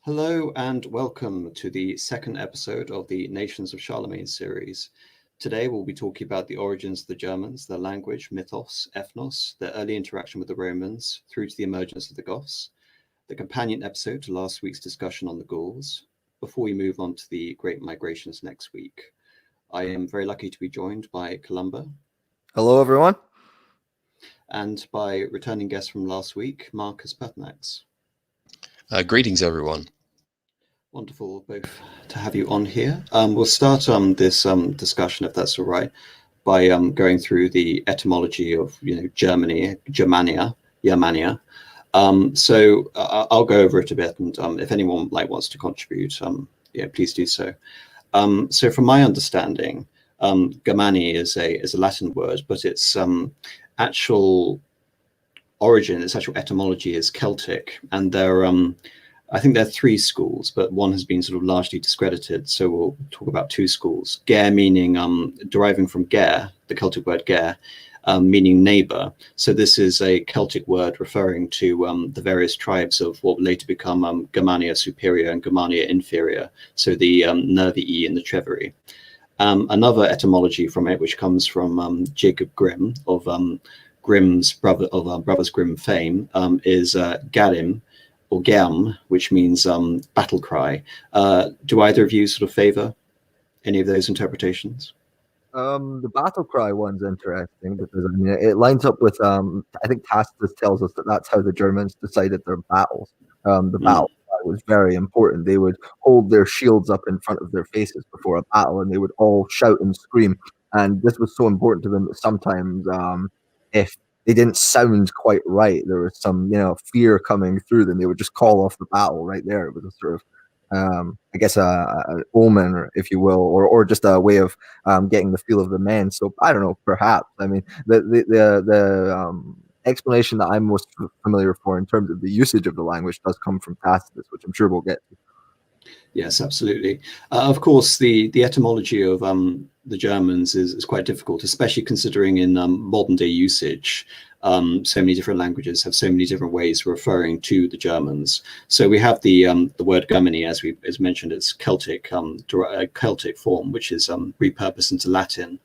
Hello and welcome to the second episode of the Nations of Charlemagne series. Today we'll be talking about the origins of the Germans, their language, mythos, ethnos, their early interaction with the Romans, through to the emergence of the Goths, the companion episode to last week's discussion on the Gauls, before we move on to the Great Migrations next week. I am very lucky to be joined by Columba. Hello, everyone. And by returning guest from last week, Marcus Pertinax. Greetings, everyone. Wonderful both to have you on here. We'll start this discussion, if that's all right, by going through the etymology of Germania. So I'll go over it a bit, and if anyone wants to contribute, please do so. So from my understanding, Germani is a Latin word, but its actual origin, its actual etymology is Celtic, and I think there are three schools, but one has been sort of largely discredited. So we'll talk about two schools. Ger meaning deriving from ger, the Celtic word ger, meaning neighbor. So this is a Celtic word referring to the various tribes of what would later become Germania Superior and Germania Inferior. So the Nervii and the Treveri. Another etymology from it, which comes from Jacob Grimm of Grimm's Brothers Grimm fame, is Garim, or Germ, which means battle cry. Do either of you sort of favor any of those interpretations? The battle cry one's interesting because it lines up with I think Tacitus tells us that that's how the Germans decided their battles. The battle cry was very important. They would hold their shields up in front of their faces before a battle, and they would all shout and scream. And this was so important to them that sometimes if they didn't sound quite right, there was some fear coming through them, they would just call off the battle right there. It was a sort of I guess an omen, if you will, or just a way of getting the feel of the men. So I don't know, perhaps. I mean, the explanation that I'm most familiar for in terms of the usage of the language does come from Tacitus, which I'm sure we'll get to. Yes, absolutely. Of course, the etymology of the Germans is quite difficult, especially considering in modern day usage, so many different languages have so many different ways of referring to the Germans. So we have the word Germany, as mentioned, it's Celtic form, which is repurposed into Latin.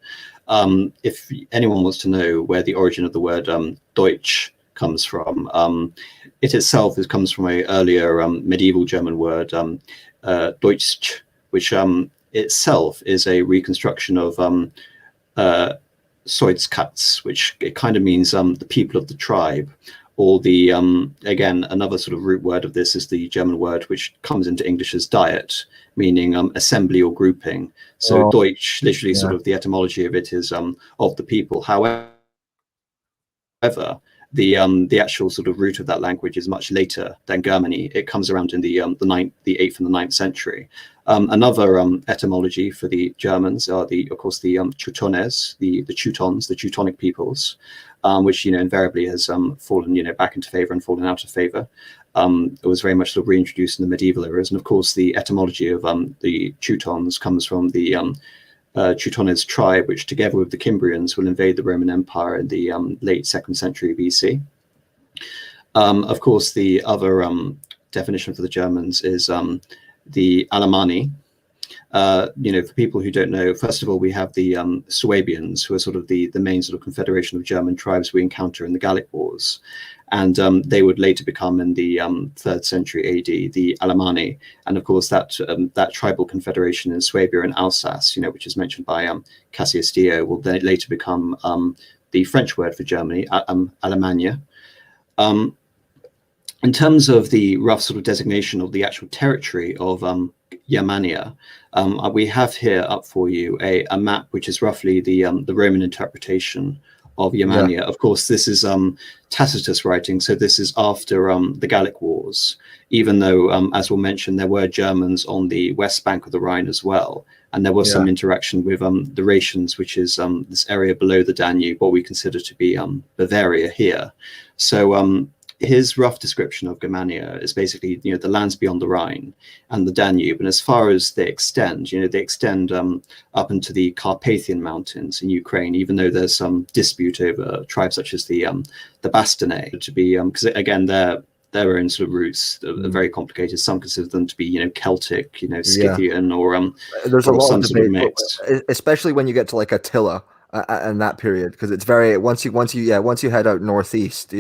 If anyone wants to know where the origin of the word Deutsch comes from, it itself comes from an earlier medieval German word, Deutsch, which itself is a reconstruction of Soitskatz, which it kind of means the people of the tribe, or the again, another sort of root word of this is the German word which comes into English as diet, meaning assembly or grouping. So Deutsch, literally sort of the etymology of it is of the people. However, the actual sort of root of that language is much later than Germany. It comes around in the 8th and the 9th century. Another etymology for the Germans are of course the Teutones, the Teutons, the Teutonic peoples, which invariably has fallen back into favor and fallen out of favor. It was very much sort of reintroduced in the medieval eras, and of course the etymology of the Teutons comes from the Teutones tribe, which together with the Cimbrians will invade the Roman Empire in the late 2nd century BC. Of course, the other definition for the Germans is the Alemanni. For people who don't know, first of all, we have the Suabians, who are sort of the main sort of confederation of German tribes we encounter in the Gallic Wars. And they would later become, in the 3rd century AD, the Alemanni. And of course, that tribal confederation in Swabia and Alsace, which is mentioned by Cassius Dio, will then later become the French word for Germany, Allemagne. In terms of the rough sort of designation of the actual territory of Germania, we have here up for you a map which is roughly the Roman interpretation of Germania. Yeah. Of course, this is Tacitus writing, so this is after the Gallic Wars, even though, as we'll mention, there were Germans on the west bank of the Rhine as well. And there was some interaction with the Rhaetians, which is this area below the Danube, what we consider to be Bavaria here. So his rough description of Germania is basically, the lands beyond the Rhine and the Danube. And as far as they extend, they extend up into the Carpathian Mountains in Ukraine, even though there's some dispute over tribes such as the Bastarnae to be, because again, they're their own sort of roots are very complicated. Some consider them to be, Celtic, Scythian, There's a or lot some of sort of debate, mix. especially when you get to like Attila and that period, because it's very once you head out northeast,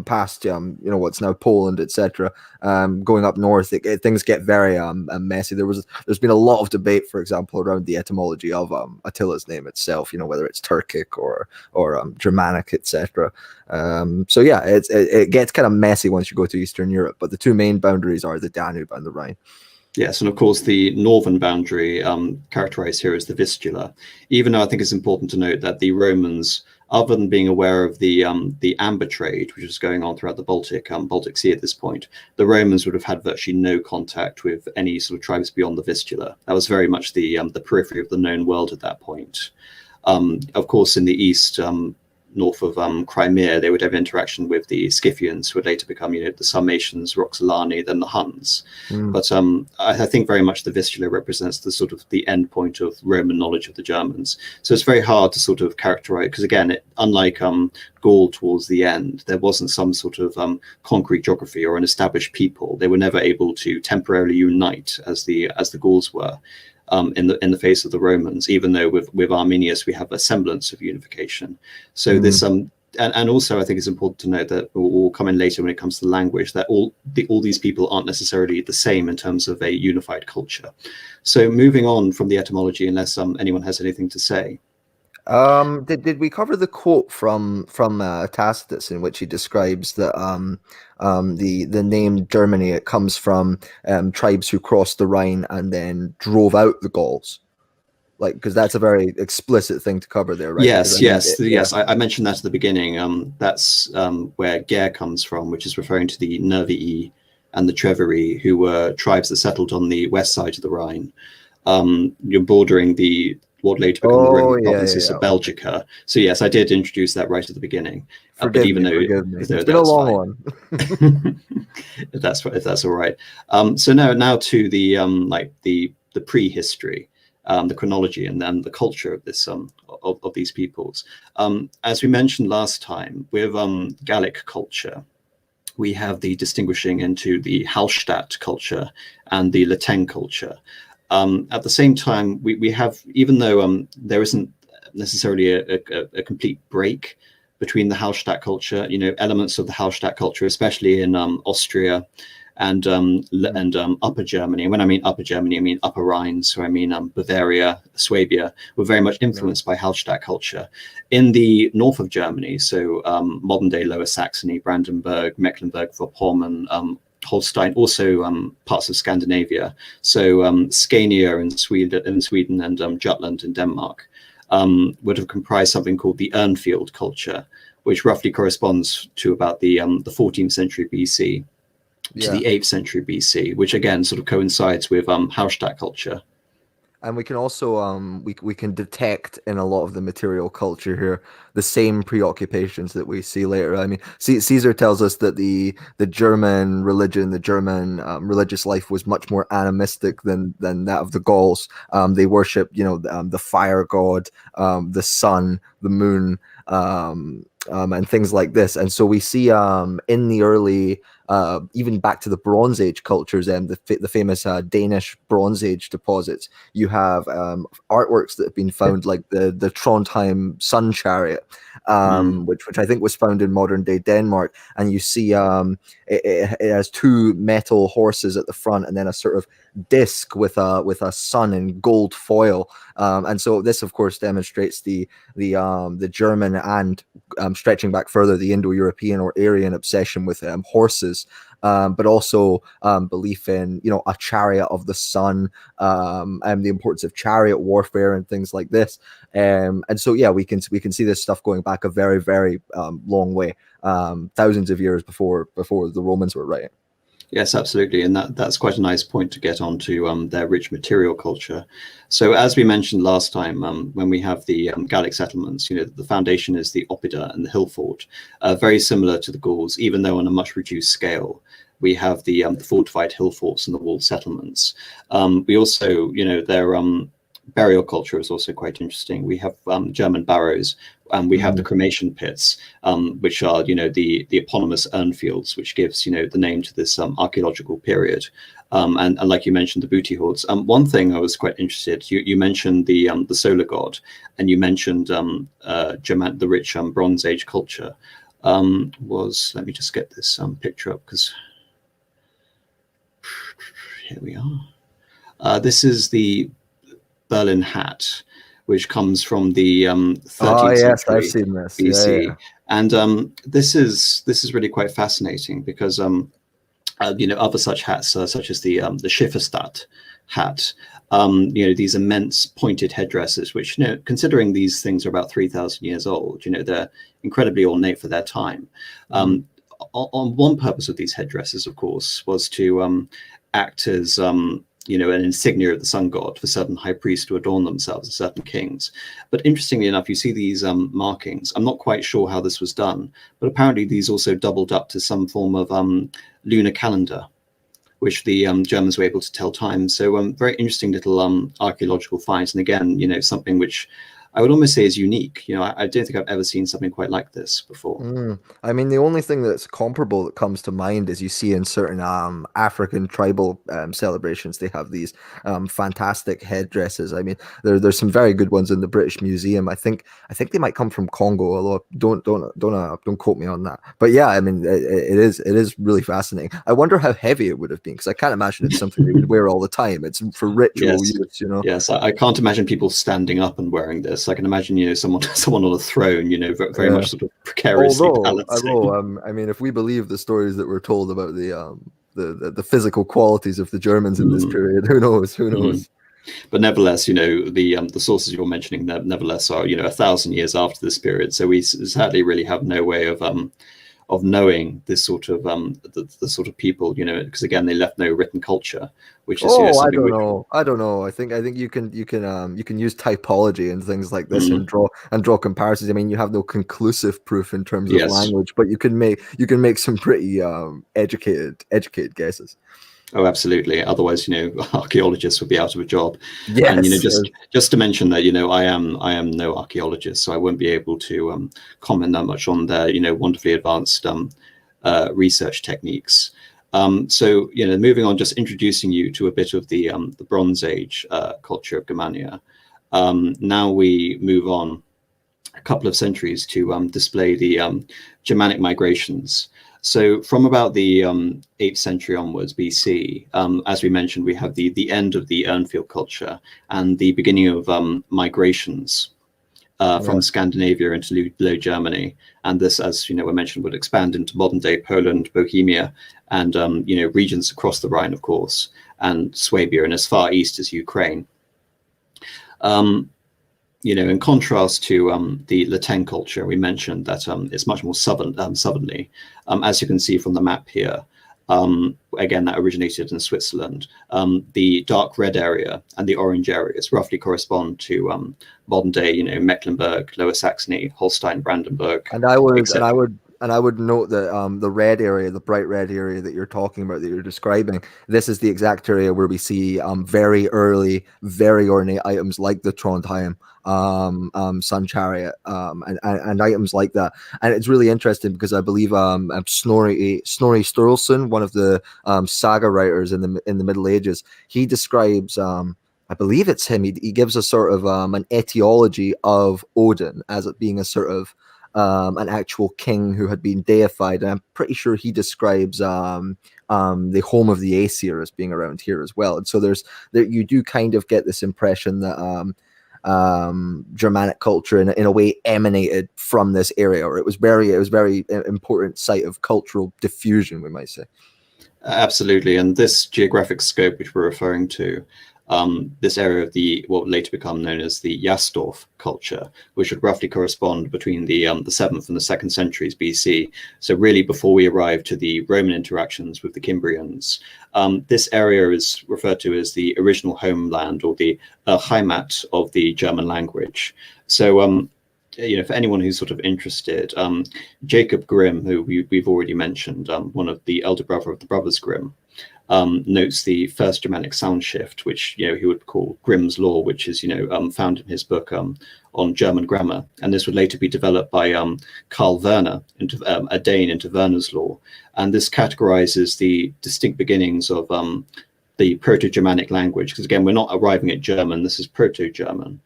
past what's now Poland, etc. Going up north, things get very messy. There's been a lot of debate, for example, around the etymology of Attila's name itself. Whether it's Turkic or Germanic, etc. So yeah, it gets kind of messy once you go to Eastern Europe. But the two main boundaries are the Danube and the Rhine. Yes, and of course the northern boundary characterized here as the Vistula. Even though I think it's important to note that the Romans, other than being aware of the amber trade, which was going on throughout the Baltic Sea at this point, the Romans would have had virtually no contact with any sort of tribes beyond the Vistula. That was very much the periphery of the known world at that point. Of course, in the east, north of Crimea, they would have interaction with the Scythians, who would later become, the Sarmatians, Roxolani, then the Huns. But I think very much the Vistula represents the sort of the end point of Roman knowledge of the Germans. So it's very hard to sort of characterize, because again, unlike Gaul towards the end, there wasn't some sort of concrete geography or an established people. They were never able to temporarily unite as the Gauls were. In the face of the Romans, even though with Arminius we have a semblance of unification. So this and also I think it's important to note that we'll come in later when it comes to language, that all these people aren't necessarily the same in terms of a unified culture. So moving on from the etymology, unless anyone has anything to say. Did we cover the quote from Tacitus in which he describes that the name Germany, it comes from tribes who crossed the Rhine and then drove out the Gauls? Like, because that's a very explicit thing to cover there, right? Yes. I mentioned that at the beginning. That's where Ger comes from, which is referring to the Nervii and the Treveri, who were tribes that settled on the west side of the Rhine. You're bordering what later become the Roman provinces of Belgica. So yes, I did introduce that right at the beginning. Forgive me. It's been a long one. if that's all right. So now to the the prehistory, the chronology, and then the culture of this of these peoples. As we mentioned last time, with Gallic culture, we have the distinguishing into the Hallstatt culture and the Latin culture. At the same time, we have, even though there isn't necessarily a complete break between the Hallstatt culture, elements of the Hallstatt culture, especially in Austria and Upper Germany. And when I mean Upper Germany, I mean Upper Rhine. So I mean Bavaria, Swabia, were very much influenced by Hallstatt culture. In the north of Germany, so modern day Lower Saxony, Brandenburg, Mecklenburg-Vorpommern, Holstein, also parts of Scandinavia, so Scania in Sweden and Jutland in Denmark, would have comprised something called the Urnfield culture, which roughly corresponds to about the 14th century BC to the 8th century BC, which again sort of coincides with Hallstatt culture. And we can also we can detect in a lot of the material culture here the same preoccupations that we see later. I mean, Caesar tells us that the German religion, the German religious life was much more animistic than that of the Gauls. They worship, the fire god, the sun, the moon, and things like this. And so we see in the early even back to the Bronze Age cultures and the famous Danish Bronze Age deposits, you have artworks that have been found, like the Trondheim Sun Chariot, which I think was found in modern day Denmark. And you see it has two metal horses at the front and then a sort of disc with a sun in gold foil. And so this, of course, demonstrates the German and stretching back further, the Indo-European or Aryan obsession with horses, but also belief in a chariot of the sun, and the importance of chariot warfare and things like this. And so yeah, we can see this stuff going back a very, very long way, thousands of years before the Romans were writing. Yes, absolutely. And that's quite a nice point to get onto their rich material culture. So as we mentioned last time, when we have the Gallic settlements, the foundation is the oppida and the hill fort, very similar to the Gauls, even though on a much reduced scale. We have the fortified hill forts and the walled settlements. We also, burial culture is also quite interesting. We have German barrows, and we have the cremation pits, which are, the eponymous Urnfields, which gives, the name to this archaeological period. And like you mentioned, the booty hoards. One thing I was quite interested, you mentioned the solar god, and you mentioned the rich Bronze Age culture. Let me just get this picture up, because here we are. This is the Berlin hat, which comes from the 13th century I've seen this. BC. Yeah. And this is really quite fascinating, because other such hats, such as the Schifferstadt hat, these immense pointed headdresses, which, considering these things are about 3,000 years old, they're incredibly ornate for their time. On one purpose of these headdresses, of course, was to act as an insignia of the sun god for certain high priests to adorn themselves, and certain kings. But interestingly enough, you see these markings. I'm not quite sure how this was done, but apparently these also doubled up to some form of lunar calendar, which the Germans were able to tell time. So very interesting little archaeological finds. And again, something which I would almost say is unique. I don't think I've ever seen something quite like this before. I mean, the only thing that's comparable that comes to mind is you see in certain African tribal celebrations, they have these fantastic headdresses. I mean, there's some very good ones in the British Museum. I think they might come from Congo, although don't quote me on that. But yeah, I mean, it is really fascinating. I wonder how heavy it would have been, because I can't imagine it's something they would wear all the time. It's for ritual use, Yes, I can't imagine people standing up and wearing this. I can imagine, someone on a throne, very much sort of precariously balancing. Although, I mean, if we believe the stories that were told about the physical qualities of the Germans in this period, who knows? But nevertheless, the sources you're mentioning, nevertheless, are 1,000 years after this period. So we sadly really have no way of knowing this sort of the sort of people, because again, they left no written culture, which is I don't know. I think you can use typology and things like this and draw comparisons. I mean, you have no conclusive proof in terms of language, but you can make some pretty educated guesses. Oh, absolutely. Otherwise, archaeologists would be out of a job. Yes. And just to mention that, I am no archaeologist, so I won't be able to comment that much on their wonderfully advanced research techniques. So moving on, just introducing you to a bit of the Bronze Age culture of Germania. Now we move on a couple of centuries to display the Germanic migrations. So from about the 8th century onwards BC, as we mentioned, we have the end of the Urnfield culture and the beginning of migrations from Scandinavia into Low Germany. And this, as we mentioned, would expand into modern day Poland, Bohemia, and regions across the Rhine, of course, and Swabia, and as far east as Ukraine. In contrast to the Latin culture, we mentioned that it's much more southerly. As you can see from the map here, again, that originated in Switzerland. The dark red area and the orange areas roughly correspond to modern day, Mecklenburg, Lower Saxony, Holstein, Brandenburg. And I would note that the red area, the bright red area that you're talking about, that you're describing, this is the exact area where we see very early, very ornate items like the Trondheim Sun Chariot and items like that. And it's really interesting because I believe Snorri Sturluson, one of the saga writers in the Middle Ages, he describes I believe it's him. He gives a sort of an etiology of Odin as it being a sort of an actual king who had been deified. And I'm pretty sure he describes the home of the Aesir as being around here as well. And so you do kind of get this impression that Germanic culture in a way emanated from this area, or it was very important site of cultural diffusion, we might say. Absolutely. And this geographic scope which we're referring to, this area of what would later become known as the Jastorf culture, which would roughly correspond between the 7th and the 2nd centuries BC. So really before we arrive to the Roman interactions with the Cimbrians. This area is referred to as the original homeland, or the Heimat of the German language. So for anyone who's sort of interested, Jacob Grimm, who we've already mentioned, one of the elder brother of the brothers Grimm, notes the first Germanic sound shift, which he would call Grimm's law, which is found in his book on German grammar, and this would later be developed by Karl Werner, a Dane, into Werner's law, and this categorizes the distinct beginnings of the Proto-Germanic language, because again, we're not arriving at German, this is Proto-German,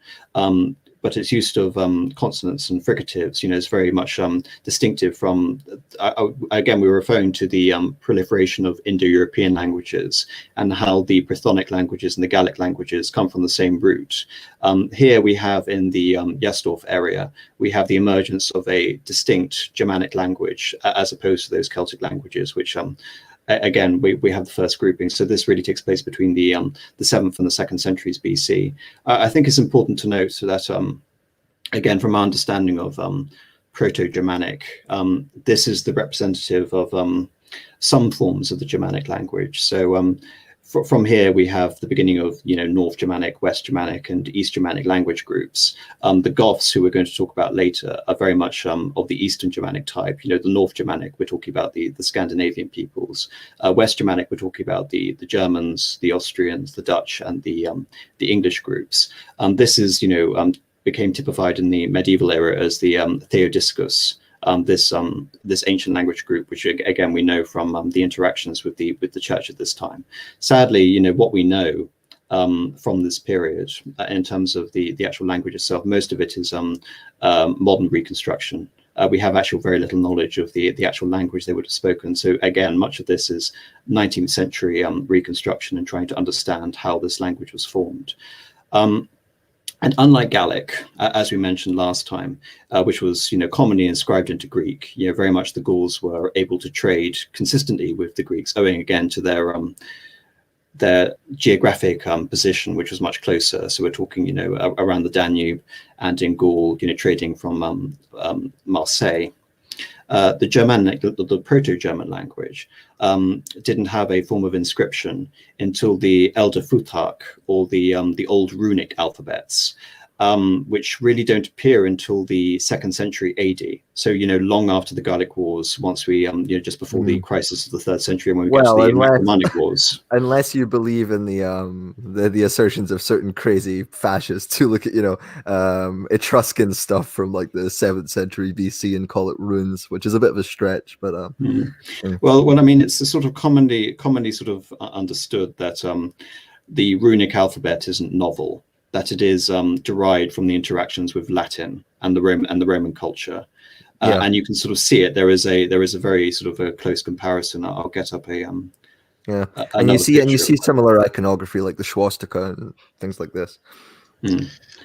but its use of consonants and fricatives, is very much distinctive from, again, we were referring to the proliferation of Indo-European languages and how the Brythonic languages and the Gallic languages come from the same root. Here we have in the Jastorf area, we have the emergence of a distinct Germanic language as opposed to those Celtic languages, which again, we have the first grouping. So this really takes place between the 7th and the 2nd centuries BC. I think it's important to note that, again, from our understanding of Proto-Germanic, this is the representative of some forms of the Germanic language. So from here, we have the beginning of North Germanic, West Germanic, and East Germanic language groups. The Goths, who we're going to talk about later, are very much of the Eastern Germanic type. The North Germanic, we're talking about the Scandinavian peoples. West Germanic, we're talking about the Germans, the Austrians, the Dutch, and the English groups. This is became typified in the medieval era as the Theodiscus. This ancient language group, which again we know from the interactions with the church at this time. Sadly, what we know from this period in terms of the actual language itself, most of it is modern reconstruction. We have actually very little knowledge of the actual language they would have spoken. So again, much of this is 19th century reconstruction and trying to understand how this language was formed. And unlike Gallic, as we mentioned last time, which was commonly inscribed into Greek, very much the Gauls were able to trade consistently with the Greeks, owing again to their geographic position, which was much closer. So we're talking, around the Danube and in Gaul, trading from Marseille. The Germanic, the Proto-German language, didn't have a form of inscription until the Elder Futhark, or the old runic alphabets, which really don't appear until the 2nd century AD. So long after the Gallic Wars, once we just before the crisis of the 3rd century, when we get to the Marcomanni Wars. Unless you believe in the assertions of certain crazy fascists who look at Etruscan stuff from like the 7th century BC and call it runes, which is a bit of a stretch, but well, I mean, it's sort of commonly sort of understood that the runic alphabet isn't novel, that it is derived from the interactions with Latin and the Roman culture, and you can sort of see it. There is a very sort of a close comparison. I'll get up and you see similar iconography like the swastika and things like this.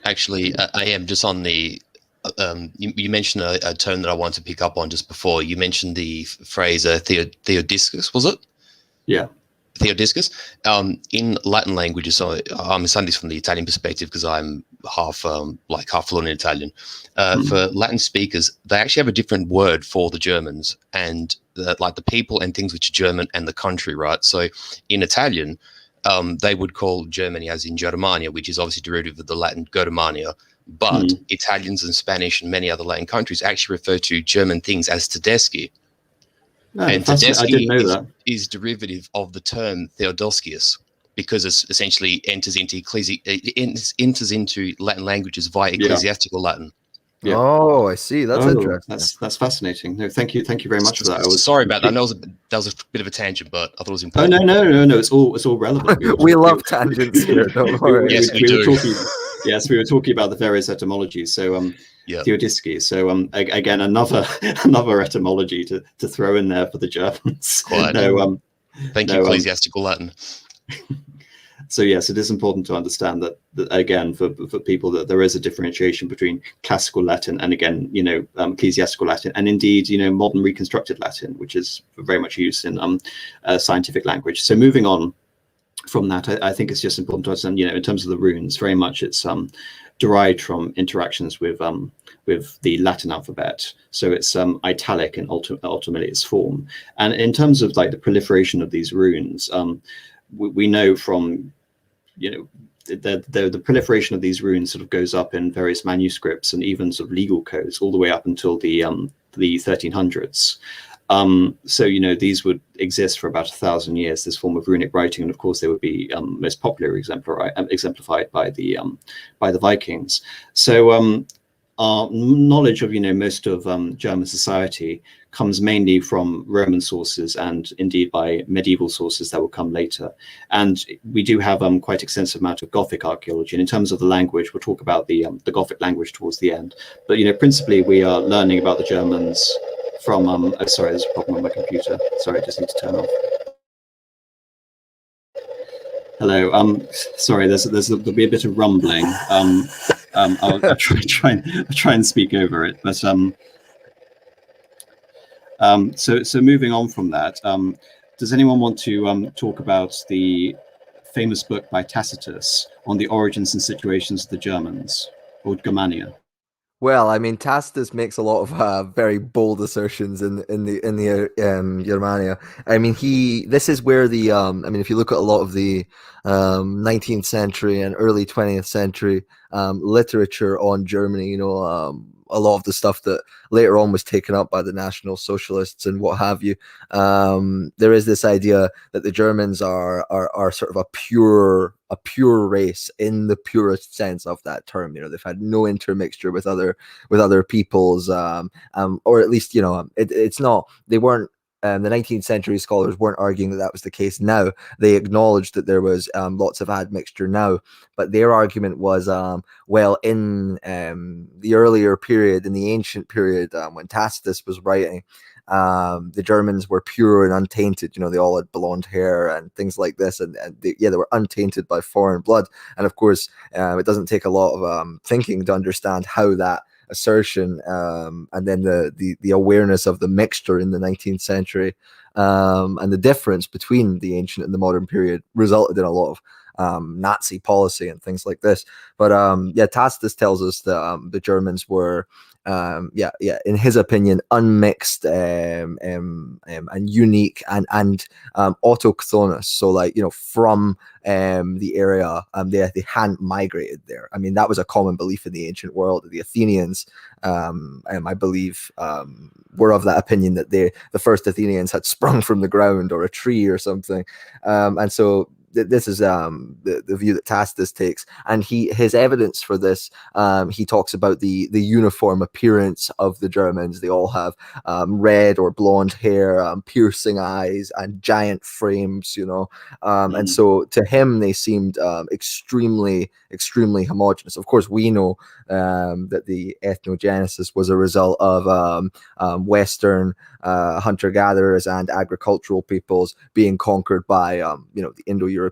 Actually, I am just on the. You mentioned a term that I wanted to pick up on just before. You mentioned the phrase Theodiscus, was it? Yeah. Theodiscus. In Latin languages, so I'm saying this from the Italian perspective because I'm half fluent in Italian. For Latin speakers, they actually have a different word for the Germans and the people and things which are German and the country, right? So in Italian, they would call Germany as in Germania, which is obviously derivative of the Latin Germania. But Italians and Spanish and many other Latin countries actually refer to German things as Tedeschi. And Tedeschi is derivative of the term Theodoscius because it essentially enters into Latin languages via ecclesiastical Latin. Yeah. Oh, I see. That's interesting. That's fascinating. No, thank you very much for that. Sorry about that. I know that was a bit of a tangent, but I thought it was important. Oh no. It's all relevant. We love tangents here. Don't worry. Yes, we do. We were talking about the various etymologies. So Theodisci. So again, another etymology to throw in there for the Germans. Quite. Thank you, ecclesiastical Latin. So yes, it is important to understand that again, for people, that there is a differentiation between classical Latin and again, ecclesiastical Latin, and indeed, modern reconstructed Latin, which is very much used in scientific language. So moving on from that, I think it's just important to understand, in terms of the runes, very much it's derived from interactions with the Latin alphabet. So it's italic in ultimately its form. And in terms of like the proliferation of these runes, we know from the proliferation of these runes sort of goes up in various manuscripts and even sort of legal codes all the way up until the 1300s. So, these would exist for about 1,000 years, this form of runic writing, and of course they would be most popularly exemplified by the Vikings. So our knowledge of most of German society comes mainly from Roman sources, and indeed by medieval sources that will come later. And we do have quite extensive amount of Gothic archaeology. And in terms of the language, we'll talk about the Gothic language towards the end. But principally we are learning about the Germans from oh, sorry, there's a problem with my computer. Sorry, I just need to turn off. Hello. Sorry, there'll be a bit of rumbling. I'll try and speak over it. But so moving on from that, does anyone want to talk about the famous book by Tacitus on the origins and situations of the Germans, or Germania? Well, I mean, Tacitus makes a lot of very bold assertions in the Germania. I mean, this is where the I mean, if you look at a lot of the 19th century and early 20th century literature on Germany, a lot of the stuff that later on was taken up by the National Socialists and what have you. There is this idea that the Germans are sort of a pure race in the purest sense of that term. They've had no intermixture with other peoples, or at least it's not. They weren't. The 19th century scholars weren't arguing that was the case. Now they acknowledged that there was lots of admixture now, but their argument was, well, in the earlier period, in the ancient period, when Tacitus was writing, the Germans were pure and untainted. They all had blonde hair and things like this, and they were untainted by foreign blood. And of course, it doesn't take a lot of thinking to understand how that assertion and then the awareness of the mixture in the 19th century and the difference between the ancient and the modern period resulted in a lot of Nazi policy and things like this. But Tacitus tells us that the Germans were in his opinion unmixed and unique and autochthonous. So from the area, they hadn't migrated there. I mean, that was a common belief in the ancient world. The Athenians, I believe, were of that opinion that the first Athenians had sprung from the ground or a tree or something, and so this is the view that Tacitus takes, and his evidence for this, he talks about the uniform appearance of the Germans. They all have red or blonde hair, piercing eyes, and giant frames, and so to him they seemed extremely homogeneous. Of course, we know that the ethnogenesis was a result of Western hunter-gatherers and agricultural peoples being conquered by the Indo-European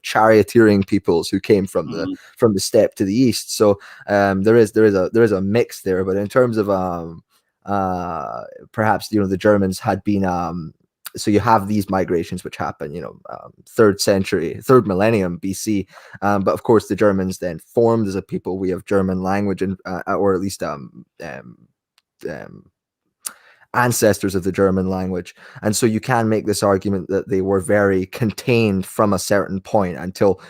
charioteering peoples who came from the steppe to the east. So there is a mix there. But in terms of perhaps the Germans had been so you have these migrations which happen, third millennium BC. But of course, the Germans then formed as a people. We have German language and or at least ancestors of the German language. And so you can make this argument that they were very contained from a certain point until,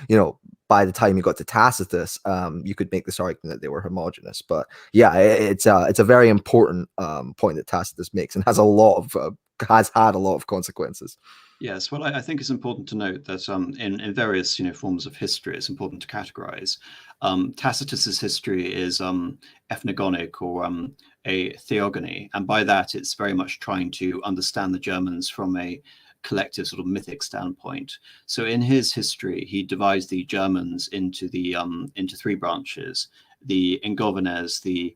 by the time you got to Tacitus, you could make this argument that they were homogenous. But yeah, it's a very important point that Tacitus makes, and has had a lot of consequences. Yes, well, I think it's important to note that in various forms of history, it's important to categorize. Tacitus's history is ethnogonic, or a theogony, and by that it's very much trying to understand the Germans from a collective sort of mythic standpoint. So in his history, he divides the Germans into three branches: the Ingovanes, the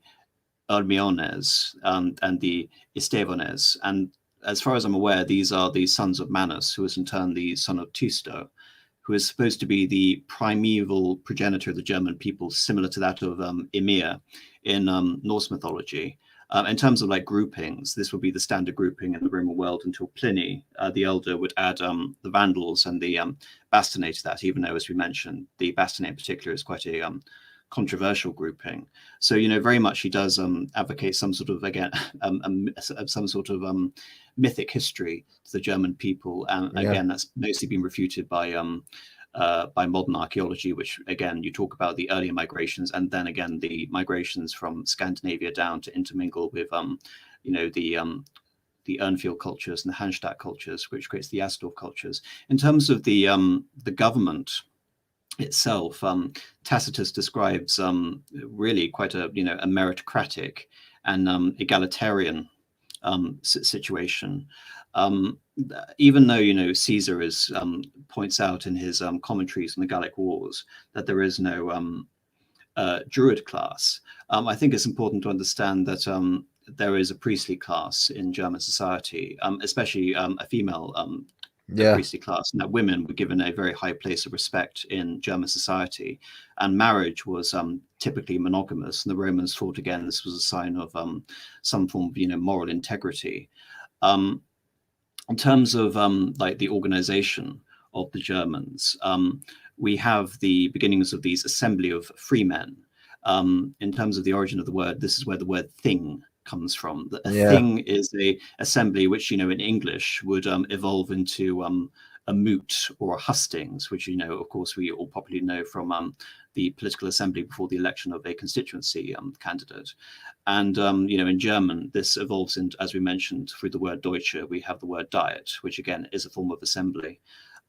Urmiones, and the Estevones. And as far as I'm aware, these are the sons of Manus, who is in turn the son of Tusto, who is supposed to be the primeval progenitor of the German people, similar to that of Ymir in Norse mythology. In terms of groupings, this would be the standard grouping in the Roman world until Pliny the Elder would add the Vandals and the Bastarnae to that, even though, as we mentioned, the Bastarnae in particular is quite a controversial grouping. So very much he does advocate some sort of mythic history to the German people, and again that's mostly been refuted by modern archaeology, which again you talk about the earlier migrations, and then again the migrations from Scandinavia down to intermingle with the Urnfield cultures and the Hanstatt cultures, which creates the Asdorf cultures. In terms of the government itself, Tacitus describes really quite a a meritocratic and egalitarian situation. Even though Caesar is points out in his commentaries on the Gallic Wars that there is no Druid class, I think it's important to understand that there is a priestly class in German society, especially a female priestly class, and that women were given a very high place of respect in German society, and marriage was typically monogamous, and the Romans thought again this was a sign of some form of moral integrity. In terms of like the organization of the Germans, we have the beginnings of these assembly of free men. In terms of the origin of the word, this is where the word thing comes from. A thing is a assembly which in English would evolve into a moot or a hustings, which of course we all probably know from the political assembly before the election of a constituency candidate. And in German this evolves into, as we mentioned, through the word Deutsche, we have the word Diet, which again is a form of assembly.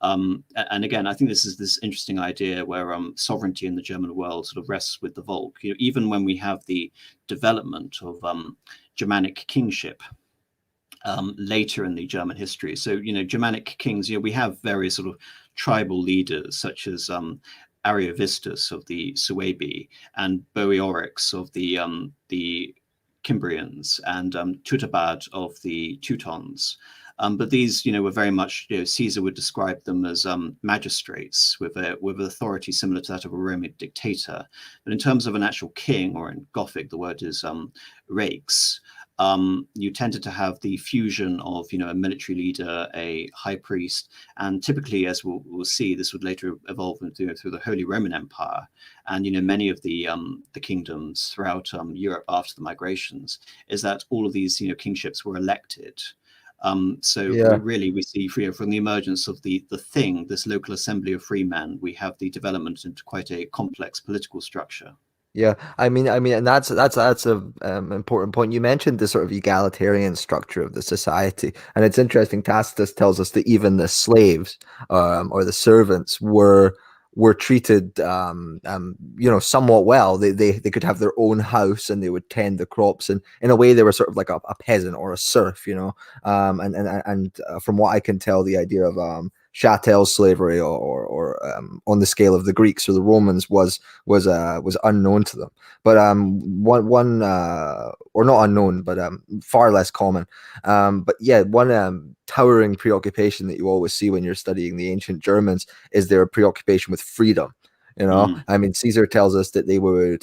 And again, I think this is this interesting idea where sovereignty in the German world sort of rests with the Volk. Even when we have the development of Germanic kingship later in the German history. So, Germanic kings, we have various sort of tribal leaders such as Ariovistus of the Suebi and Boiorix of the Cimbrians and Teutoburg of the Teutons. But these, were very much, Caesar would describe them as magistrates with authority similar to that of a Roman dictator. But in terms of an actual king, or in Gothic, the word is Rex, you tended to have the fusion of, a military leader, a high priest, and typically, as we'll see, this would later evolve through the Holy Roman Empire. And, many of the kingdoms throughout Europe after the migrations, is that all of these, kingships were elected. Really, we see from the emergence of the thing, this local assembly of free men, we have the development into quite a complex political structure. Yeah, I mean, and that's a important point. You mentioned the sort of egalitarian structure of the society, and it's interesting. Tacitus tells us that even the slaves or the servants were treated somewhat well. They could have their own house and they would tend the crops, and in a way they were sort of like a peasant or a serf, and from what I can tell, the idea of chattel slavery or on the scale of the Greeks or the Romans was unknown to them, but one or not unknown, but far less common. But yeah, one towering preoccupation that you always see when you're studying the ancient Germans is their preoccupation with freedom. I mean, Caesar tells us that they would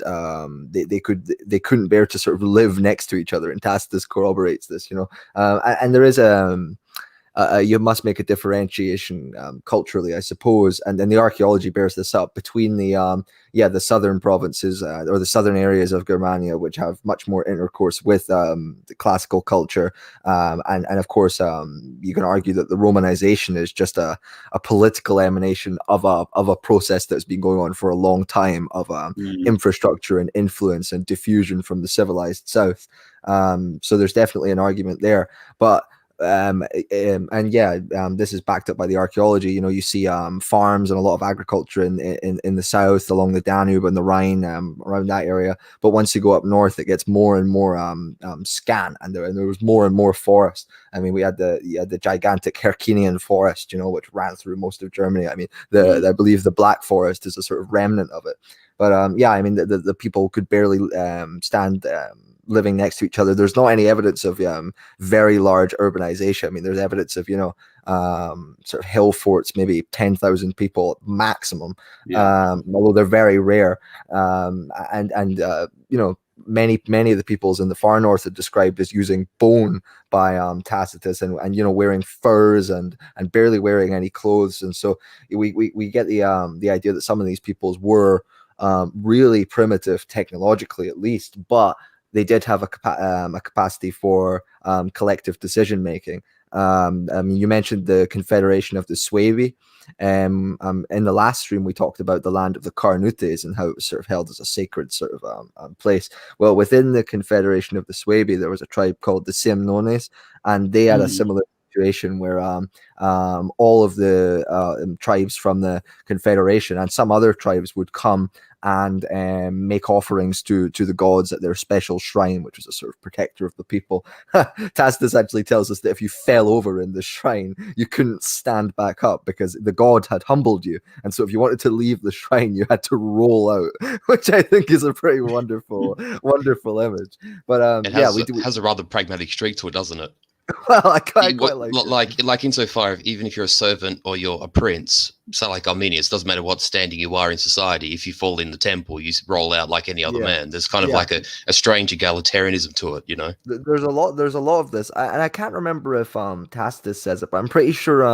they couldn't bear to sort of live next to each other, and Tacitus corroborates this. And there is you must make a differentiation culturally, I suppose, and then the archaeology bears this up between the southern provinces or the southern areas of Germania, which have much more intercourse with the classical culture, and of course you can argue that the Romanization is just a political emanation of a process that's been going on for a long time of infrastructure and influence and diffusion from the civilized south. So there's definitely an argument there, but this is backed up by the archaeology. You see farms and a lot of agriculture in the south along the Danube and the Rhine, around that area. But once you go up north, it gets more and more scant, and there was more and more forest. I mean, we had the gigantic Hercynian forest, which ran through most of Germany. I mean, I believe the Black Forest is a sort of remnant of it. But I mean, the people could barely stand living next to each other. There's not any evidence of very large urbanization. I mean, there's evidence of sort of hill forts, maybe 10,000 people maximum, although they're very rare. Many of the peoples in the far north are described as using bone by Tacitus, and wearing furs and barely wearing any clothes. And so we get the idea that some of these peoples were really primitive technologically, at least, but they did have a capacity for collective decision making, I mean, you mentioned the Confederation of the Suevi. In the last stream, we talked about the land of the Carnutes and how it was sort of held as a sacred sort of place. Well, within the Confederation of the Suevi, there was a tribe called the Semnones, and they had a similar situation where all of the tribes from the Confederation and some other tribes would come and make offerings to the gods at their special shrine, which was a sort of protector of the people. Tacitus actually tells us that if you fell over in the shrine, you couldn't stand back up because the god had humbled you, and so if you wanted to leave the shrine, you had to roll out, which I think is a pretty wonderful image. But it has a rather pragmatic streak to it, doesn't it? Well, I quite like it. Like insofar, even if you're a servant or you're a prince, so like Arminius, doesn't matter what standing you are in society. If you fall in the temple, you roll out like any other man. There's kind of like a strange egalitarianism to it, you know. There's a lot of this, and I can't remember if Tacitus says it, but I'm pretty sure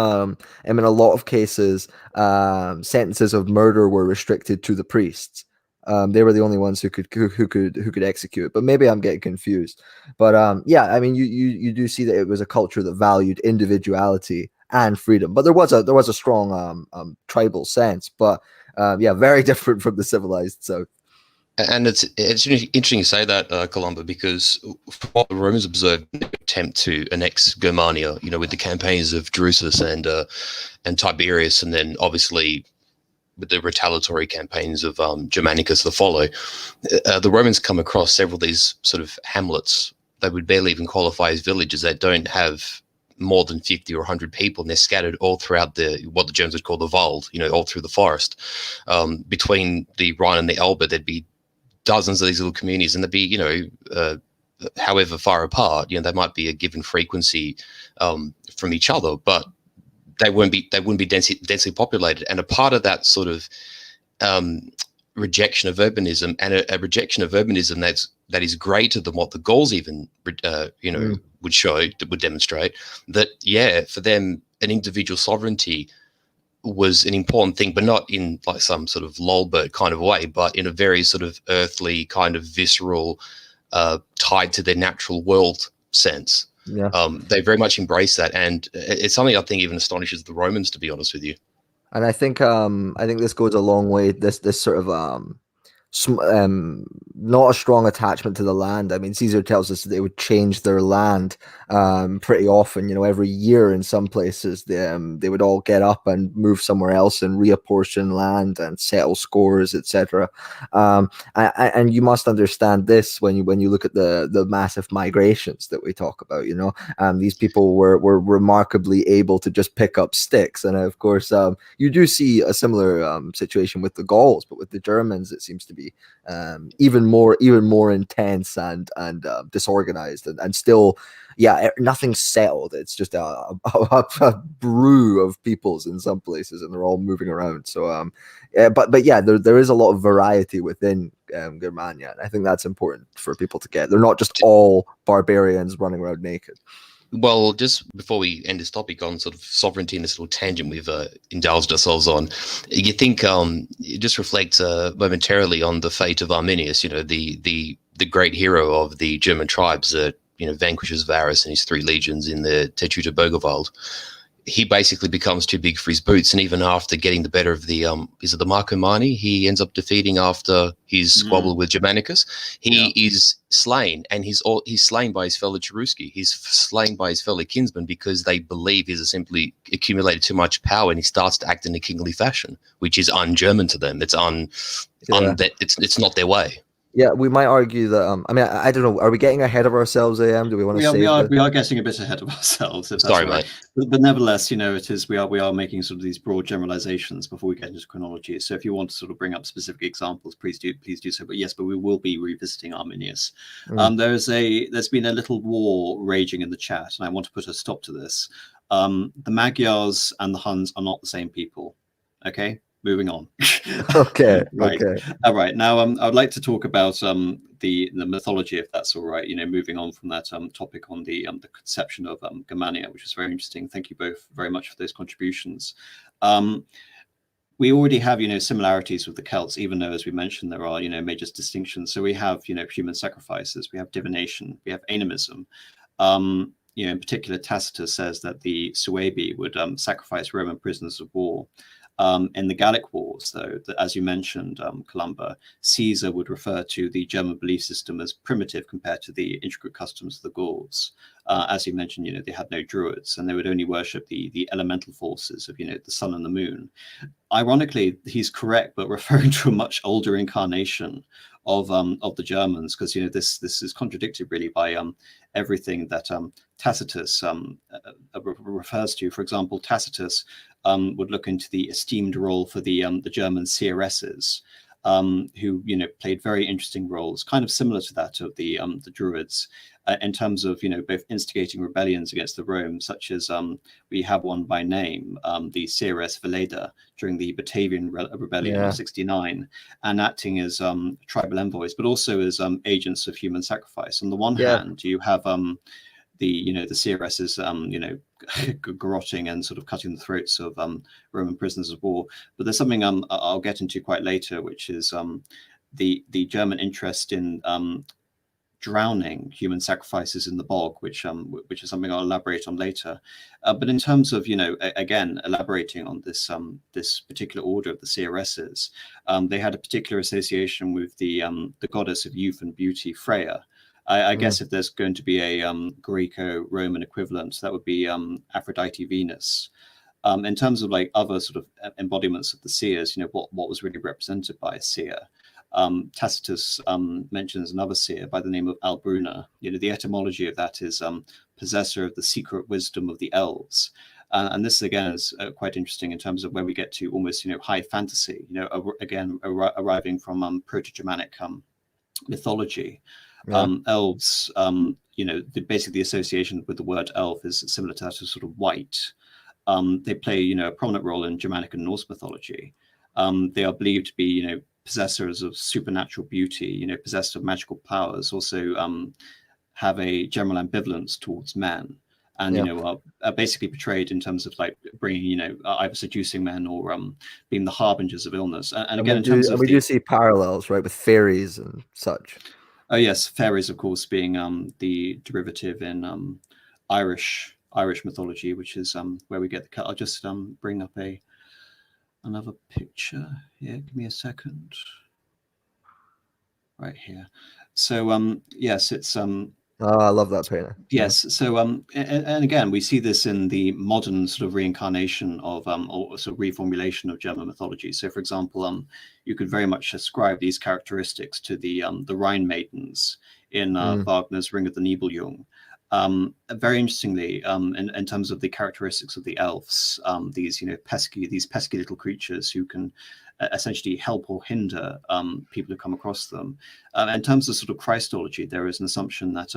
in a lot of cases, sentences of murder were restricted to the priests. They were the only ones who could execute it, but maybe I'm getting confused. But I mean, you do see that it was a culture that valued individuality and freedom, but there was a strong tribal sense, but very different from the civilized South. And it's interesting you say that, Columba, because what the Romans observed in their attempt to annex Germania, you know, with the campaigns of Drusus and Tiberius, and then obviously with the retaliatory campaigns of Germanicus that follow, the Romans come across several of these sort of hamlets that would barely even qualify as villages that don't have more than 50 or 100 people, and they're scattered all throughout what the Germans would call the Wald, you know, all through the forest. Between the Rhine and the Elbe, there'd be dozens of these little communities, and they'd be, you know, however far apart, you know, they might be a given frequency from each other, but they wouldn't be densely populated. And a part of that sort of rejection of urbanism, and a rejection of urbanism that is greater than what the Gauls even would demonstrate, that for them an individual sovereignty was an important thing, but not in like some sort of lolbert kind of way, but in a very sort of earthly kind of visceral, tied to their natural world sense. Yeah, they very much embrace that, and it's something I think even astonishes the Romans, to be honest with you. And I think this goes a long way. This sort of not a strong attachment to the land. I mean, Caesar tells us that they would change their land pretty often. You know, every year in some places they would all get up and move somewhere else and reapportion land and settle scores, etc. And you must understand this when you look at the massive migrations that we talk about. You know, these people were remarkably able to just pick up sticks, and of course, you do see a similar situation with the Gauls, but with the Germans, it seems to be even more intense and disorganized, and still nothing's settled. It's just a brew of peoples in some places, and they're all moving around. So but there is a lot of variety within Germania, and I think that's important for people to get. They're not just all barbarians running around naked. Well, just before we end this topic on sort of sovereignty and this little tangent we've indulged ourselves on, you think just reflect momentarily on the fate of Arminius, you know, the great hero of the German tribes that, you know, vanquishes Varus and his 3 legions in the Teutoburg Forest. He basically becomes too big for his boots, and even after getting the better of the is it the Marcomanni, he ends up defeating after his squabble with Germanicus. He is slain, and he's slain by his fellow Cherusci. He's slain by his fellow kinsmen because they believe he's simply accumulated too much power, and he starts to act in a kingly fashion, which is un-German to them. It's it's not their way. Yeah, we might argue that. I mean, I don't know. Are we getting ahead of ourselves, AM? Do we want to say we are getting a bit ahead of ourselves. If Sorry, that's right. But nevertheless, you know, we are making sort of these broad generalizations before we get into chronology. So if you want to sort of bring up specific examples, please do so. But we will be revisiting Arminius. There's been a little war raging in the chat, and I want to put a stop to this. The Magyars and the Huns are not the same people. Okay. Moving on. Okay. Right. Okay. All right. Now, I would like to talk about the mythology, if that's all right. You know, moving on from that topic on the conception of Germania, which is very interesting. Thank you both very much for those contributions. We already have, you know, similarities with the Celts, even though, as we mentioned, there are, you know, major distinctions. So we have, you know, human sacrifices, we have divination, we have animism. in particular, Tacitus says that the Suebi would sacrifice Roman prisoners of war. In the Gallic Wars, though, as you mentioned, Columba, Caesar would refer to the German belief system as primitive compared to the intricate customs of the Gauls. As you mentioned, they had no druids, and they would only worship the elemental forces of, the sun and the moon. Ironically, he's correct, but referring to a much older incarnation of the Germans, because this is contradicted really by everything that Tacitus refers to. For example, Tacitus would look into the esteemed role for the German seeresses, who played very interesting roles, kind of similar to that of the Druids, in terms of both instigating rebellions against the Rome, such as we have one by name, the Seres Veleda during the Batavian rebellion of 69, and acting as tribal envoys, but also as agents of human sacrifice. On the one hand, you have the Seeresses, garroting and sort of cutting the throats of Roman prisoners of war. But there's something I'll get into quite later, which is the German interest in drowning human sacrifices in the bog, which is something I'll elaborate on later. But in terms of again elaborating on this this particular order of the Seeresses, they had a particular association with the goddess of youth and beauty, Freya. I guess if there's going to be a Greco-Roman equivalent, that would be Aphrodite Venus. In terms of like other sort of embodiments of the seers, what was really represented by a seer. Tacitus mentions another seer by the name of Albruna. The etymology of that is possessor of the secret wisdom of the elves. And this again is quite interesting in terms of where we get to almost high fantasy. Again arriving from Proto-Germanic mythology. Elves, basically the association with the word elf is similar to that of sort of white. They play, a prominent role in Germanic and Norse mythology. They are believed to be, possessors of supernatural beauty, possessed of magical powers, also have a general ambivalence towards men, and are basically portrayed in terms of like bringing, either seducing men or being the harbingers of illness. And again, in terms of we do see parallels, right, with fairies and such. Oh yes, fairies, of course, being the derivative in Irish mythology, which is where we get the cut. I'll just bring up another picture here. Give me a second. Right here. So yes, it's Oh, I love that painting. Yes. So and again, we see this in the modern sort of reincarnation of or sort of reformulation of German mythology. So, for example, you could very much ascribe these characteristics to the Rhine maidens in Wagner's Ring of the Nibelung. Very interestingly, in terms of the characteristics of the elves, these pesky little creatures who can essentially help or hinder people who come across them. In terms of sort of Christology, there is an assumption that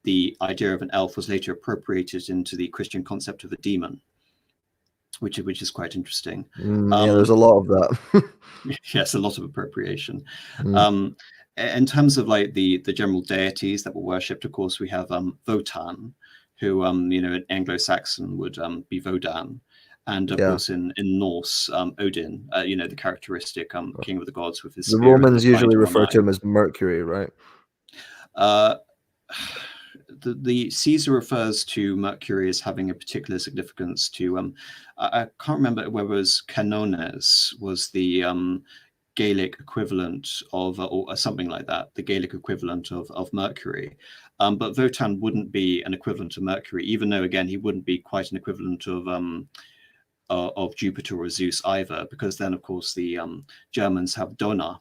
the idea of an elf was later appropriated into the Christian concept of a demon, which is quite interesting. Yeah, there's a lot of that. Yes, a lot of appropriation. In terms of like the general deities that were worshipped, of course, we have Wotan, who in Anglo-Saxon would be Wodan. And of course, in Norse, Odin, the characteristic king of the gods with his. The Romans usually refer to him as Mercury, right? The Caesar refers to Mercury as having a particular significance to. I can't remember whether it was Canones was the Gaelic equivalent of, or something like that, the Gaelic equivalent of Mercury. But Wotan wouldn't be an equivalent of Mercury, even though again he wouldn't be quite an equivalent of Jupiter or Zeus either, because then of course the Germans have Donner,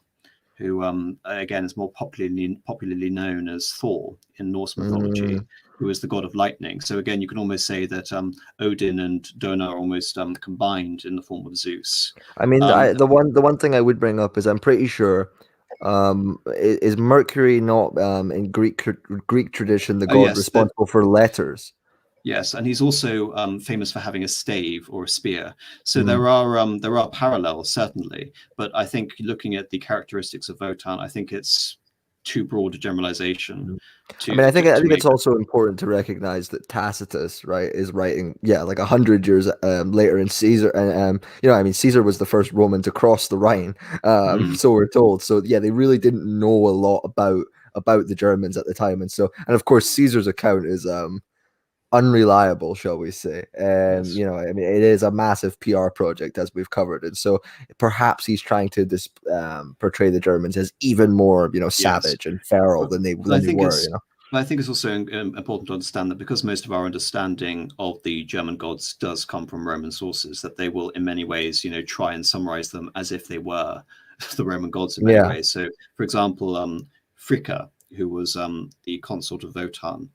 who again is more popularly known as Thor in Norse mythology, who is the god of lightning. So again, you can almost say that Odin and Donner are almost combined in the form of Zeus. I mean, the one thing I would bring up is I'm pretty sure is Mercury not in Greek tradition the god responsible for letters? Yes, and he's also famous for having a stave or a spear. So there are parallels certainly, but I think looking at the characteristics of Wotan, I think it's too broad a generalization. I think it's also important to recognize that Tacitus, right, is writing like 100 years later in Caesar, and Caesar was the first Roman to cross the Rhine, so we're told. So yeah, they really didn't know a lot about the Germans at the time, and of course Caesar's account is unreliable, shall we say. Yes. You know, I mean, it is a massive PR project, as we've covered, and so perhaps he's trying to portray the Germans as even more, you know, savage and feral than they But I think were. You know, I think it's also important to understand that because most of our understanding of the German gods does come from Roman sources, that they will in many ways, you know, try and summarize them as if they were the Roman gods in many ways. So, for example, Fricka, who was the consort of Wotan,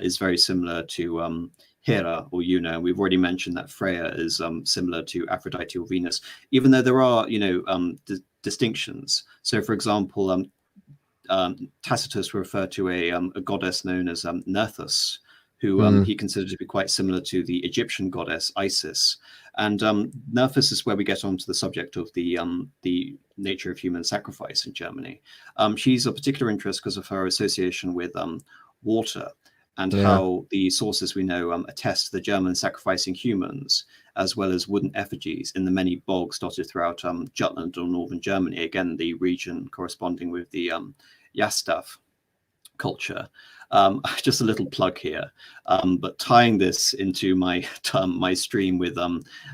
is very similar to Hera or Una. We've already mentioned that Freya is similar to Aphrodite or Venus, even though there are, you know, distinctions. So, for example, Tacitus referred to a goddess known as Nerthus, who he considered to be quite similar to the Egyptian goddess Isis. And Nerthus is where we get onto the subject of the nature of human sacrifice in Germany. She's of particular interest because of her association with water, and how the sources we know attest the Germans sacrificing humans, as well as wooden effigies in the many bogs dotted throughout Jutland or northern Germany, again, the region corresponding with the Yastav culture. Just a little plug here, but tying this into my stream with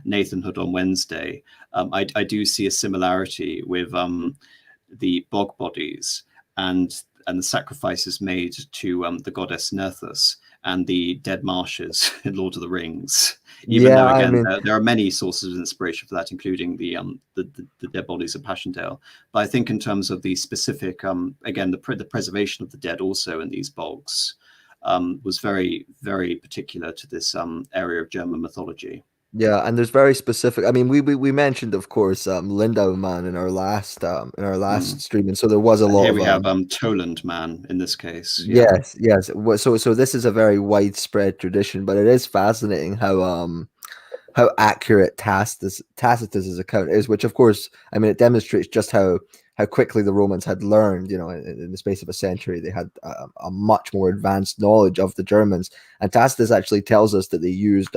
Nathanhood on Wednesday, I do see a similarity with the bog bodies and the sacrifices made to the goddess Nerthus and the dead marshes in Lord of the Rings. Even though, again, I mean, there are many sources of inspiration for that, including the dead bodies of Passchendaele. But I think in terms of the specific, again, the preservation of the dead also in these bogs was very, very particular to this area of German mythology. Yeah, and there's very specific. I mean, we mentioned, of course, Lindau man in our last stream, and so there was a lot. Here we have Toland man in this case. Yes, yes. So this is a very widespread tradition, but it is fascinating how accurate Tacitus's account is, which of course, I mean, it demonstrates just how quickly the Romans had learned. You know, in the space of a century, they had a much more advanced knowledge of the Germans, and Tacitus actually tells us that they used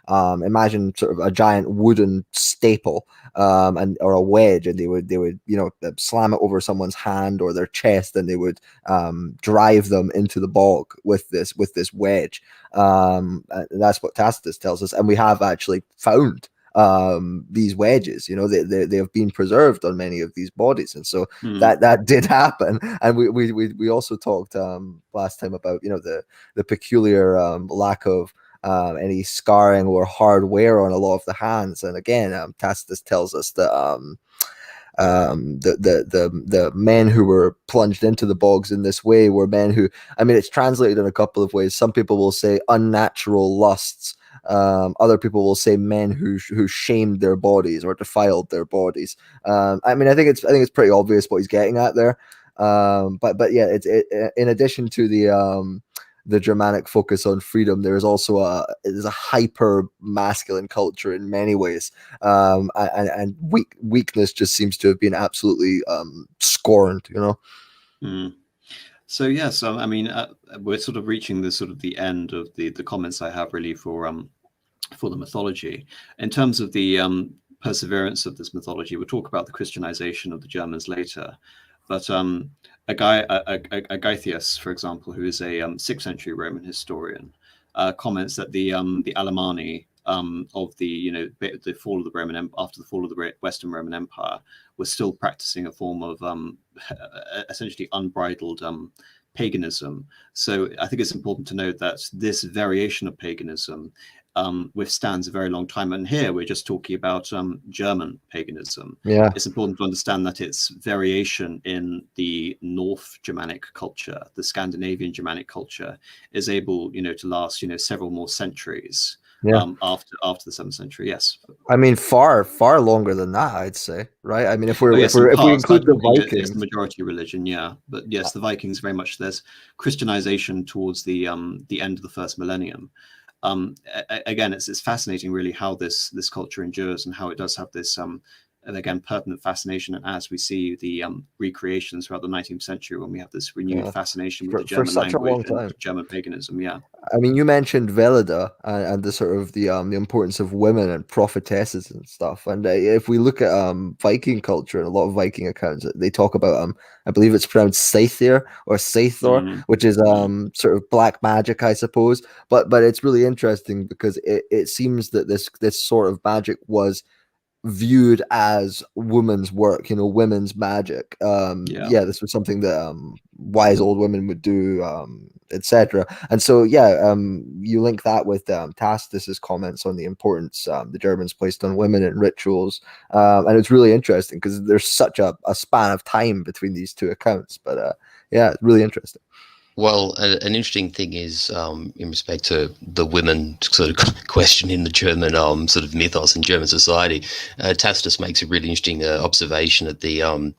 imagine sort of a giant wooden staple or a wedge, and they would you know, slam it over someone's hand or their chest, and they would drive them into the bog with this wedge. That's what Tacitus tells us, and we have actually found these wedges. You know, they have been preserved on many of these bodies, and so that did happen. And we also talked last time about, you know, the peculiar lack of any scarring or hard wear on a lot of the hands. And again, Tacitus tells us that the men who were plunged into the bogs in this way were men who, I mean, it's translated in a couple of ways. Some people will say unnatural lusts. Other people will say men who shamed their bodies or defiled their bodies. I mean, I think it's pretty obvious what he's getting at there. But yeah, it's in addition to the Germanic focus on freedom, there is also a hyper masculine culture in many ways, and weakness just seems to have been absolutely scorned, you know. So yes, I mean, we're sort of reaching the end of the comments I have really for the mythology. In terms of the perseverance of this mythology, we'll talk about the Christianization of the Germans later, but Agathias, for example, who is a 6th century Roman historian, comments that the Alemanni of the fall of the Roman after the fall of the Western Roman Empire was still practicing a form of essentially unbridled paganism. So I think it's important to note that this variation of paganism withstands a very long time. And here we're just talking about German paganism. Yeah, it's important to understand that its variation in the North Germanic culture, the Scandinavian Germanic culture, is able, to last, several more centuries. After the 7th century, yes. I mean, far longer than that, I'd say, right? I mean, if we include the Vikings, it's the majority religion, yeah. But yes, the Vikings very much. There's Christianization towards the end of the first millennium. Again, it's fascinating, really, how this culture endures and how it does have this and again, pertinent fascination. And as we see the recreations throughout the 19th century, when we have this renewed fascination with the for German such a long language and time. German paganism, yeah. I mean, you mentioned Veleda and the sort of the importance of women and prophetesses and stuff. And if we look at Viking culture and a lot of Viking accounts, they talk about I believe it's pronounced Scythir or Scythor, which is sort of black magic, I suppose. But it's really interesting because it seems that this sort of magic was viewed as women's work, women's magic. This was something that wise old women would do, etc. And so you link that with Tacitus's comments on the importance the Germans placed on women in rituals, and it's really interesting because there's such a span of time between these two accounts. But it's really interesting. Well, an interesting thing is in respect to the women sort of question in the German sort of mythos in German society. Tacitus makes a really interesting observation at the end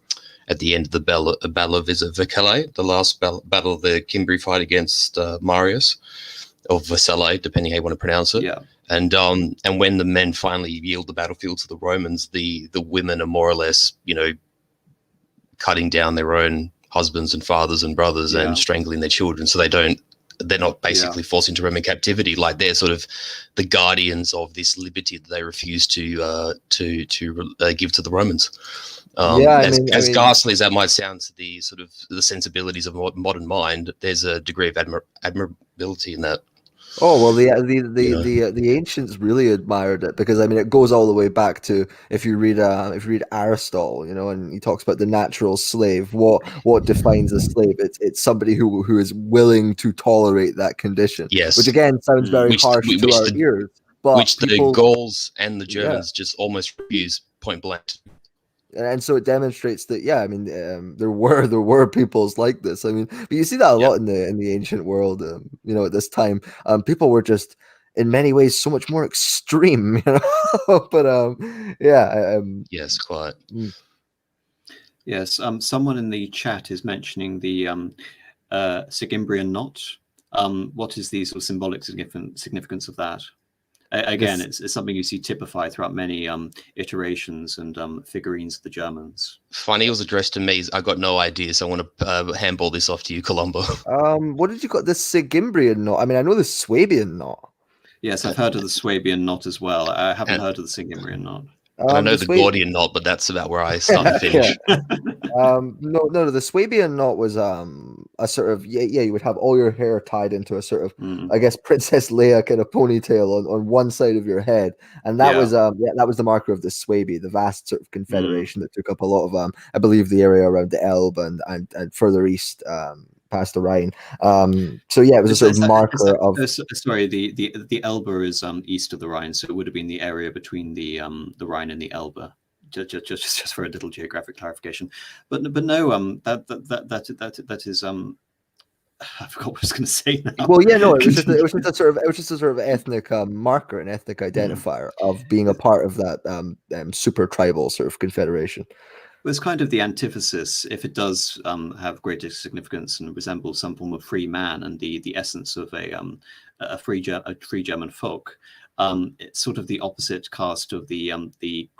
of the Battle of Vercellae, the last battle of the Cimbri fight against Marius, or Vercellae, depending how you want to pronounce it. Yeah. And when the men finally yield the battlefield to the Romans, the women are more or less, cutting down their own husbands and fathers and brothers and strangling their children, so they're not basically forced into Roman captivity. Like, they're sort of the guardians of this liberty that they refuse to give to the Romans. As ghastly as that might sound to the sort of the sensibilities of modern mind, there's a degree of admirability in that. Oh well, the ancients really admired it because it goes all the way back to if you read Aristotle, and he talks about the natural slave. What defines a slave? It's somebody who is willing to tolerate that condition. Yes, which again sounds very harsh to our ears, but which the Gauls and the Germans just almost refuse point blank. And so it demonstrates that, there were peoples like this. But you see that a lot in the ancient world. At this time, people were just in many ways so much more extreme. But yes, quite. Yes. Someone in the chat is mentioning the Sigmbrian Knot. What is the sort of symbolic significance of that? Again, it's something you see typified throughout many iterations and figurines of the Germans. Funny, it was addressed to me. I got no idea, so I want to handball this off to you, Colombo. What did you call the Sigmbrian Knot? I know the Swabian Knot. Yes, I've heard of the Swabian Knot as well. I haven't heard of the Sigmbrian Knot. I know the Gordian Knot, but that's about where I start and finish. No, the Swabian Knot was a sort of you would have all your hair tied into a sort of I guess Princess Leia kind of ponytail on one side of your head, and that was that was the marker of the Swabi, the vast sort of confederation that took up a lot of I believe the area around the Elbe and further east past the Rhine. It was a sort of marker of. Sorry, the Elbe is east of the Rhine, so it would have been the area between the Rhine and the Elbe. Just for a little geographic clarification, but no, that is I forgot what I was going to say now. Well, yeah, no, it was just a sort of ethnic marker, an ethnic identifier of being a part of that super tribal sort of confederation. It's kind of the antithesis, if it does have greater significance and resembles some form of free man and the essence of a free German folk. It's sort of the opposite cast of the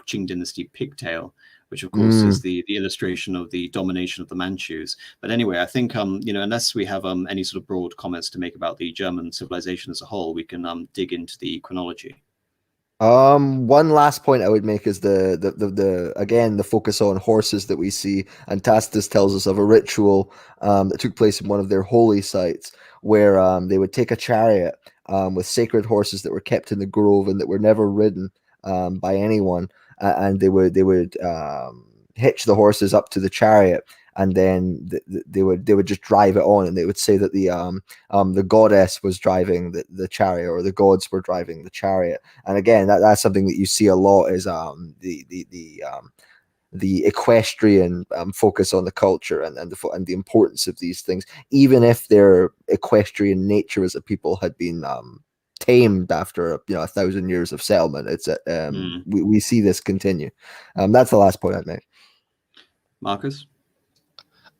Qing dynasty pigtail, which of course is the illustration of the domination of the Manchus. But anyway, I think unless we have any sort of broad comments to make about the German civilization as a whole, we can dig into the chronology. One last point I would make is the focus on horses that we see, and Tacitus tells us of a ritual that took place in one of their holy sites where they would take a chariot with sacred horses that were kept in the grove and that were never ridden by anyone, and they would hitch the horses up to the chariot, and then they would just drive it on, and they would say that the goddess was driving the chariot, or the gods were driving the chariot. And again, that's something that you see a lot is the equestrian focus on the culture and the importance of these things, even if their equestrian nature as a people had been tamed after 1,000 years of settlement. It's we see this continue. That's the last point I'd make. Marcus?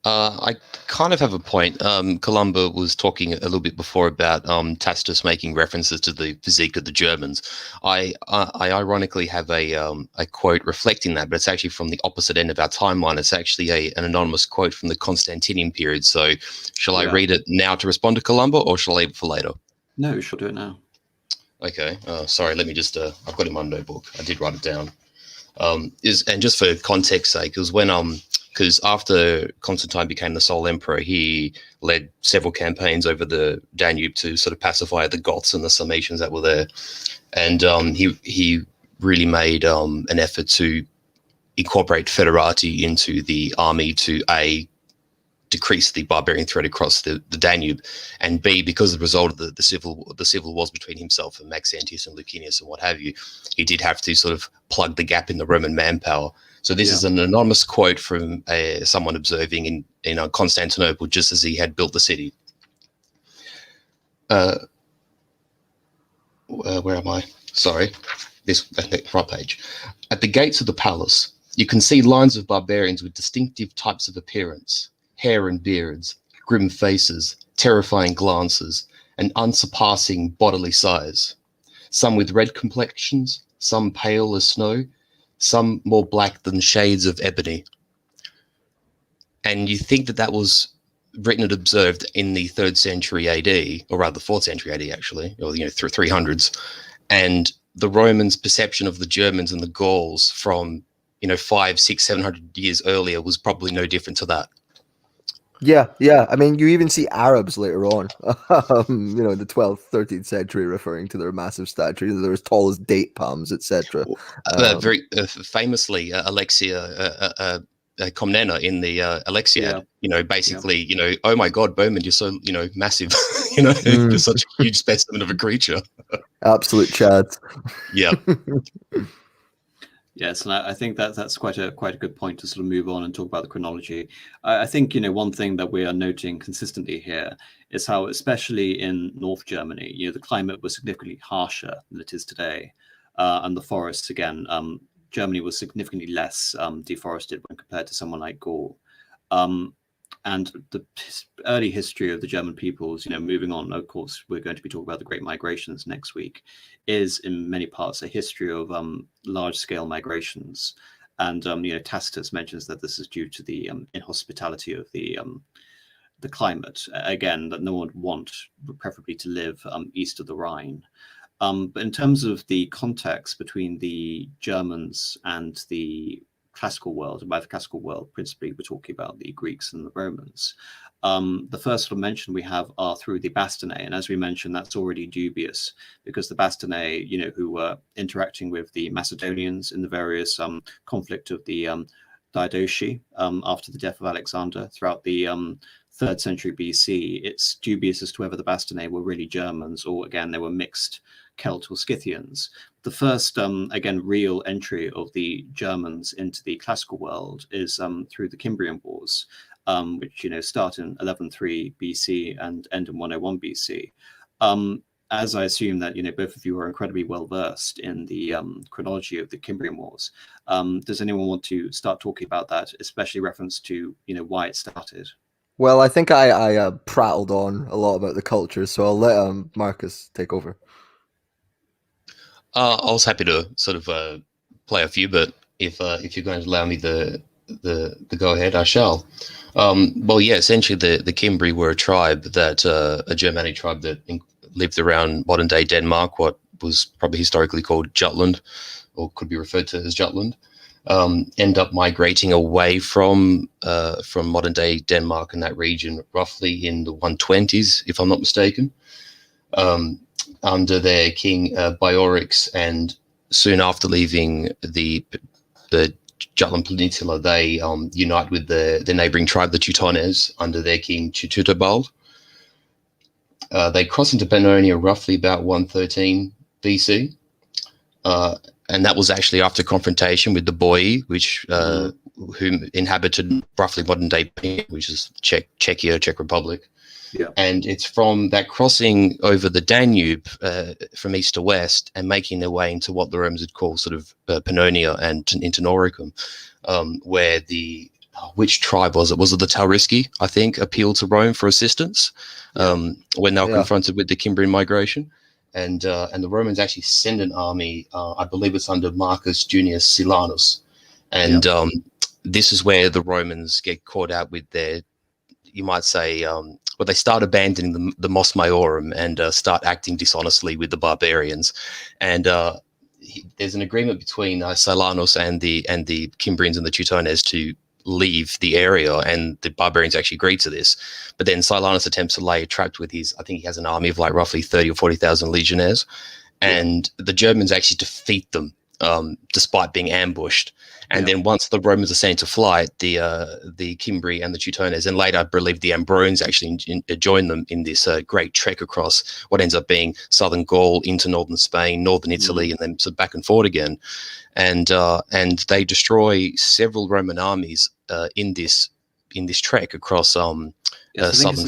I kind of have a point. Columba was talking a little bit before about Tacitus making references to the physique of the Germans. I ironically have a quote reflecting that, but it's actually from the opposite end of our timeline. It's actually an anonymous quote from the Constantinian period. So shall I read it now to respond to Columba, or shall I leave it for later? No, she'll do it now. Okay. Sorry, let me just, I've got it in my notebook. I did write it down. And just for context sake, it was when, because after Constantine became the sole emperor, he led several campaigns over the Danube to sort of pacify the Goths and the Sarmatians that were there. And he really made an effort to incorporate federati into the army to decrease the barbarian threat across the Danube, and B, because of the result of the civil wars between himself and Maxentius and Licinius and what have you, he did have to sort of plug the gap in the Roman manpower. So this is an anonymous quote from someone observing in Constantinople just as he had built the city. Where am I? Sorry, this front page. At the gates of the palace, you can see lines of barbarians with distinctive types of appearance. Hair and beards, grim faces, terrifying glances, and unsurpassing bodily size. Some with red complexions, some pale as snow, some more black than shades of ebony. And you think that was written and observed in the 3rd century AD, or rather the 4th century AD actually, or 300s, and the Romans' perception of the Germans and the Gauls from 500, 600, 700 years earlier was probably no different to that. Yeah. I mean, you even see Arabs later on, in the 12th, 13th century, referring to their massive stature. They're as tall as date palms, etc. Very famously, Alexia Comnena in the Alexiad, basically, oh my God, Bowman, you're so, massive, you're such a huge specimen of a creature. Absolute chads. Yeah. Yes, and I think that's quite a good point to sort of move on and talk about the chronology. I think one thing that we are noting consistently here is how, especially in North Germany, the climate was significantly harsher than it is today, and the forests again. Germany was significantly less deforested when compared to someone like Gaul. And the early history of the German peoples, moving on, of course, we're going to be talking about the Great Migrations next week, is in many parts a history of large-scale migrations. And, Tacitus mentions that this is due to the inhospitality of the climate. Again, that no one would want, preferably, to live east of the Rhine. But in terms of the context between the Germans and the classical world, and by the classical world, principally, we're talking about the Greeks and the Romans. The first sort of mention we have are through the Bastarnae, and as we mentioned, that's already dubious because the Bastarnae, who were interacting with the Macedonians in the various conflict of the Diadochi after the death of Alexander throughout the 3rd century BC, it's dubious as to whether the Bastarnae were really Germans or, again, they were mixed Celt or Scythians. The first, again, real entry of the Germans into the classical world is through the Cimbrian Wars, which, start in 1103 BC and end in 101 BC. As I assume that, both of you are incredibly well versed in the chronology of the Cimbrian Wars, does anyone want to start talking about that, especially reference to, why it started? Well, I think I prattled on a lot about the culture, so I'll let Marcus take over. I was happy to sort of play a few, but if you're going to allow me the go ahead, I shall. Well, yeah, essentially the Cimbri were a tribe that a Germanic tribe that lived around modern day Denmark, what was probably historically called Jutland, or could be referred to as Jutland. End up migrating away from modern day Denmark and that region roughly in the 120s, if I'm not mistaken. Under their king Beorix, and soon after leaving the Jutland Peninsula, they unite with the neighboring tribe, the Teutones, under their king Teutoburg. They cross into Pannonia roughly about 113 BC, and that was actually after confrontation with the Boii, who inhabited roughly modern day, which is Czechia, Czech Republic. Yeah. And it's from that crossing over the Danube from east to west and making their way into what the Romans would call sort of Pannonia and into Noricum, where the which tribe was it? Was it the Taurisci, I think, appealed to Rome for assistance when they were confronted with the Cimbrian migration. And the Romans actually send an army, I believe it's under Marcus Junius Silanus. And this is where the Romans get caught out with their, you might say, they start abandoning the Mos Maiorum and start acting dishonestly with the barbarians. And there's an agreement between Silanus and the Cimbrians and the Teutones to leave the area, and the barbarians actually agree to this. But then Silanus attempts to lay a trap with I think he has an army of like roughly 30 or 40,000 legionnaires, and the Germans actually defeat them despite being ambushed. And then once the Romans are sent to flight, the Cimbri and the Teutones, and later I believe the Ambrones actually join them in this great trek across what ends up being southern Gaul into northern Spain, northern Italy, and then sort of back and forth again. And they destroy several Roman armies in this trek across southern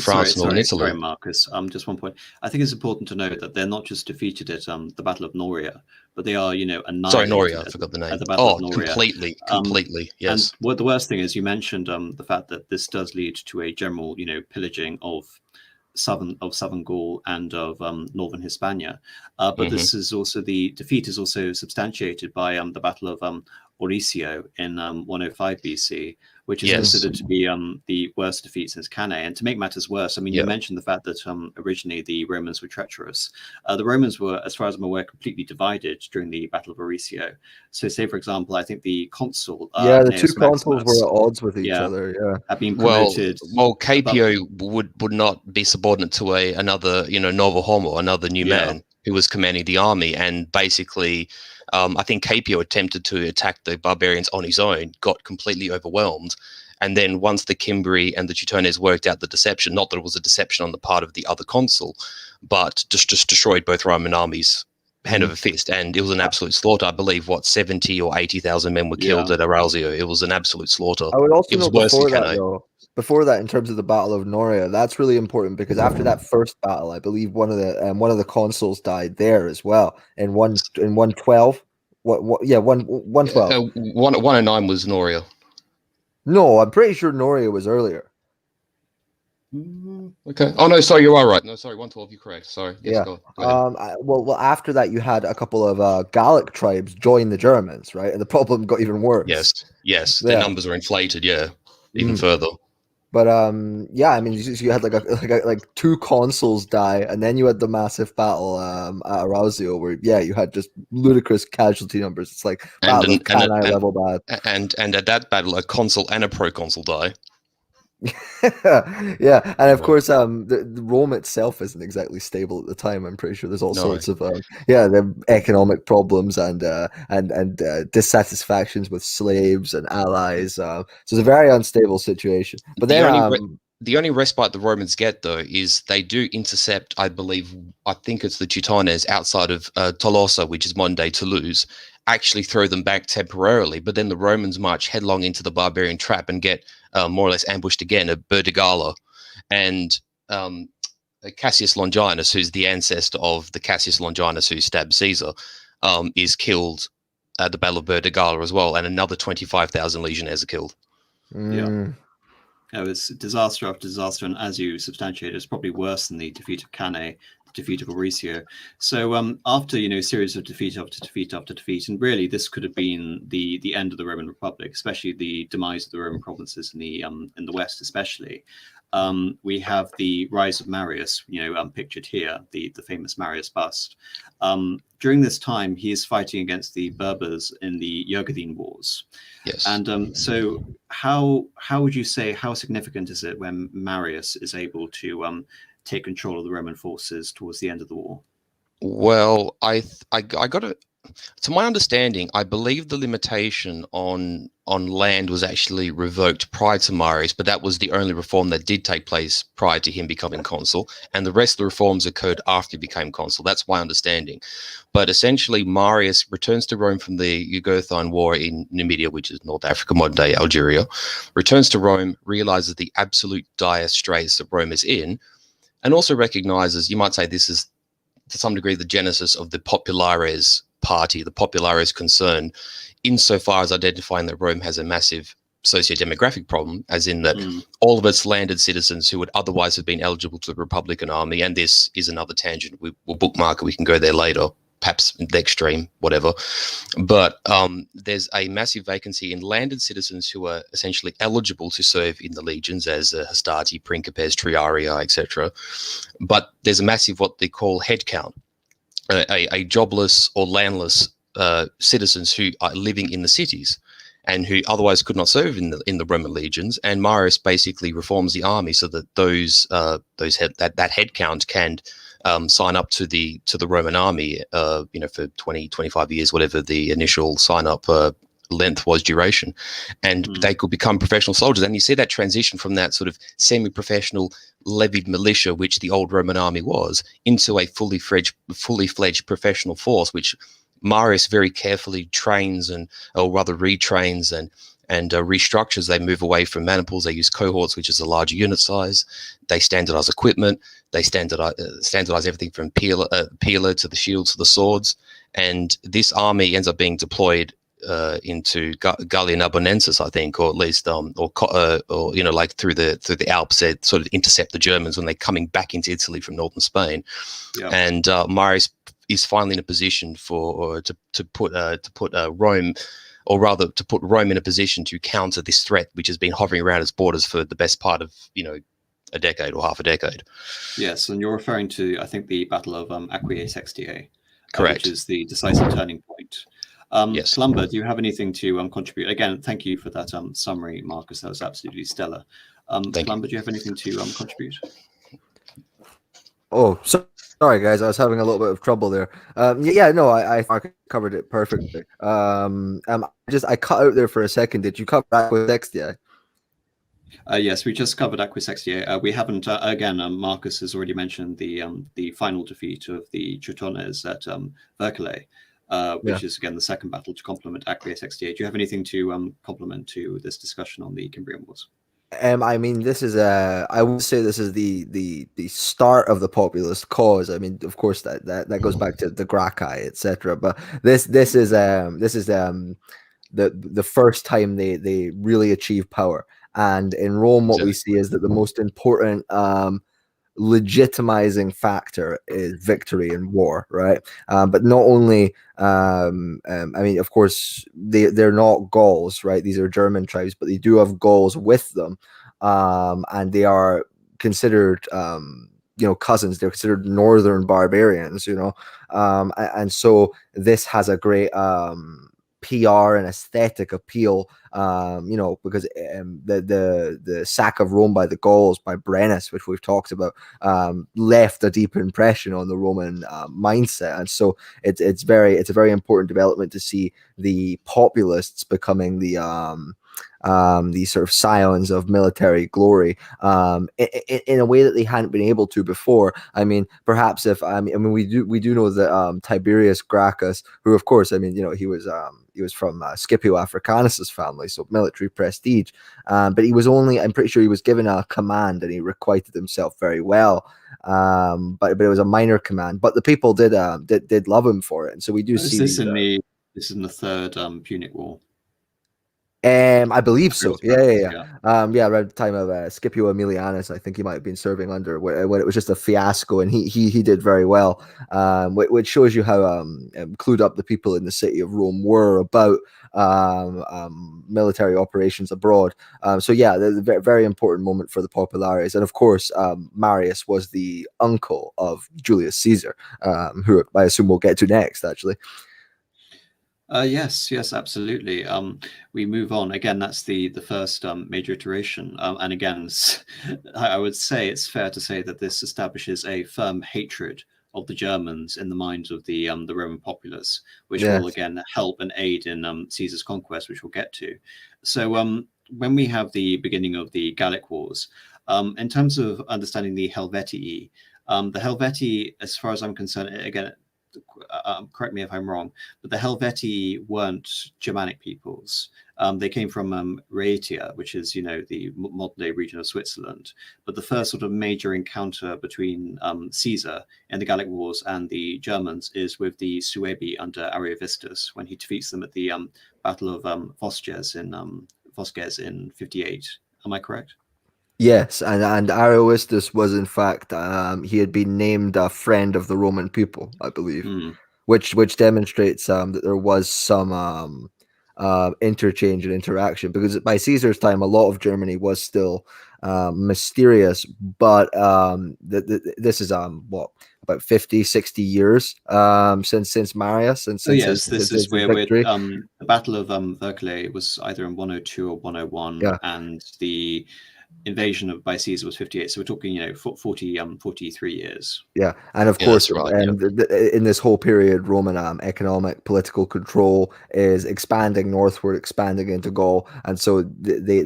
France, northern Italy. Sorry, Marcus. Just one point. I think it's important to note that they're not just defeated at the Battle of Noria, but they are, annihilated. Sorry, Noria. I forgot the name. At the Battle of Noria. Completely. Yes. And what the worst thing is, you mentioned the fact that this does lead to a general, pillaging of southern Gaul and of northern Hispania. But this is also, the defeat is also substantiated by the Battle of Oristio in 105 BC, which is considered to be the worst defeat since Cannae. And to make matters worse, I mean, you mentioned the fact that originally the Romans were treacherous. The Romans were, as far as I'm aware, completely divided during the Battle of Oristio. So say, for example, I think the consul... the two consuls were at odds with each other, have been promoted. Well, Caepio would not be subordinate to another, novo homo, another new man who was commanding the army. And basically... I think Caepio attempted to attack the barbarians on his own, got completely overwhelmed. And then once the Cimbri and the Teutones worked out the deception, not that it was a deception on the part of the other consul, but just destroyed both Roman armies hand over fist. And it was an absolute slaughter. I believe, 70 or 80,000 men were killed at Arausio. It was an absolute slaughter. I would also note before that, in terms of the Battle of Noria, that's really important because after that first battle, I believe one of the consuls died there as well in 112. 112. 109 was Noria. No, I'm pretty sure Noria was earlier. Okay. Oh no, sorry, you are right. No, sorry, 112. You're correct. Sorry. Yes, go ahead. Well, after that, you had a couple of Gallic tribes join the Germans, right? And the problem got even worse. Yes. Their numbers were inflated. Even further. But I mean, you had like two consuls die, and then you had the massive battle at Arausio, where you had just ludicrous casualty numbers. It's like Cannae level bad. And at that battle, a consul and a proconsul die. And of course, the Rome itself isn't exactly stable at the time. I'm pretty sure there's all sorts of the economic problems and dissatisfactions with slaves and allies. So it's a very unstable situation. But then the only respite the Romans get, though, is they do intercept, I think it's the Teutones outside of Tolosa, which is modern day Toulouse, actually throw them back temporarily. But then the Romans march headlong into the barbarian trap and get more or less ambushed again at Burdigala. And Cassius Longinus, who's the ancestor of the Cassius Longinus who stabbed Caesar, is killed at the Battle of Burdigala as well. And another 25,000 legionnaires are killed. It's disaster after disaster, and as you substantiate, it's probably worse than the defeat of Cannae, the defeat of Oristio. So after a series of defeat after defeat after defeat, and really this could have been the end of the Roman Republic, especially the demise of the Roman provinces in the West, especially. We have the rise of Marius, pictured here, the famous Marius bust. During this time, he is fighting against the Berbers in the Yergadine Wars. Yes. And so how would you say, how significant is it when Marius is able to take control of the Roman forces towards the end of the war? Well, I got to... To my understanding, I believe the limitation on land was actually revoked prior to Marius, but that was the only reform that did take place prior to him becoming consul, and the rest of the reforms occurred after he became consul. That's my understanding. But essentially, Marius returns to Rome from the Jugurthine War in Numidia, which is North Africa, modern-day Algeria, returns to Rome, realizes the absolute dire straits that Rome is in, and also recognizes, you might say this is, to some degree, the genesis of the Populares party, the Populares concern, insofar as identifying that Rome has a massive socio-demographic problem, as in that all of its landed citizens who would otherwise have been eligible to the Republican Army, and this is another tangent, we'll bookmark it, we can go there later, perhaps the extreme, whatever. But there's a massive vacancy in landed citizens who are essentially eligible to serve in the legions as hastati, principes, triarii, etc. But there's a massive what they call headcount, a jobless or landless citizens who are living in the cities and who otherwise could not serve in the Roman legions. And Marius basically reforms the army so that that headcount can sign up to the Roman army, for 20, 25 years, whatever the initial sign up length was, duration, and they could become professional soldiers. And you see that transition from that sort of semi-professional levied militia, which the old Roman army was, into a fully fledged professional force, which Marius very carefully trains or rather retrains and restructures. They move away from maniples. They use cohorts, which is a larger unit size. They standardize equipment. They standardize everything from peeler to the shields to the swords. And this army ends up being deployed into Gallia Narbonensis, I think, or at least like through the Alps, they sort of intercept the Germans when they're coming back into Italy from northern Spain. Yeah. And Marius is finally in a position to put Rome, or rather to put Rome in a position to counter this threat, which has been hovering around its borders for the best part of a decade or half a decade. Yes, and you're referring to, I think, the Battle of Aquae Sextiae, correct, which is the decisive turning point. Yes. Columba, do you have anything to contribute? Again, thank you for that summary, Marcus. That was absolutely stellar. Columba, do you have anything to contribute? Oh, sorry, guys. I was having a little bit of trouble there. I covered it perfectly. I cut out there for a second. Did you cover Aquae Sextiae? Yes, we just covered Aquae Sextiae. We haven't, Marcus has already mentioned the final defeat of the Teutones at Vercellae, which is, again, the second battle to complement Aquae Sextiae. Do you have anything to complement to this discussion on the Cimbrian Wars? I mean, this is I would say this is the start of the populist cause. I mean, of course that goes back to the Gracchi, etc. But this is the first time they really achieve power. And in Rome, what we see is that the most important legitimizing factor is victory in war, right? But not only, I mean, of course, they're not Gauls, right? These are German tribes, but they do have Gauls with them, and they are considered, cousins. They're considered northern barbarians, and so this has a great PR and aesthetic appeal, because the sack of Rome by the Gauls, by Brennus, which we've talked about, left a deep impression on the Roman mindset, and so it's a very important development to see the populists becoming the sort of scions of military glory, in a way that they hadn't been able to before. I mean, perhaps we do know that Tiberius Gracchus, who of course, he was from Scipio Africanus's family, so military prestige. But I'm pretty sure he was given a command and he requited himself very well. But it was a minor command. But the people did love him for it, and so we do see this in the Third Punic War. I believe so. Yeah. Around the time of Scipio Aemilianus, I think he might have been serving under when it was just a fiasco, and he did very well, which shows you how clued up the people in the city of Rome were about military operations abroad. The very, very important moment for the populares, and of course, Marius was the uncle of Julius Caesar, who I assume we'll get to next, actually. Yes, absolutely. We move on. Again, that's the first major iteration. And again, I would say it's fair to say that this establishes a firm hatred of the Germans in the minds of the Roman populace, which will again help and aid in Caesar's conquest, which we'll get to. So when we have the beginning of the Gallic Wars, in terms of understanding the Helvetii, as far as I'm concerned, again, correct me if I'm wrong, but the Helvetii weren't Germanic peoples. They came from Rhaetia, which is, the modern-day region of Switzerland. But the first sort of major encounter between Caesar in the Gallic Wars and the Germans is with the Suebi under Ariovistus, when he defeats them at the Battle of Vosges in Vosges in 58. Am I correct? Yes, and Ariovistus was in fact he had been named a friend of the Roman people, I believe, which demonstrates that there was some interchange and interaction, because by Caesar's time a lot of Germany was still mysterious, but this is what, about 50, 60 years since Marius, and since this is where victory. The Battle of Vercelli was either in 102 or 101, and the invasion by Caesar was 58. So we're talking, 43 years. Yeah, and of course, right, and in this whole period, Roman economic political control is expanding northward, expanding into Gaul, and so they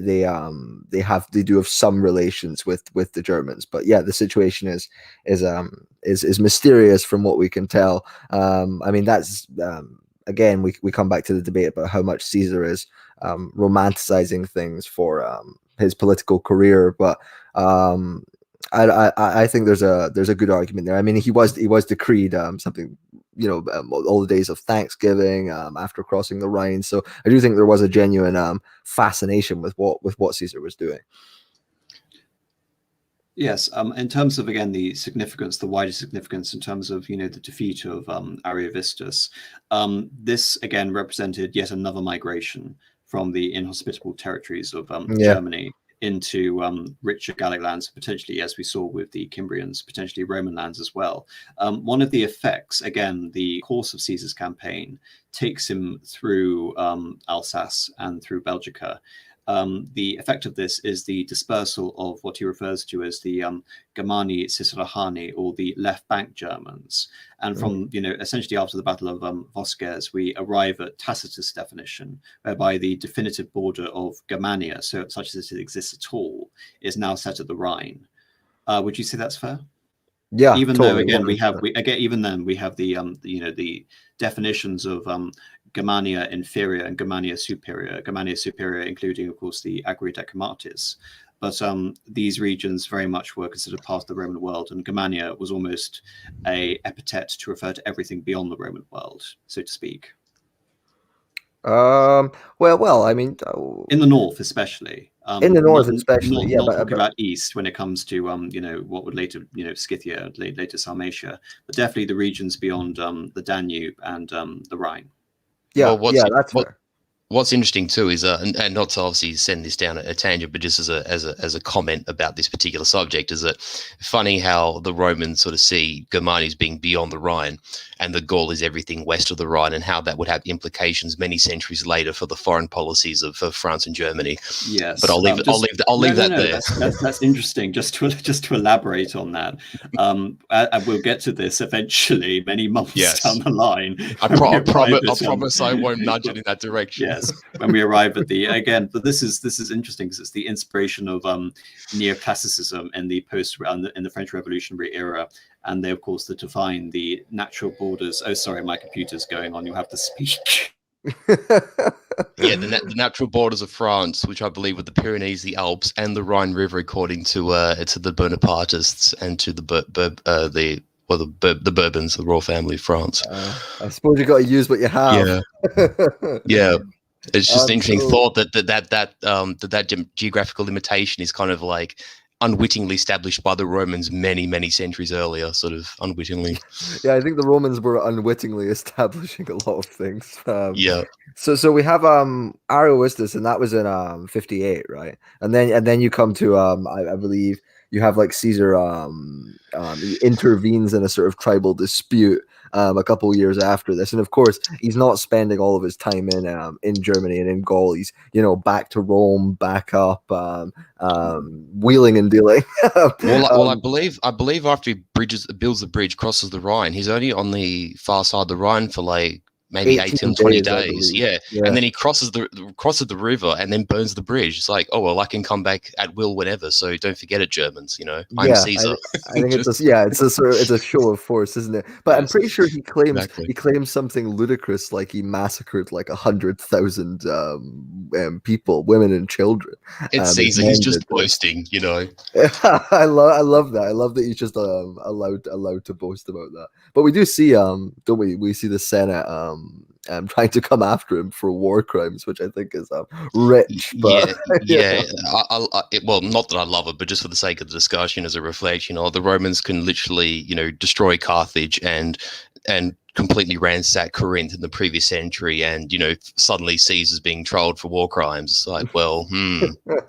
do have some relations with the Germans. But yeah, the situation is mysterious from what we can tell. I mean, that's again, we come back to the debate about how much Caesar is romanticizing things for his political career, but I think there's a good argument there. I mean, he was decreed something, all the days of Thanksgiving after crossing the Rhine. So I do think there was a genuine fascination with what Caesar was doing. Yes, in terms of, again, the significance, the wider significance in terms of, the defeat of Ariovistus, this again represented yet another migration from the inhospitable territories of Germany into richer Gallic lands, potentially, as we saw with the Cimbrians, potentially Roman lands as well. One of the effects, again, the course of Caesar's campaign takes him through Alsace and through Belgica. The effect of this is the dispersal of what he refers to as the Germani Cicerahani, or the left bank Germans. And from, essentially after the Battle of Vosges, we arrive at Tacitus' definition, whereby the definitive border of Germania, such as it exists at all, is now set at the Rhine. Would you say that's fair? Yeah. Even totally, though, again, 100%. even then we have the the definitions of Germania inferior and Germania superior. Germania superior, including, of course, the Agri Decumatis. But these regions very much were considered part of the Roman world, and Germania was almost a epithet to refer to everything beyond the Roman world, so to speak. Well, I mean, in the north, especially. In the north, especially, not talking about east when it comes to what would later Scythia, later Sarmatia, but definitely the regions beyond the Danube and the Rhine. Yeah, that's fair. What's interesting too is, and not to obviously send this down a tangent, but just as a comment about this particular subject, is that funny how the Romans sort of see Germania as being beyond the Rhine, and the Gaul is everything west of the Rhine, and how that would have implications many centuries later for the foreign policies of France and Germany. Yes, but I'll leave that there. That's interesting. Just to elaborate on that, and we'll get to this eventually, many months down the line. I promise I won't nudge it in that direction. Yes, when we arrive at but this is interesting because it's the inspiration of neoclassicism in the French Revolutionary era, and they, of course, to define the natural borders. Oh, sorry, my computer's going on. You'll have to speak. The natural borders of France, which I believe were the Pyrenees, the Alps, and the Rhine River, according to the Bonapartists and to the Bourbons, the royal family of France. I suppose you got to use what you have. Yeah. It's just an interesting thought that geographical limitation is kind of like unwittingly established by the Romans many centuries earlier, sort of unwittingly. Yeah, I think the Romans were unwittingly establishing a lot of things. So we have Ariovistus, and that was in 58, right? And then you come to I believe you have like Caesar he intervenes in a sort of tribal dispute a couple of years after this, and of course he's not spending all of his time in Germany and in Gaul. He's back to Rome, back up, wheeling and dealing. Well, I believe after he builds the bridge, crosses the Rhine, he's only on the far side of the Rhine for like maybe 18 20 days. Yeah. And then he crosses the river and then burns the bridge. It's like, oh well, I can come back at will whenever, so don't forget it, Germans, I'm Caesar. I think it's a show of force, isn't it? But I'm pretty sure he claims something ludicrous, like he massacred like 100,000 people, women and children. It's Caesar. He's just boasting, I love that. I love that he's just allowed to boast about that. But we do see, don't we? We see the Senate trying to come after him for war crimes, which I think is rich. But, well, not that I love it, but just for the sake of the discussion, as a reflection, the Romans can literally, destroy Carthage and completely ransack Corinth in the previous century, and suddenly Caesar's being trolled for war crimes. It's like, well,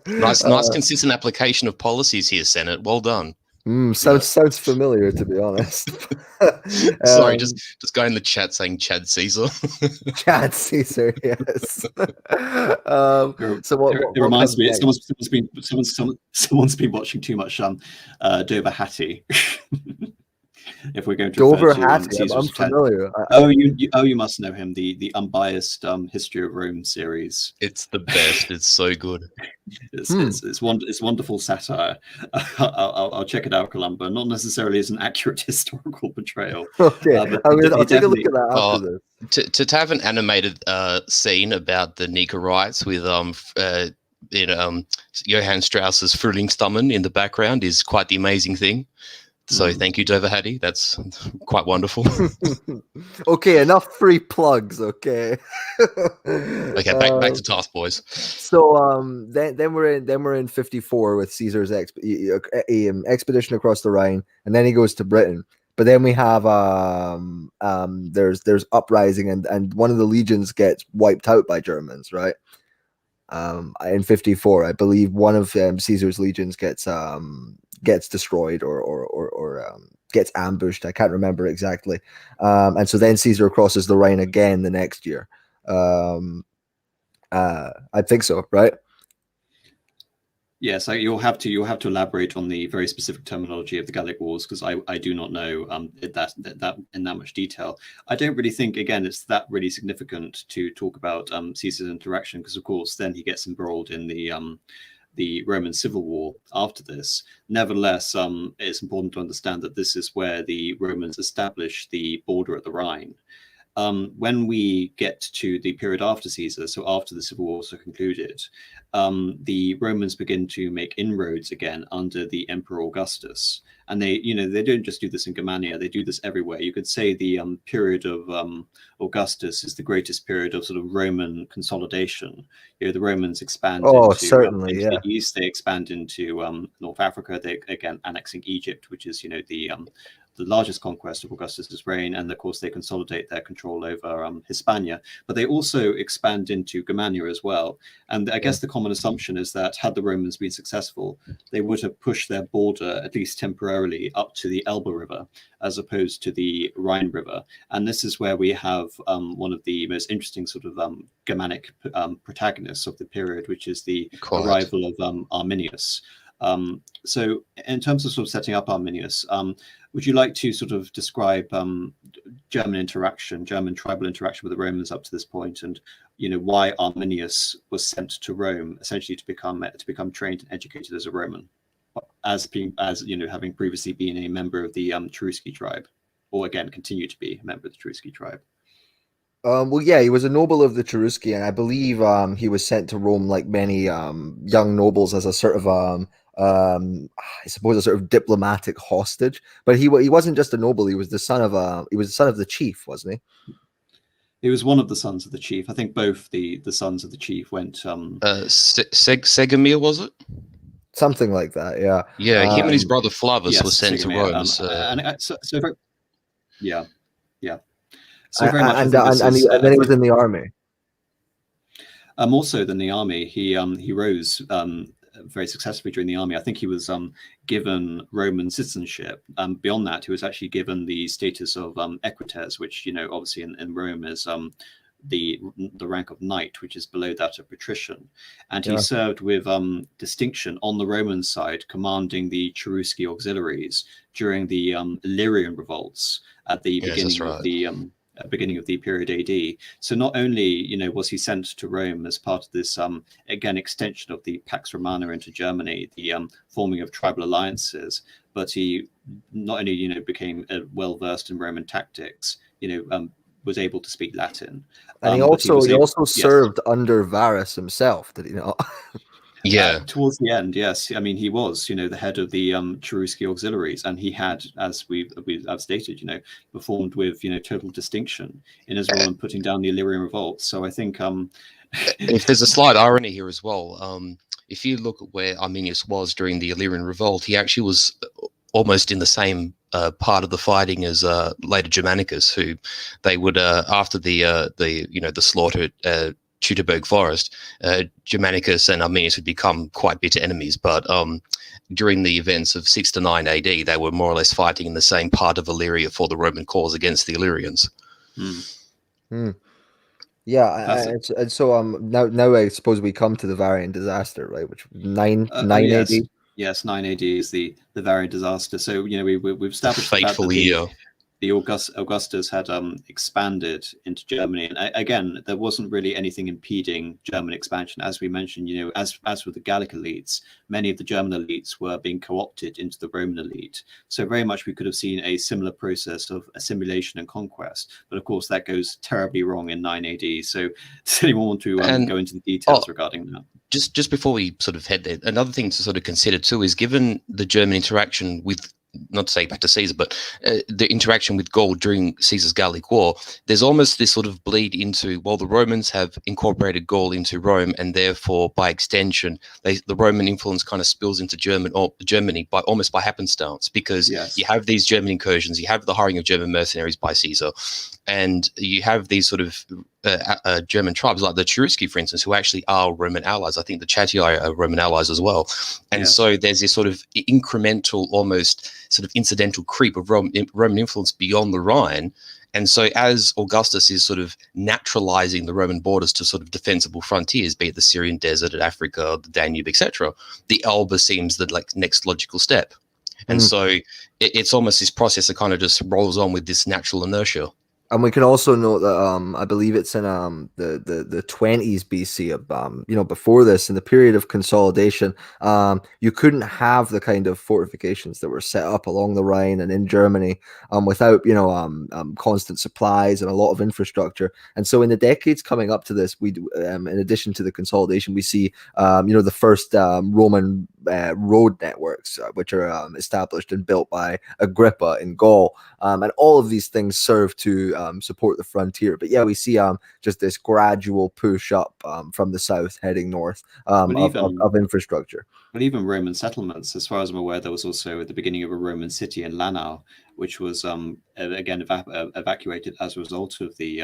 nice consistent application of policies here, Senate. Well done. Sounds familiar, to be honest. Sorry, just go in the chat saying Chad Caesar. Chad Caesar, yes. So it reminds me, someone's been watching too much Dover Hattie. If we're going to Dover refer to Hattie, I'm unfamiliar. You must know him. The unbiased history of Rome series. It's the best. It's so good. It's wonderful satire. I'll check it out, Columba. Not necessarily as an accurate historical portrayal. Okay, I'll take a look at that after this. To have an animated scene about the Nicorites with Johann Strauss's Frühlingsstummen in the background is quite the amazing thing. So thank you, Dover Hattie. That's quite wonderful. Okay, enough free plugs. Okay. Okay, back to task, boys. So then we're in 54 with Caesar's expedition across the Rhine, and then he goes to Britain. But then we have there's uprising, and one of the legions gets wiped out by Germans, right? In 54, I believe one of Caesar's legions gets destroyed or gets ambushed. I can't remember exactly. And so then Caesar crosses the Rhine again the next year. I think so, right? Yes, you'll have to elaborate on the very specific terminology of the Gallic Wars, because I do not know that in that much detail. I don't really think, again, it's that really significant to talk about Caesar's interaction, because of course then he gets embroiled in the Roman Civil War after this. Nevertheless, it's important to understand that this is where the Romans establish the border at the Rhine. When we get to the period after Caesar, so after the civil wars are concluded, the Romans begin to make inroads again under the Emperor Augustus, and they don't just do this in Germania; they do this everywhere. You could say the period of Augustus is the greatest period of sort of Roman consolidation. The Romans expand into the east; they expand into North Africa. They again annexing Egypt, which is the largest conquest of Augustus's reign, and of course they consolidate their control over Hispania, but they also expand into Germania as well. And I guess the common assumption is that had the Romans been successful, they would have pushed their border, at least temporarily, up to the Elbe River, as opposed to the Rhine River. And this is where we have one of the most interesting sort of Germanic protagonists of the period, which is the arrival of Arminius. So in terms of sort of setting up Arminius, would you like to sort of describe German tribal interaction with the Romans up to this point, and why Arminius was sent to Rome essentially to become trained and educated as a Roman, as having previously been a member of the Cherusci tribe, or again continue to be a member of the Cherusci tribe? He was a noble of the Cherusci, and I believe he was sent to Rome like many young nobles as a sort of I suppose a sort of diplomatic hostage. But he wasn't just a noble; he was the son of the chief, wasn't he? He was one of the sons of the chief. I think both the sons of the chief went. Segimir, was it? Something like that. Yeah. Yeah, him and his brother Flavus were sent to Rome. Yeah. So very much, and then he was in the army. Also, in the army, he rose very successfully during the army. I think he was given Roman citizenship. Beyond that, he was actually given the status of equites, which obviously in Rome is the rank of knight, which is below that of patrician. And he served with distinction on the Roman side, commanding the Cherusci auxiliaries during the Illyrian revolts at the beginning of the period AD. So not only was he sent to Rome as part of this again extension of the Pax Romana into Germany, the forming of tribal alliances, but he not only became well versed in Roman tactics, was able to speak Latin, and he also served under Varus himself. Did he not? Yeah. Towards the end, yes. I mean, he was, the head of the Cherusci auxiliaries, and he had, as I've stated, performed with, total distinction in his role in putting down the Illyrian revolt. So I think, If there's a slight irony here as well, if you look at where Arminius was during the Illyrian revolt, he actually was almost in the same part of the fighting as later Germanicus, who they would after the slaughter at Teutoburg Forest, Germanicus and Arminius would become quite bitter enemies. But during the events of 6 to 9 AD, they were more or less fighting in the same part of Illyria for the Roman cause against the Illyrians. Yeah, and so now I suppose we come to the Varian disaster, right? Which 9 yes. AD. Yes, 9 AD is the Varian disaster. So we've established the fateful year. The Augustus had expanded into Germany, and again, there wasn't really anything impeding German expansion. As we mentioned, as with the Gallic elites, many of the German elites were being co-opted into the Roman elite. So very much we could have seen a similar process of assimilation and conquest. But of course, that goes terribly wrong in 9 AD. So does anyone want to go into the details regarding that? Just before we sort of head there, another thing to sort of consider too is, given the German interaction with, not to say back to Caesar, but the interaction with Gaul during Caesar's Gallic War, there's almost this sort of bleed into, well, the Romans have incorporated Gaul into Rome, and therefore, by extension, the Roman influence kind of spills into Germany almost by happenstance, because you have these German incursions, you have the hiring of German mercenaries by Caesar, and you have these sort of German tribes like the Cherusci, for instance, who actually are Roman allies. I think the Chatii are Roman allies as well. And so there's this sort of incremental, almost sort of incidental creep of Roman influence beyond the Rhine. And so as Augustus is sort of naturalizing the Roman borders to sort of defensible frontiers, be it the Syrian desert, Africa, the Danube, etc., the Elbe seems the next logical step. And so it's almost this process that kind of just rolls on with this natural inertia. And we can also note that I believe it's in the 20s BC of before this, in the period of consolidation, you couldn't have the kind of fortifications that were set up along the Rhine and in Germany without constant supplies and a lot of infrastructure. And so in the decades coming up to this, we in addition to the consolidation, we see the first Roman road networks, which are established and built by Agrippa in Gaul, and all of these things serve to support the frontier. But we see just this gradual push up from the south heading north of infrastructure. But even Roman settlements, as far as I'm aware, there was also at the beginning of a Roman city in Lanau, which was again evacuated as a result of the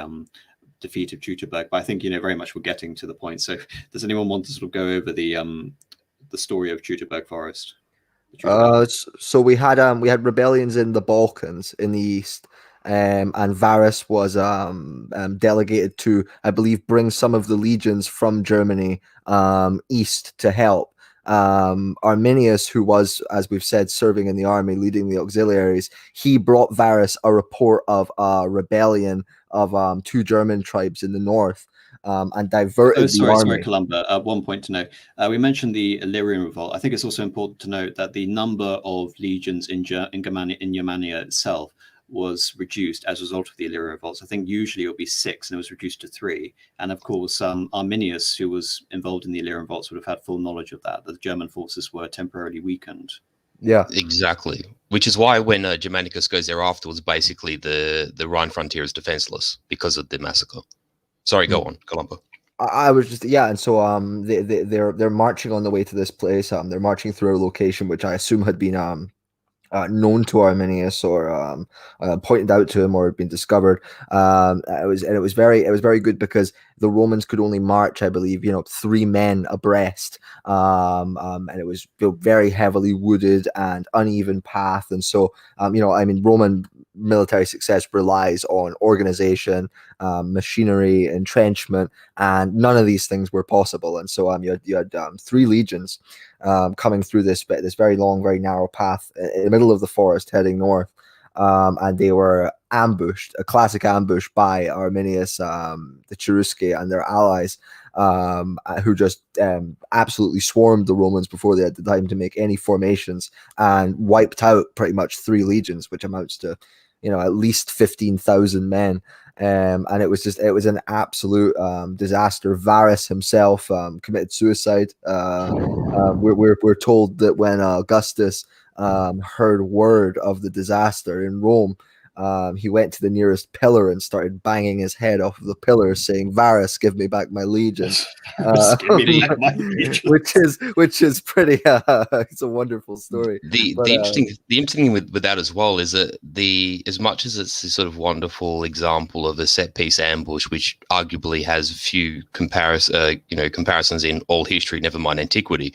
defeat of Teutoburg. But I think very much we're getting to the point. So does anyone want to sort of go over the story of Teutoburg Forest? So we had rebellions in the Balkans in the east, and Varus was delegated to, I believe, bring some of the legions from Germany east to help. Arminius, who was, as we've said, serving in the army, leading the auxiliaries, he brought Varus a report of a rebellion of 2 German tribes in the north. And diverted the army. Sorry, Columba. One point to note. We mentioned the Illyrian revolt. I think it's also important to note that the number of legions in Germania itself was reduced as a result of the Illyrian revolts. I think usually it would be 6, and it was reduced to 3. And of course, Arminius, who was involved in the Illyrian revolts, would have had full knowledge of that the German forces were temporarily weakened. Yeah, exactly. Which is why when Germanicus goes there afterwards, basically the Rhine frontier is defenseless because of the massacre. Sorry, go on, Columba. I was just and so they're marching on the way to this place. They're marching through a location which I assume had been known to Arminius or pointed out to him or had been discovered. It was very good because the Romans could only march, I believe, 3 men abreast, and it was very heavily wooded and uneven path. And so, Roman military success relies on organization, machinery, entrenchment, and none of these things were possible. And so you had 3 legions coming through this very long, very narrow path in the middle of the forest heading north, and they were ambushed, a classic ambush by Arminius, the Cherusci and their allies, who just absolutely swarmed the Romans before they had the time to make any formations and wiped out pretty much 3 legions, which amounts to at least 15,000 men. And it was an absolute disaster. Varus himself committed suicide. We're told that when Augustus heard word of the disaster in Rome, he went to the nearest pillar and started banging his head off of the pillar, saying, "Varus, give me back my legions." Give me back my legions. which is pretty. It's a wonderful story. The interesting thing with that as well is that as much as it's a sort of wonderful example of a set piece ambush, which arguably has few comparisons in all history, never mind antiquity,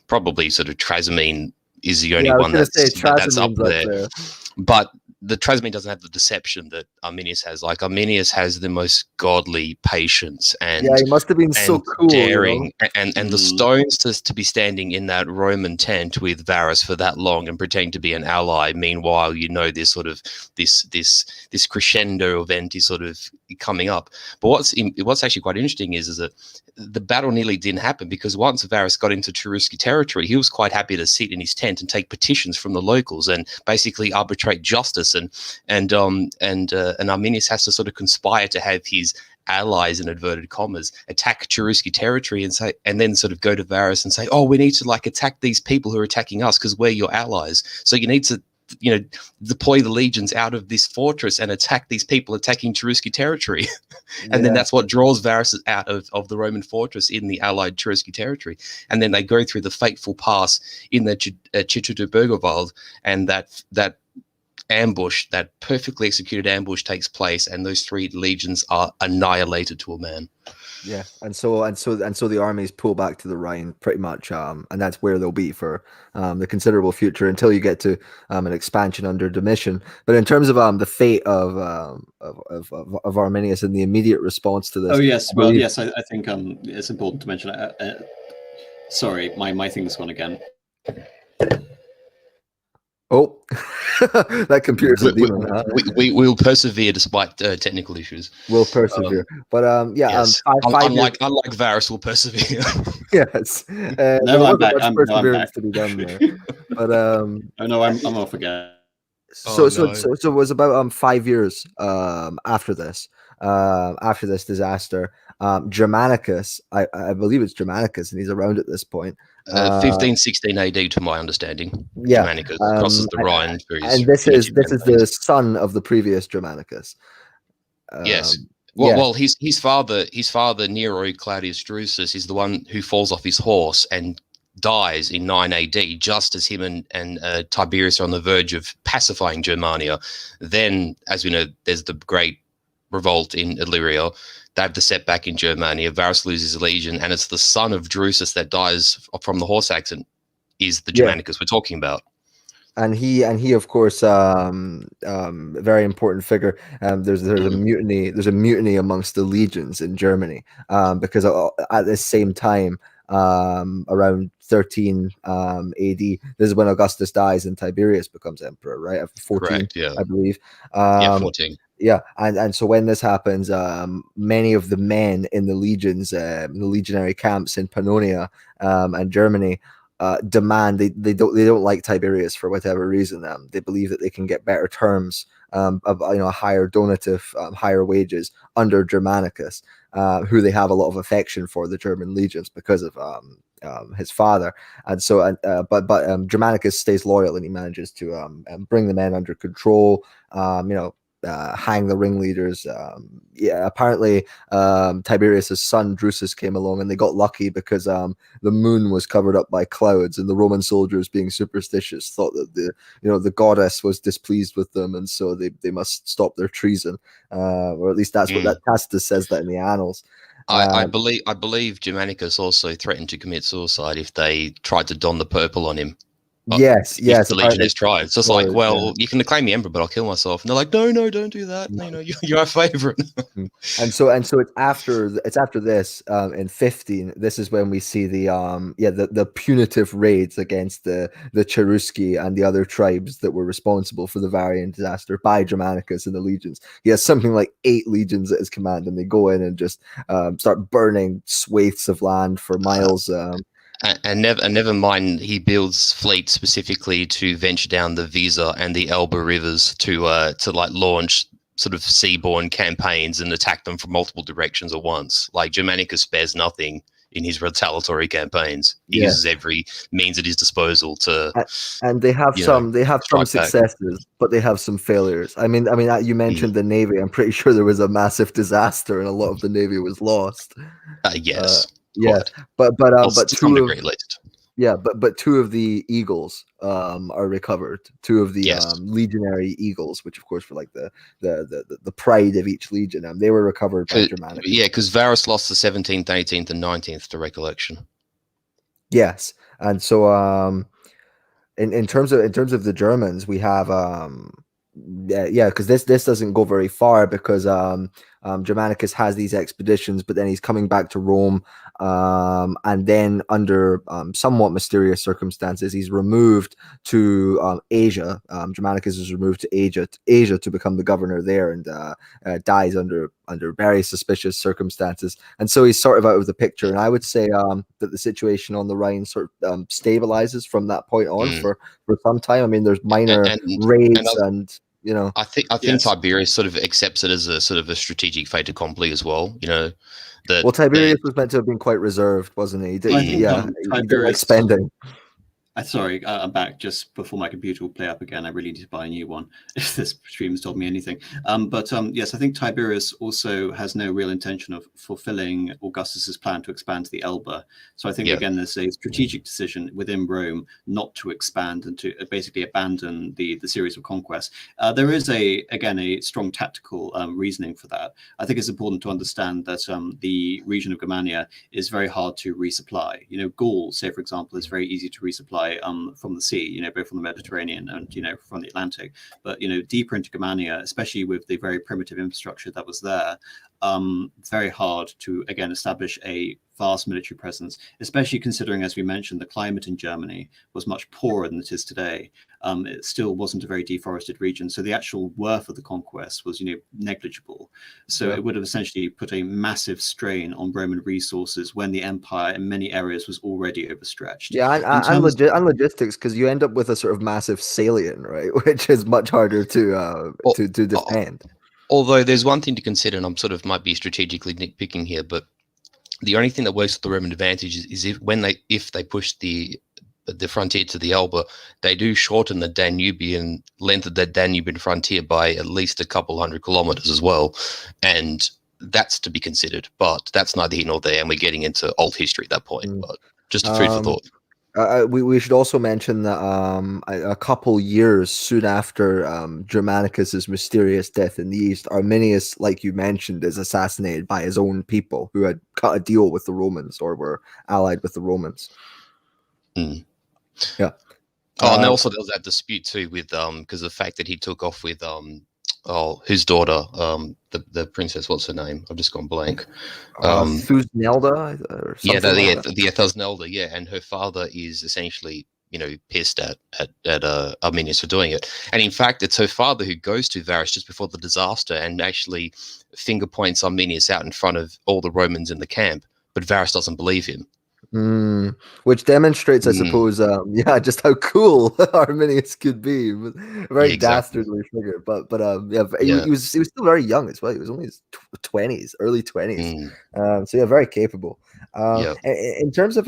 probably sort of Trasimene is the only one that's up there. But the Trasimene doesn't have the deception that Arminius has. Like, Arminius has the most godly patience and he must have been so cool, daring, and the stones to be standing in that Roman tent with Varus for that long and pretending to be an ally. Meanwhile, this sort of this crescendo event is sort of coming up. But what's actually quite interesting is that the battle nearly didn't happen, because once Varus got into Cherusci territory, he was quite happy to sit in his tent and take petitions from the locals and basically arbitrate justice. And Arminius has to sort of conspire to have his allies, in inverted commas, attack Cherusci territory and then sort of go to Varus and say, "Oh, we need to attack these people who are attacking us because we're your allies. So you need to deploy the legions out of this fortress and attack these people attacking Cherusci territory." And then that's what draws Varus out of the Roman fortress in the allied Cherusci territory. And then they go through the fateful pass in the Teutoburg, and that ambush, that perfectly executed ambush, takes place, and those three legions are annihilated to a man. Yeah, and so the armies pull back to the Rhine pretty much, and that's where they'll be for the considerable future until you get to an expansion under Domitian. But in terms of the fate of Arminius and the immediate response to this. Oh yes, I think it's important to mention. Sorry, my thing's gone again. Oh, that computer's a demon. We'll persevere despite technical issues. We'll persevere. Yes. Unlike Varus, we'll persevere. Yes. No, I'm back. I'm back. To be done there. But oh no, I'm off again. So it was about 5 years after this disaster. Germanicus, I believe it's Germanicus, and he's around at this point. 1516 AD, to my understanding. Yeah, Germanicus crosses the Rhine. And this is the son of the previous Germanicus. Yes. Well, his father, Nero Claudius Drusus, is the one who falls off his horse and dies in 9 AD, just as him and Tiberius are on the verge of pacifying Germania. Then, as we know, there's the great revolt in Illyria. They have the setback in Germania. Varus loses his legion, and it's the son of Drusus that dies from the horse accident, is the Germanicus we're talking about. And he of course, very important figure. There's a mutiny. There's a mutiny amongst the legions in Germany, because at the same time, around 13 AD, this is when Augustus dies and Tiberius becomes emperor, right? At 14, correct, yeah. I believe. 14. Yeah, and so when this happens, many of the men in the legions, the legionary camps in Pannonia and Germany, demand they don't like Tiberius for whatever reason. They believe that they can get better terms, of higher donative, higher wages under Germanicus, who they have a lot of affection for, the German legions, because of his father. And so, but Germanicus stays loyal, and he manages to bring the men under control. Hang the ringleaders. Apparently Tiberius's son Drusus came along, and they got lucky because the moon was covered up by clouds, and the Roman soldiers, being superstitious, thought that the goddess was displeased with them, and so they must stop their treason, or at least that's what that Tacitus says that in the annals. I believe Germanicus also threatened to commit suicide if they tried to don the purple on him. Yes. The legionnaires tried. So it's like, you can acclaim me emperor, but I'll kill myself. And they're like, no, don't do that. No. You're our favorite. and so it's after this, in 15. This is when we see the punitive raids against the Cherusci and the other tribes that were responsible for the Varian disaster by Germanicus and the legions. He has something like 8 legions at his command, and they go in and just start burning swathes of land for miles. And never mind, he builds fleets specifically to venture down the Weser and the Elbe rivers to like launch sort of seaborne campaigns and attack them from multiple directions at once. Like Germanicus spares nothing in his retaliatory campaigns. He uses every means at his disposal to, and they have some successes, but they have some failures. I mean, you mentioned the Navy. I'm pretty sure there was a massive disaster, and a lot of the Navy was lost. Yes, but to two some of degree at least. but two of the eagles are recovered. Two of the legionary eagles, which of course were like the pride of each legion, they were recovered by Germanicus. Yeah, because Varus lost the 17th, 18th, and 19th to recollection. Yes, and so in terms of the Germans, we have because this doesn't go very far, because Germanicus has these expeditions, but then he's coming back to Rome, and then under somewhat mysterious circumstances, he's removed to Asia. Germanicus is removed to Asia to become the governor there, and dies under very suspicious circumstances, and so he's sort of out of the picture. And I would say that the situation on the Rhine sort of stabilizes from that point on for some time. I mean, there's minor raids and I think Tiberius sort of accepts it as a sort of a strategic fait accompli as well. Tiberius was meant to have been quite reserved, wasn't he? He didn't like spending. Sorry, I'm back just before my computer will play up again. I really need to buy a new one if this stream has told me anything. Yes, I think Tiberius also has no real intention of fulfilling Augustus's plan to expand to the Elbe. So I think, again, there's a strategic decision within Rome not to expand and to basically abandon the series of conquests. There is, a strong tactical reasoning for that. I think it's important to understand that the region of Germania is very hard to resupply. Gaul, say, for example, is very easy to resupply from the sea, both from the Mediterranean and from the Atlantic. But deeper into Germania, especially with the very primitive infrastructure that was there, it's very hard to again establish a vast military presence, especially considering, as we mentioned, the climate in Germany was much poorer than it is today. It still wasn't a very deforested region, so the actual worth of the conquest was negligible. So it would have essentially put a massive strain on Roman resources when the empire in many areas was already overstretched. And logistics, because you end up with a sort of massive salient, right, which is much harder to defend. Although there's one thing to consider, and I'm sort of might be strategically nitpicking here, but the only thing that works with the Roman advantage is if they push the frontier to the Elbe, they do shorten the Danubian length of the Danubian frontier by at least a couple hundred kilometers as well, and that's to be considered. But that's neither here nor there, and we're getting into old history at that point. But just a food for thought. We should also mention that a couple years soon after Germanicus's mysterious death in the East, Arminius, like you mentioned, is assassinated by his own people who had cut a deal with the Romans or were allied with the Romans. Yeah. And also there was that dispute too with because the fact that he took off with his daughter, the princess, what's her name? I've just gone blank. Thusnelda or something. The Thusnelda, and her father is essentially, pissed at Arminius for doing it. And in fact, it's her father who goes to Varus just before the disaster and actually finger points Arminius out in front of all the Romans in the camp, but Varus doesn't believe him. Which demonstrates, I suppose, just how cool Arminius could be. Very dastardly figure, but he was still very young as well. He was only his 20s, early 20s. So very capable. In terms of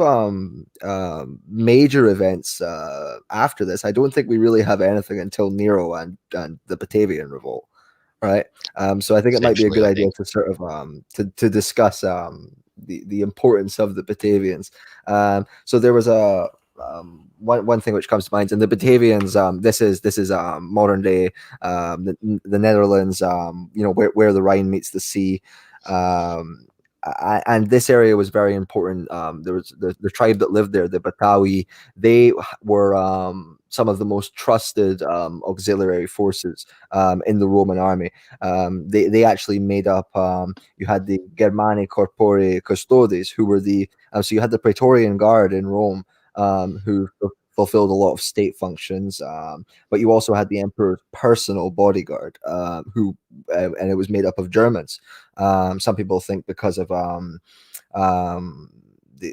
major events after this, I don't think we really have anything until Nero and the Batavian Revolt, right? So I think it might be a good idea to sort of to discuss the importance of the Batavians. So there was a one thing which comes to mind, and the Batavians. This is modern day the Netherlands. Where the Rhine meets the sea. And this area was very important. There was the tribe that lived there, the Batavi. They were some of the most trusted auxiliary forces in the Roman army. They actually made up. You had the Germani Corpore Custodes, who were so you had the Praetorian Guard in Rome, who fulfilled a lot of state functions, but you also had the emperor's personal bodyguard, who and it was made up of Germans. Some people think because of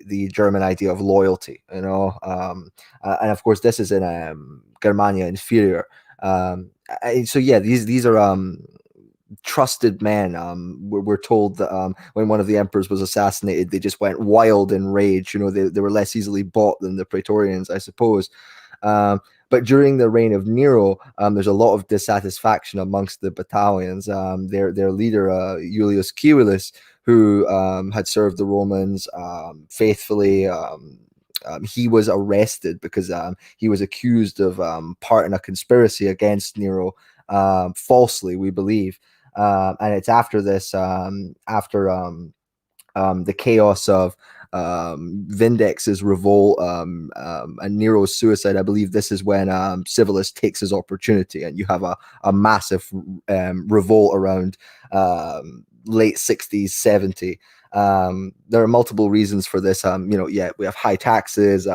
the German idea of loyalty, and of course this is in Germania Inferior. So yeah, these are trusted men. We're told that when one of the emperors was assassinated, they just went wild in rage. They were less easily bought than the Praetorians, I suppose. But during the reign of Nero, there's a lot of dissatisfaction amongst the battalions. Their leader, Julius Quirillus, who had served the Romans faithfully, he was arrested because he was accused of part in a conspiracy against Nero, falsely, we believe. And it's after this, the chaos of Vindex's revolt and Nero's suicide. I believe this is when Civilis takes his opportunity, and you have a massive revolt around late 60s, 70. There are multiple reasons for this. We have high taxes,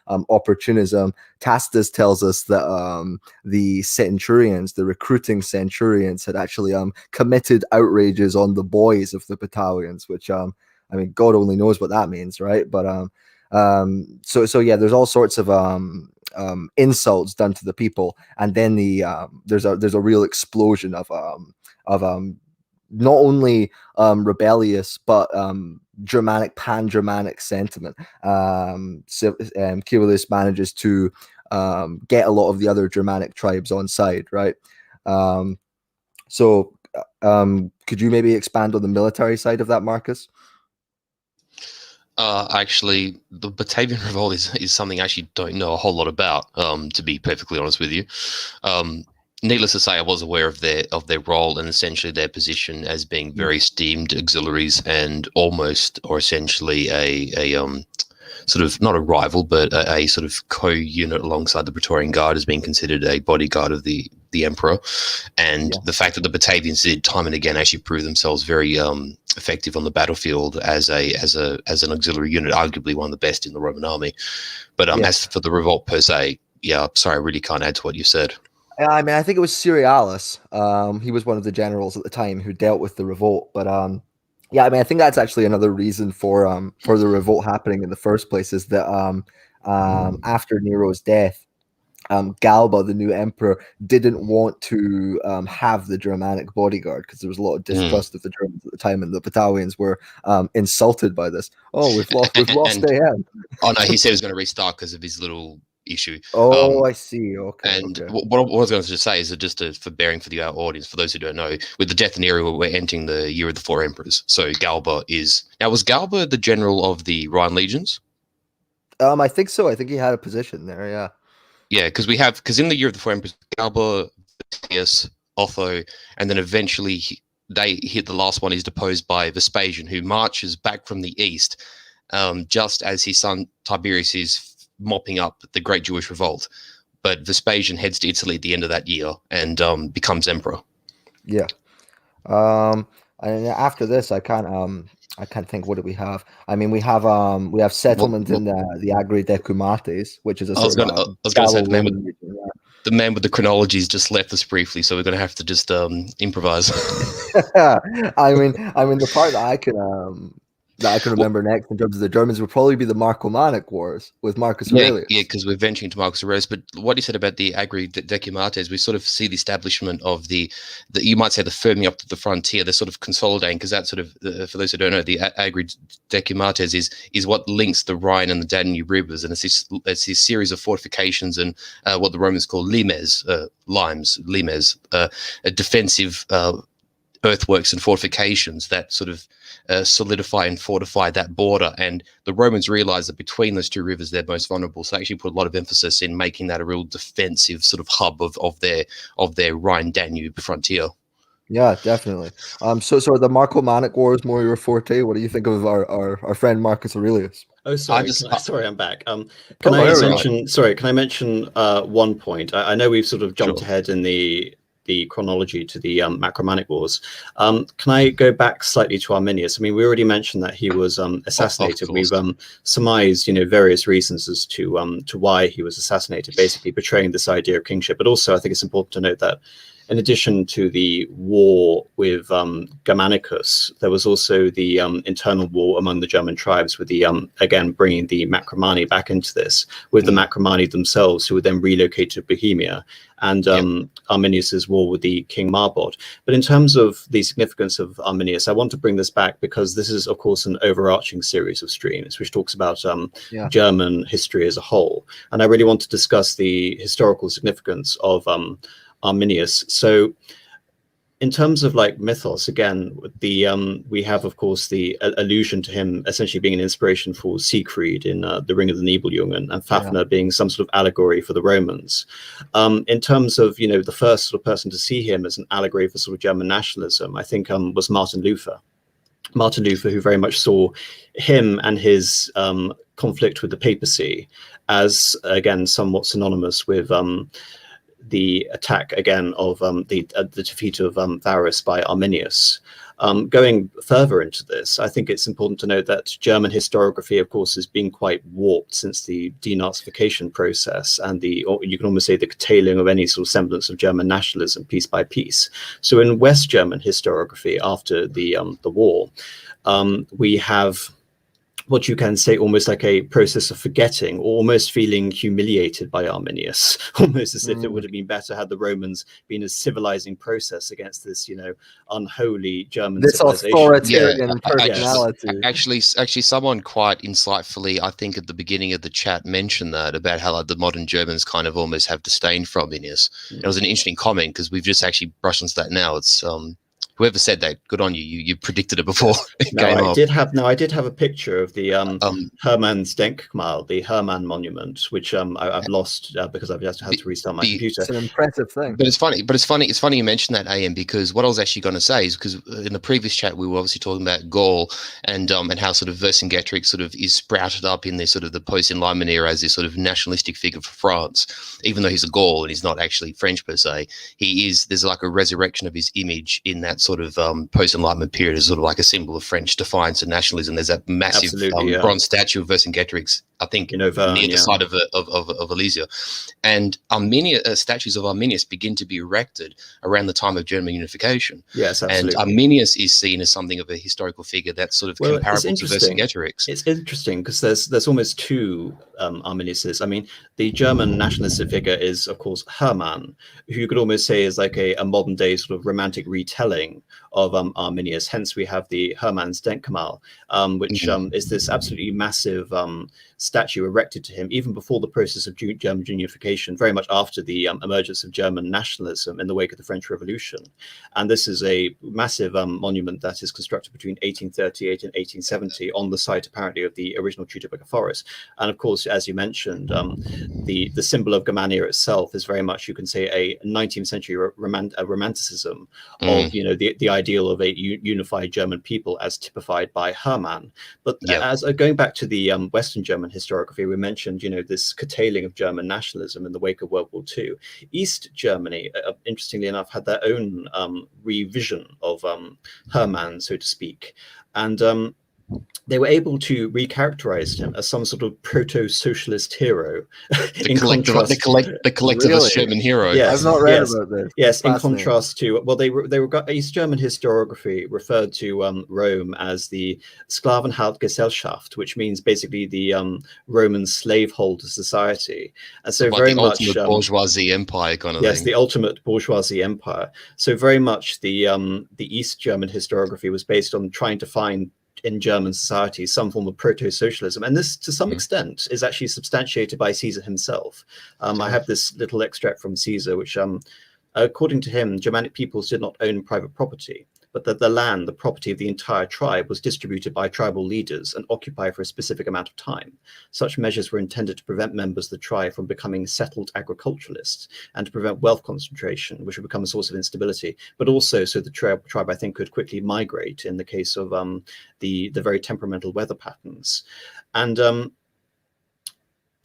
opportunism. Tacitus tells us that the centurions, the recruiting centurions, had actually committed outrages on the boys of the battalions, which God only knows what that means, right? But so yeah, there's all sorts of insults done to the people, and then there's a real explosion of not only rebellious but pan-Germanic sentiment. Quirillus manages to get a lot of the other Germanic tribes on side, right? So could you maybe expand on the military side of that, Marcus? Actually, the Batavian Revolt is something I actually don't know a whole lot about, to be perfectly honest with you. Needless to say, I was aware of their role and essentially their position as being very esteemed auxiliaries and almost or essentially a sort of not a rival, but a sort of co-unit alongside the Praetorian Guard as being considered a bodyguard of the emperor. And the fact that the Batavians did time and again actually prove themselves very effective on the battlefield as an auxiliary unit, arguably one of the best in the Roman army. But as for the revolt per se, sorry, I really can't add to what you said. I mean, I think it was Cerealis. He was one of the generals at the time who dealt with the revolt. But I think that's actually another reason for the revolt happening in the first place, is that after Nero's death, Galba, the new emperor, didn't want to have the Germanic bodyguard because there was a lot of distrust of the Germans at the time, and the battalions were insulted by this. Oh, we've lost AM. Oh no, he said he was going to restart because of his little issue. I see. Okay. And what I was going to say is that just for bearing for the audience, for those who don't know, with the death of Nero, we're entering the year of the four emperors. So Galba was Galba the general of the Rhine legions? I think so. I think he had a position there. Yeah. Yeah, because in the year of the four emperors, Galba, Vitellius, Otho, and then eventually they hit the last one is deposed by Vespasian, who marches back from the east, just as his son Tiberius is mopping up the Great Jewish Revolt. But Vespasian heads to Italy at the end of that year and becomes emperor. Yeah. And after this, I can't think. What do we have? I mean, we have settlement in the Agri Decumates, which is a sort of. I was going to say the man with the chronologies just left us briefly, so we're going to have to just improvise. I mean, the part that I can remember next in terms of the Germans would probably be the Marcomannic Wars with Marcus Aurelius. Yeah, because we're venturing to Marcus Aurelius. But what you said about the Agri Decumates, we sort of see the establishment of the you might say the firming up to the frontier. They're sort of consolidating, because that sort of, for those who don't know, the Agri Decumates is what links the Rhine and the Danube rivers, and it's this series of fortifications and what the Romans call limes, defensive earthworks and fortifications that sort of solidify and fortify that border. And the Romans realized that between those two rivers they're most vulnerable, so they actually put a lot of emphasis in making that a real defensive sort of hub of their Rhine-Danube frontier. Yeah, definitely. So the Marcomannic Wars more your forte. What do you think of our friend Marcus Aurelius? Oh, sorry. Sorry, I'm back. Can I mention one point? I know we've sort of jumped ahead in the chronology to the Marcomannic Wars. Can I go back slightly to Arminius? I mean, we already mentioned that he was assassinated. We've surmised, various reasons as to why he was assassinated, basically portraying this idea of kingship. But also, I think it's important to note that in addition to the war with Germanicus, there was also the internal war among the German tribes with the, again, bringing the Marcomanni back into this, with the Marcomanni themselves, who would then relocate to Bohemia, and Arminius's war with the King Marbod. But in terms of the significance of Arminius, I want to bring this back because this is, of course, an overarching series of streams which talks about German history as a whole. And I really want to discuss the historical significance of Arminius. So in terms of like mythos, again, the we have, of course, the allusion to him essentially being an inspiration for Siegfried in The Ring of the Nibelungen, and Fafner being some sort of allegory for the Romans. In terms of, you know, the first sort of person to see him as an allegory for sort of German nationalism, I think was Martin Luther. Martin Luther, who very much saw him and his conflict with the papacy as, again, somewhat synonymous with the attack again of the defeat of Varus by Arminius. Going further into this, I think it's important to note that German historiography, of course, has been quite warped since the denazification process and the, or you can almost say, the curtailing of any sort of semblance of German nationalism piece by piece. So in West German historiography after the war, we have what you can say almost like a process of forgetting, or almost feeling humiliated by Arminius, almost as if it would have been better had the Romans been a civilizing process against this, you know, unholy German civilization. Authoritarian personality. Actually, someone quite insightfully, I think at the beginning of the chat, mentioned that about how like, the modern Germans kind of almost have disdain for Arminius. It was an interesting comment because we've just actually brushed into that now. It's whoever said that, good on you. You predicted it before. I did have a picture of the Hermann's Denkmal, the Hermann monument, which I've lost because I've just had to restart my computer. It's an impressive thing. But it's funny you mentioned that, AM, because what I was actually going to say is, because in the previous chat we were obviously talking about Gaul and how sort of Vercingetorix sort of is sprouted up in this sort of the post-Enlightenment era as this sort of nationalistic figure for France, even though he's a Gaul and he's not actually French per se. There's like a resurrection of his image in that sort of post-Enlightenment period as sort of like a symbol of French defiance and nationalism. There's that massive bronze statue of Vercingetorix, I think, near the side of Alesia. And statues of Arminius begin to be erected around the time of German unification. Yes, absolutely. And Arminius is seen as something of a historical figure that's sort of comparable to Vercingetorix. It's interesting because there's almost two Arminiuses. I mean, the German nationalist figure is, of course, Hermann, who you could almost say is like a modern day sort of romantic retelling of Arminius. Hence, we have the Hermann's Denkmal, which is this absolutely massive statue erected to him even before the process of German unification, very much after the emergence of German nationalism in the wake of the French Revolution. And this is a massive monument that is constructed between 1838 and 1870 on the site, apparently, of the original Teutoburg Forest. And of course, as you mentioned, the symbol of Germania itself is very much, you can say, a 19th century romanticism of, you know, the ideal of a unified German people as typified by Hermann. But as going back to the Western German historiography, we mentioned, you know, this curtailing of German nationalism in the wake of World War II. East Germany, interestingly enough, had their own revision of Hermann, so to speak. And they were able to recharacterize him as some sort of proto-socialist hero. The collectivist German hero. Yes, I've not read about this. Yes, in contrast to, well, East German historiography referred to Rome as the Sklavenhaltgesellschaft, which means basically the Roman slaveholder society. And so very the much ultimate bourgeoisie empire kind of thing. Yes, the ultimate bourgeoisie empire. So very much the East German historiography was based on trying to find in German society some form of proto-socialism, and this to some extent is actually substantiated by Caesar himself. I have this little extract from Caesar, which according to him, Germanic peoples did not own private property, but that the land, the property of the entire tribe, was distributed by tribal leaders and occupied for a specific amount of time. Such measures were intended to prevent members of the tribe from becoming settled agriculturalists and to prevent wealth concentration, which would become a source of instability, but also so the tribe, I think, could quickly migrate in the case of the very temperamental weather patterns. And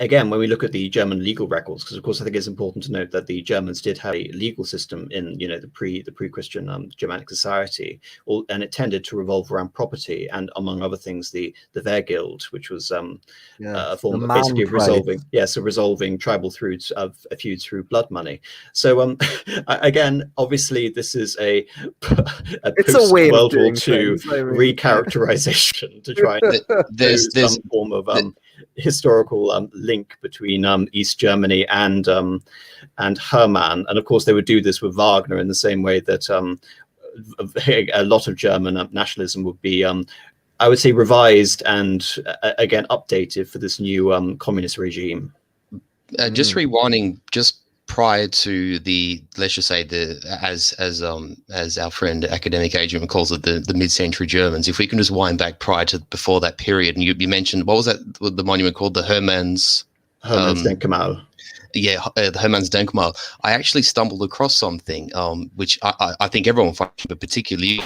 again, when we look at the German legal records, because of course I think it's important to note that the Germans did have a legal system in the pre-Christian Germanic society, and it tended to revolve around property and, among other things, the Wehrgild, which was a form of basically resolving tribal feuds through blood money. So again, obviously, this is a post World War II recharacterization to try and there's some form of historical link between East Germany and Hermann, and of course they would do this with Wagner in the same way that a lot of German nationalism would be, I would say, revised and again updated for this new communist regime. Just rewinding, just prior to the, let's just say, as our friend academic agent calls it, the mid-century Germans, if we can just wind back before that period, and you mentioned, what was that, the monument called, the Hermann's Denkmal. Yeah, the Hermann's Denkmal. I actually stumbled across something which I think everyone finds, but particularly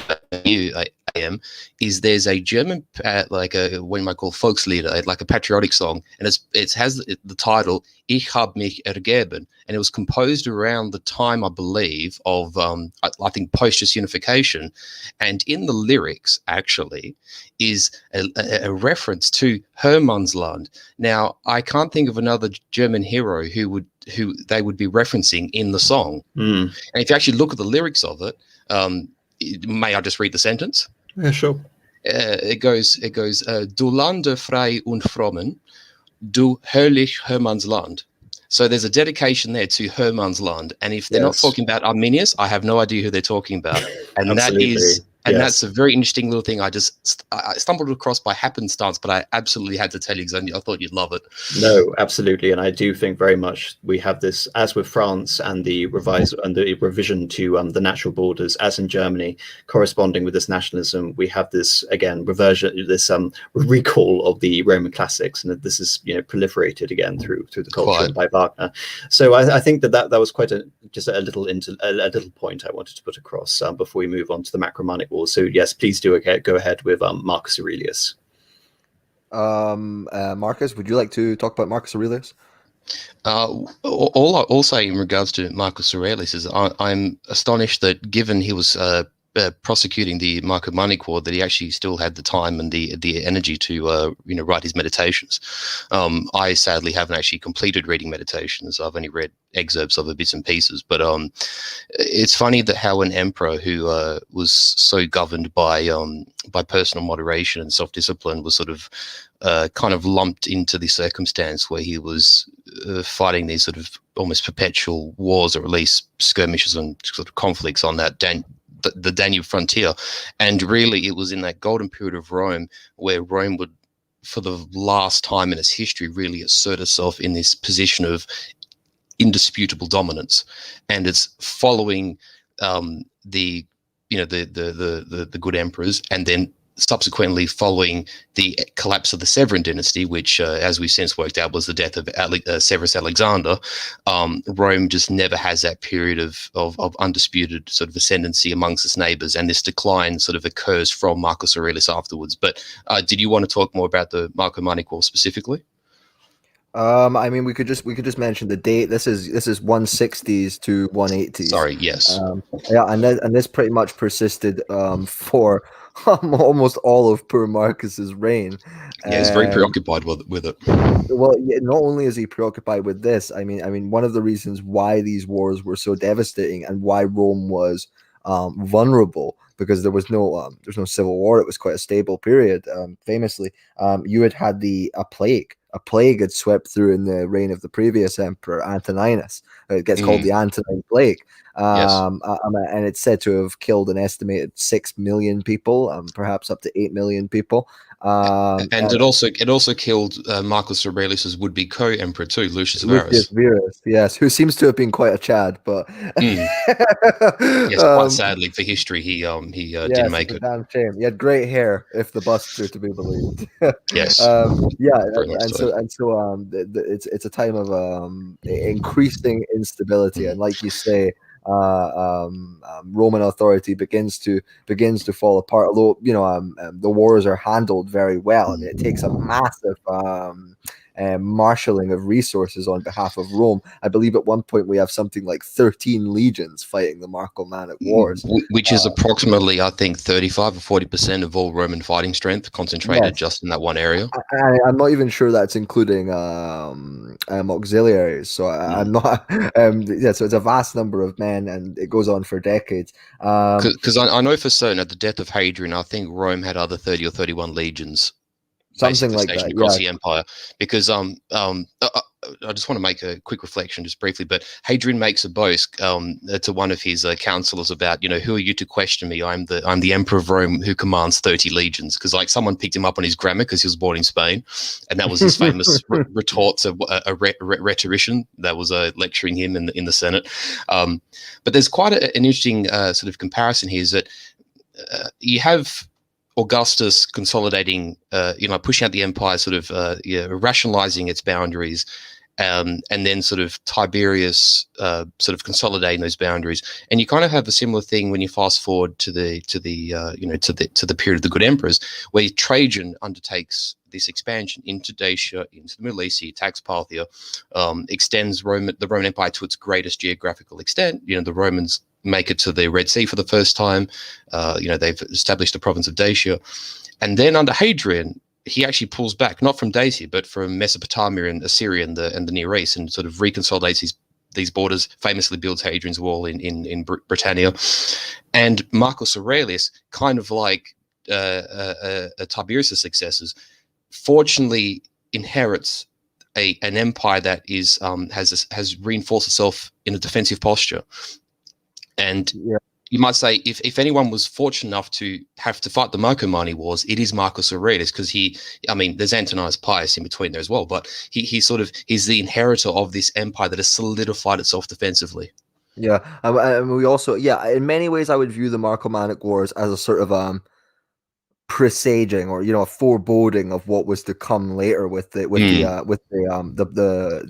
you, AM, is there's a German what you might call Volkslieder, like a patriotic song, and it has the title Ich hab mich ergeben, and it was composed around the time, I believe, of I think post-just unification, and in the lyrics actually is a reference to Hermannsland. Now, I can't think of another German hero who they would be referencing in the song. And if you actually look at the lyrics of it, may I just read the sentence? Yeah, sure. It goes, Du Lande frei und frommen, du herrlich Hermannsland. So there's a dedication there to Hermannsland, and if they're not talking about Arminius, I have no idea who they're talking about, and that's a very interesting little thing. I stumbled across by happenstance, but I absolutely had to tell you because I thought you'd love it. No, absolutely, and I do think very much we have this, as with France and the revision to the natural borders, as in Germany, corresponding with this nationalism. We have this again reversion, this recall of the Roman classics, and that this is proliferated again through the culture and by Wagner. So I think that was quite a little point I wanted to put across before we move on to the Marcomannic Wars. So yes, please do go ahead with Marcus Aurelius. Marcus, would you like to talk about Marcus Aurelius? All I'll say in regards to Marcus Aurelius is I'm astonished that, given he was prosecuting the Marcomannic War, that he actually still had the time and the energy to write his meditations. I sadly haven't actually completed reading meditations. I've only read excerpts of it, bits and pieces. But it's funny that how an emperor who was so governed by personal moderation and self-discipline was sort of kind of lumped into the circumstance where he was fighting these sort of almost perpetual wars, or at least skirmishes and sort of conflicts on that the Danube frontier. And really it was in that golden period of Rome where Rome would, for the last time in its history, really assert itself in this position of indisputable dominance. And it's following the good emperors, and then subsequently following the collapse of the Severan dynasty, which, as we since worked out, was the death of Severus Alexander. Rome just never has that period of undisputed sort of ascendancy amongst its neighbors, and this decline sort of occurs from Marcus Aurelius afterwards. But did you want to talk more about the Marcomannic War specifically? I mean, we could just mention the date. This is 160s to 180s. Sorry, yes. And this pretty much persisted for almost all of poor Marcus's reign. Yeah, he's very preoccupied with it. Well, not only is he preoccupied with this, I mean, one of the reasons why these wars were so devastating and why Rome was vulnerable, because there was no civil war. It was quite a stable period. Famously, you had a plague. A plague had swept through in the reign of the previous emperor, Antoninus. It gets called the Antonine Plague. And it's said to have killed an estimated 6 million people, perhaps up to 8 million people. And it also killed Marcus Aurelius's would-be co-emperor too, Lucius Verus. Yes, who seems to have been quite a Chad, but yes, quite sadly for history, he didn't make it. Damn shame. He had great hair, if the busts are to be believed. Yes. It's a time of increasing instability, and like you say, Roman authority begins to fall apart. Although the wars are handled very well, and it takes a massive marshalling of resources on behalf of Rome. I believe at one point we have something like 13 legions fighting the Marcomannic Wars. Which is approximately, I think, 35 or 40% of all Roman fighting strength concentrated just in that one area. I'm not even sure that's including auxiliaries. So I'm not. So it's a vast number of men, and it goes on for decades. Because I know for certain at the death of Hadrian, I think Rome had other 30 or 31 legions. Something like that, across the empire, because I just want to make a quick reflection just briefly, but Hadrian makes a boast to one of his counselors about, who are you to question me? I'm the Emperor of Rome who commands 30 legions, because like someone picked him up on his grammar because he was born in Spain, and that was his famous retort to a rhetorician that was lecturing him in the Senate. But there's quite an interesting sort of comparison here, is that you have Augustus consolidating, pushing out the empire, sort of rationalizing its boundaries, and then sort of Tiberius sort of consolidating those boundaries. And you kind of have a similar thing when you fast forward to the period of the good emperors, where Trajan undertakes this expansion into Dacia, into the Middle East. He attacks Parthia, extends the Roman Empire to its greatest geographical extent. The Romans make it to the Red Sea for the first time. They've established the province of Dacia. And then under Hadrian, he actually pulls back, not from Dacia, but from Mesopotamia and Assyria and the Near East, and sort of reconsolidates these borders, famously builds Hadrian's Wall in Britannia. And Marcus Aurelius, kind of like Tiberius' successors, fortunately inherits an empire that is has reinforced itself in a defensive posture. And you might say, if anyone was fortunate enough to have to fight the Marcomanni Wars, it is Marcus Aurelius, because there's Antoninus Pius in between there as well, but he's the inheritor of this empire that has solidified itself defensively. Yeah, and we also, in many ways, I would view the Marcomannic Wars as a sort of presaging, or a foreboding of what was to come later with the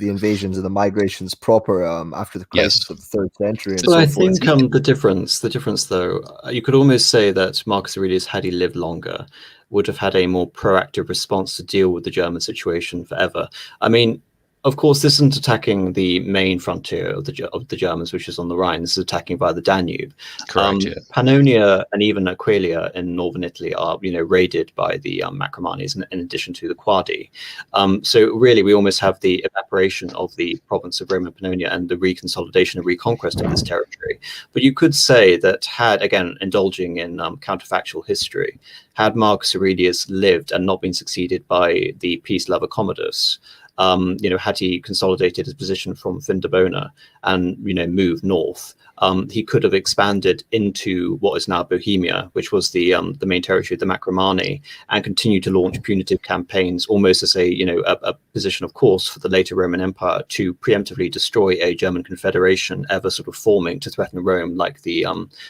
invasions and the migrations proper after the crisis of the 3rd century. And so I forth. think the difference though, you could almost say that Marcus Aurelius, had he lived longer, would have had a more proactive response to deal with the German situation forever. I mean, of course, this isn't attacking the main frontier of the Germans, which is on the Rhine. This is attacking via the Danube. Correct. Pannonia and even Aquileia in northern Italy are, raided by the Marcomannis, in addition to the Quadi. So really, we almost have the evaporation of the province of Roman Pannonia and the reconsolidation and reconquest of this territory. But you could say that, indulging in counterfactual history, had Marcus Aurelius lived and not been succeeded by the peace lover Commodus, had he consolidated his position from Vindobona and, moved north, he could have expanded into what is now Bohemia, which was the main territory of the Marcomanni, and continued to launch punitive campaigns, almost as a position of course for the later Roman Empire to preemptively destroy a German confederation ever sort of forming to threaten Rome, like the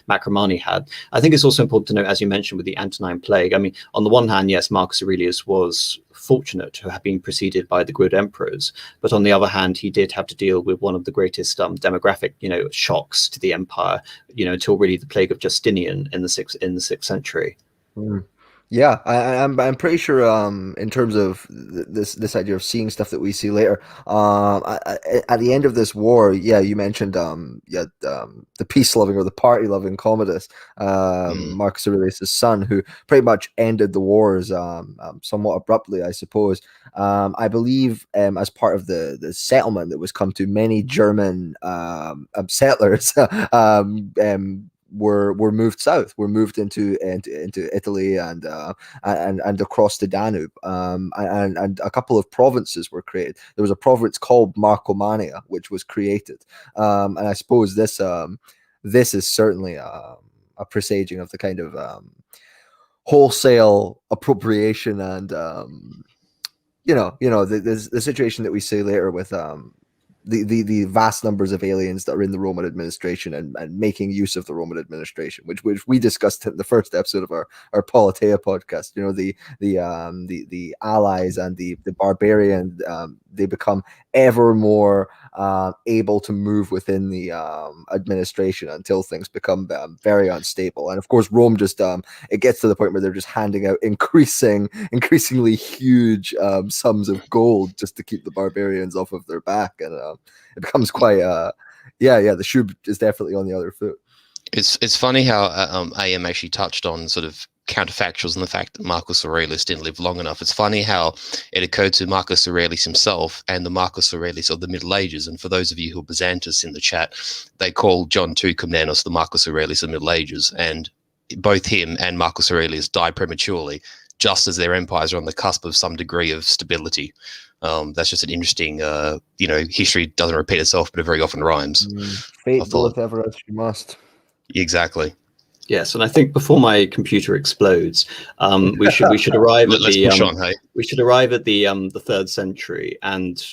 Marcomanni had. I think it's also important to note, as you mentioned, with the Antonine Plague. I mean, on the one hand, yes, Marcus Aurelius was fortunate to have been preceded by the good emperors, but on the other hand, he did have to deal with one of the greatest demographic shocks to the empire until really the plague of Justinian in the 6th century. Yeah, I'm pretty sure in terms of this idea of seeing stuff that we see later, at the end of this war, you mentioned the peace loving or the party loving Commodus, Marcus Aurelius' son, who pretty much ended the wars somewhat abruptly, I suppose. I believe as part of the settlement that was come to, many German settlers were moved south, were moved into Italy and across the Danube, and a couple of provinces were created. There was a province called Marcomannia, which was created, and I suppose this is certainly a presaging of the kind of wholesale appropriation and the situation that we see later with the vast numbers of aliens that are in the Roman administration and making use of the Roman administration, which we discussed in the first episode of our Politeia podcast. The allies and the barbarian, they become ever more able to move within the administration until things become very unstable. And of course, Rome just it gets to the point where they're just handing out increasingly huge sums of gold just to keep the barbarians off of their back, and it becomes quite the shoe is definitely on the other foot. It's funny how AM actually touched on sort of counterfactuals and the fact that Marcus Aurelius didn't live long enough. It's funny how it occurred to Marcus Aurelius himself and the Marcus Aurelius of the Middle Ages. And for those of you who are Byzantines in the chat, they call John II Komnenos the Marcus Aurelius of the Middle Ages. And both him and Marcus Aurelius died prematurely, just as their empires are on the cusp of some degree of stability. That's just an interesting, history doesn't repeat itself, but it very often rhymes. Fate goeth ever as she must. Exactly. Yes, and I think before my computer explodes, we should arrive at we should arrive at the 3rd century and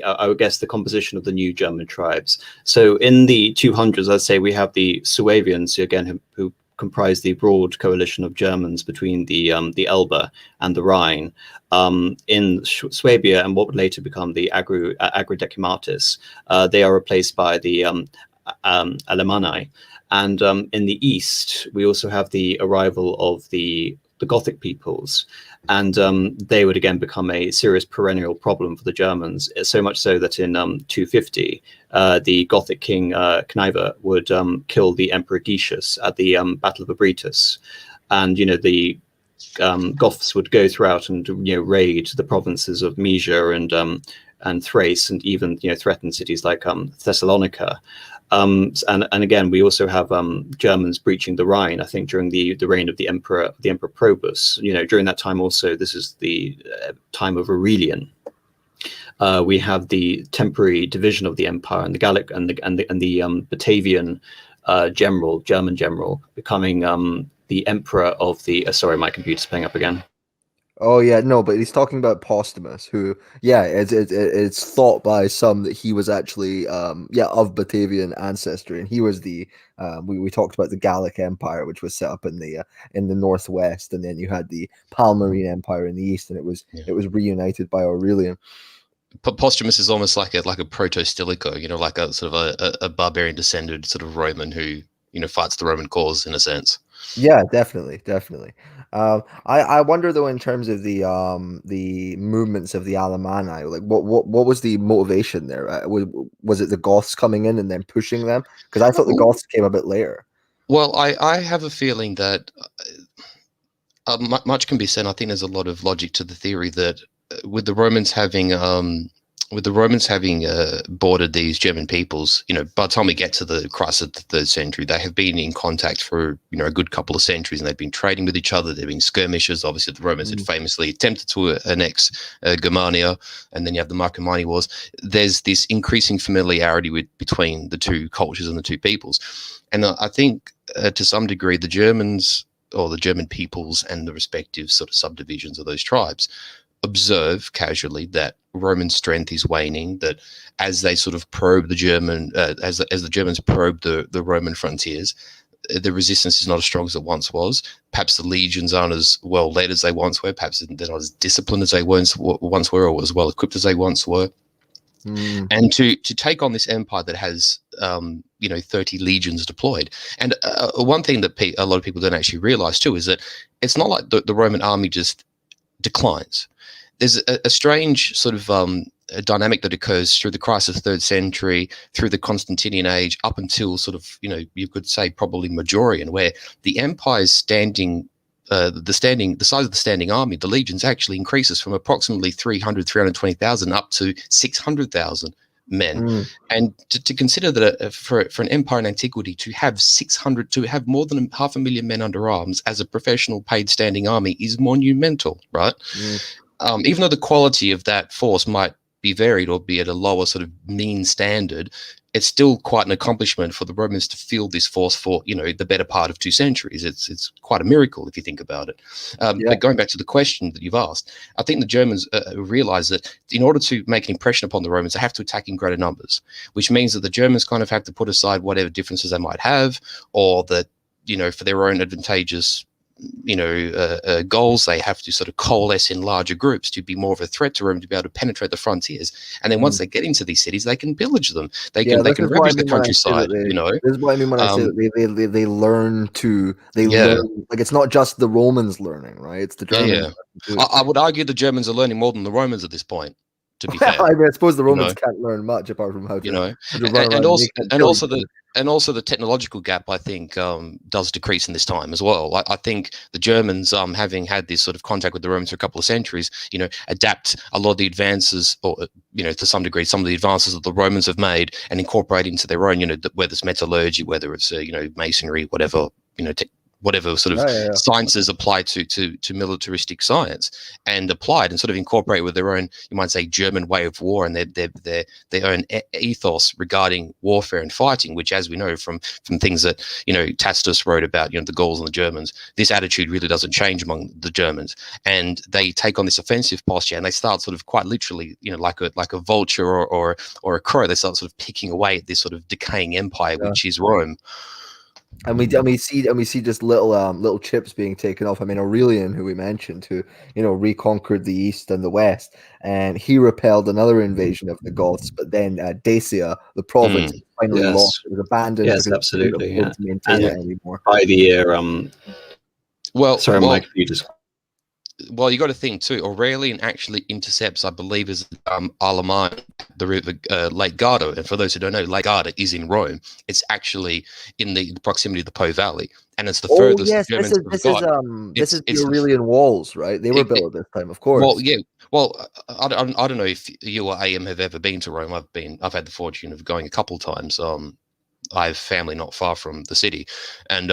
I would guess the composition of the new German tribes. So in the 200s, I'd say we have the Suevians again who comprise the broad coalition of Germans between the Elbe and the Rhine. In Swabia and what would later become the Agrodecimatis, they are replaced by the Alemanni. And in the east, we also have the arrival of the Gothic peoples, and they would again become a serious perennial problem for the Germans, so much so that in 250, the Gothic king Cniva would kill the Emperor Decius at the Battle of Abritus. And, the Goths would go throughout and, raid the provinces of Mysia and Thrace, and even, threaten cities like Thessalonica. And again, we also have Germans breaching the Rhine, I think, during the reign of the Emperor Probus. During that time also, this is the time of Aurelian. We have the temporary division of the empire, and the Gallic and the Batavian German general becoming the emperor of the. Sorry, my computer's playing up again. Oh yeah, no, but he's talking about Postumus, who, it's thought by some that he was actually, of Batavian ancestry, and he was the, we talked about the Gallic Empire, which was set up in the northwest, and then you had the Palmyrene Empire in the east, and it was reunited by Aurelian. Postumus is almost like a proto-Stilicho, like a sort of a barbarian descended sort of Roman who, fights the Roman cause in a sense. Yeah, definitely. I wonder though, in terms of the movements of the Alemanni, like what was the motivation there? Was it the Goths coming in and then pushing them? Because I thought the Goths came a bit later. Well, I have a feeling that much can be said. I think there's a lot of logic to the theory that with the Romans having bordered these German peoples, by the time we get to the crisis of the 3rd century, they have been in contact for, a good couple of centuries, and they've been trading with each other. They've been skirmishes. Obviously, the Romans had famously attempted to annex Germania, and then you have the Marcomanni Wars. There's this increasing familiarity between the two cultures and the two peoples. And I think to some degree, the Germans, or the German peoples and the respective sort of subdivisions of those tribes, observe casually that Roman strength is waning, that as they sort of probe the German, as the Germans probe the Roman frontiers, the resistance is not as strong as it once was. Perhaps the legions aren't as well led as they once were. Perhaps they're not as disciplined as they once were, or as well equipped as they once were. And to take on this empire that has 30 legions deployed. And one thing that a lot of people don't actually realize too is that it's not like the Roman army just declines. There's a strange sort of a dynamic that occurs through the crisis of the 3rd century, through the Constantinian age, up until sort of, you could say probably Majorian, where the empire's standing, the size of the standing army, the legions, actually increases from approximately 320,000 up to 600,000 men. And to consider that for an empire in antiquity to have more than 500,000 men under arms as a professional paid standing army is monumental, right? Even though the quality of that force might be varied or be at a lower sort of mean standard, it's still quite an accomplishment for the Romans to field this force for, the better part of 2 centuries. It's quite a miracle if you think about it. But going back to the question that you've asked, I think the Germans realize that in order to make an impression upon the Romans, they have to attack in greater numbers, which means that the Germans kind of have to put aside whatever differences they might have, or that, for their own advantageous Gauls, they have to sort of coalesce in larger groups to be more of a threat to Rome, to be able to penetrate the frontiers. And then once they get into these cities, they can pillage them. They can ravage the countryside. This is what I mean when I say that they learn to learn. Like, it's not just the Romans learning, right? It's the Germans. I would argue the Germans are learning more than the Romans at this point, to be fair. I suppose the Romans can't learn much apart from how to, and also the technological gap, I think, does decrease in this time as well. I think the Germans, having had this sort of contact with the Romans for a couple of centuries, adapt a lot of the advances, or to some degree, some of the advances that the Romans have made, and incorporate into their own, whether it's metallurgy, whether it's masonry, whatever, whatever sort of sciences apply to militaristic science, and applied and sort of incorporate with their own, you might say, German way of war, and their own ethos regarding warfare and fighting, which, as we know from things that Tacitus wrote about, the Gauls and the Germans, this attitude really doesn't change among the Germans, and they take on this offensive posture, and they start sort of quite literally, like a vulture or a crow, they start sort of picking away at this sort of decaying empire, which is Rome. And we see just little chips being taken off. I mean, Aurelian, who we mentioned, who reconquered the east and the west, and he repelled another invasion of the Goths. But then Dacia, the province, finally lost. It was abandoned. Yes, absolutely. To maintain it anymore. By the year, Mike, you just. Well, you got to think too. Aurelian actually intercepts, I believe, is Alemannia, the river Lake Garda. And for those who don't know, Lake Garda is in Rome. It's actually in the proximity of the the Valley, and it's the furthest. Yes, this is the Aurelian walls, right? They were built at this time, of course. Well, yeah. Well, I don't know if you or AM have ever been to Rome. I've had the fortune of going a couple of times. I have family not far from the city, and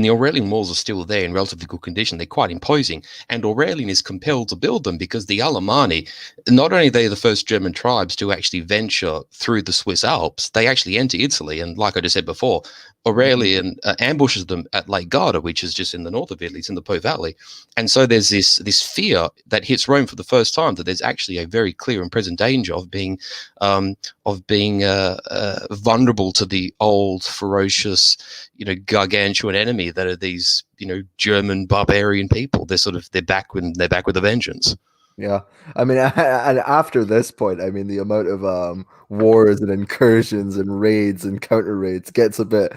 the Aurelian walls are still there in relatively good condition. They're quite imposing. And Aurelian is compelled to build them because the Alemanni, not only are they the first German tribes to actually venture through the Swiss Alps, they actually enter Italy. And like I just said before, Aurelian ambushes them at Lake Garda, which is just in the north of Italy. It's in the Po Valley. And so there's this fear that hits Rome for the first time, that there's actually a very clear and present danger of being vulnerable to the old, ferocious, gargantuan enemy that are these, German barbarian people. They're back with a vengeance. Yeah, I mean, and after this point, I mean, the amount of wars and incursions and raids and counter raids gets a bit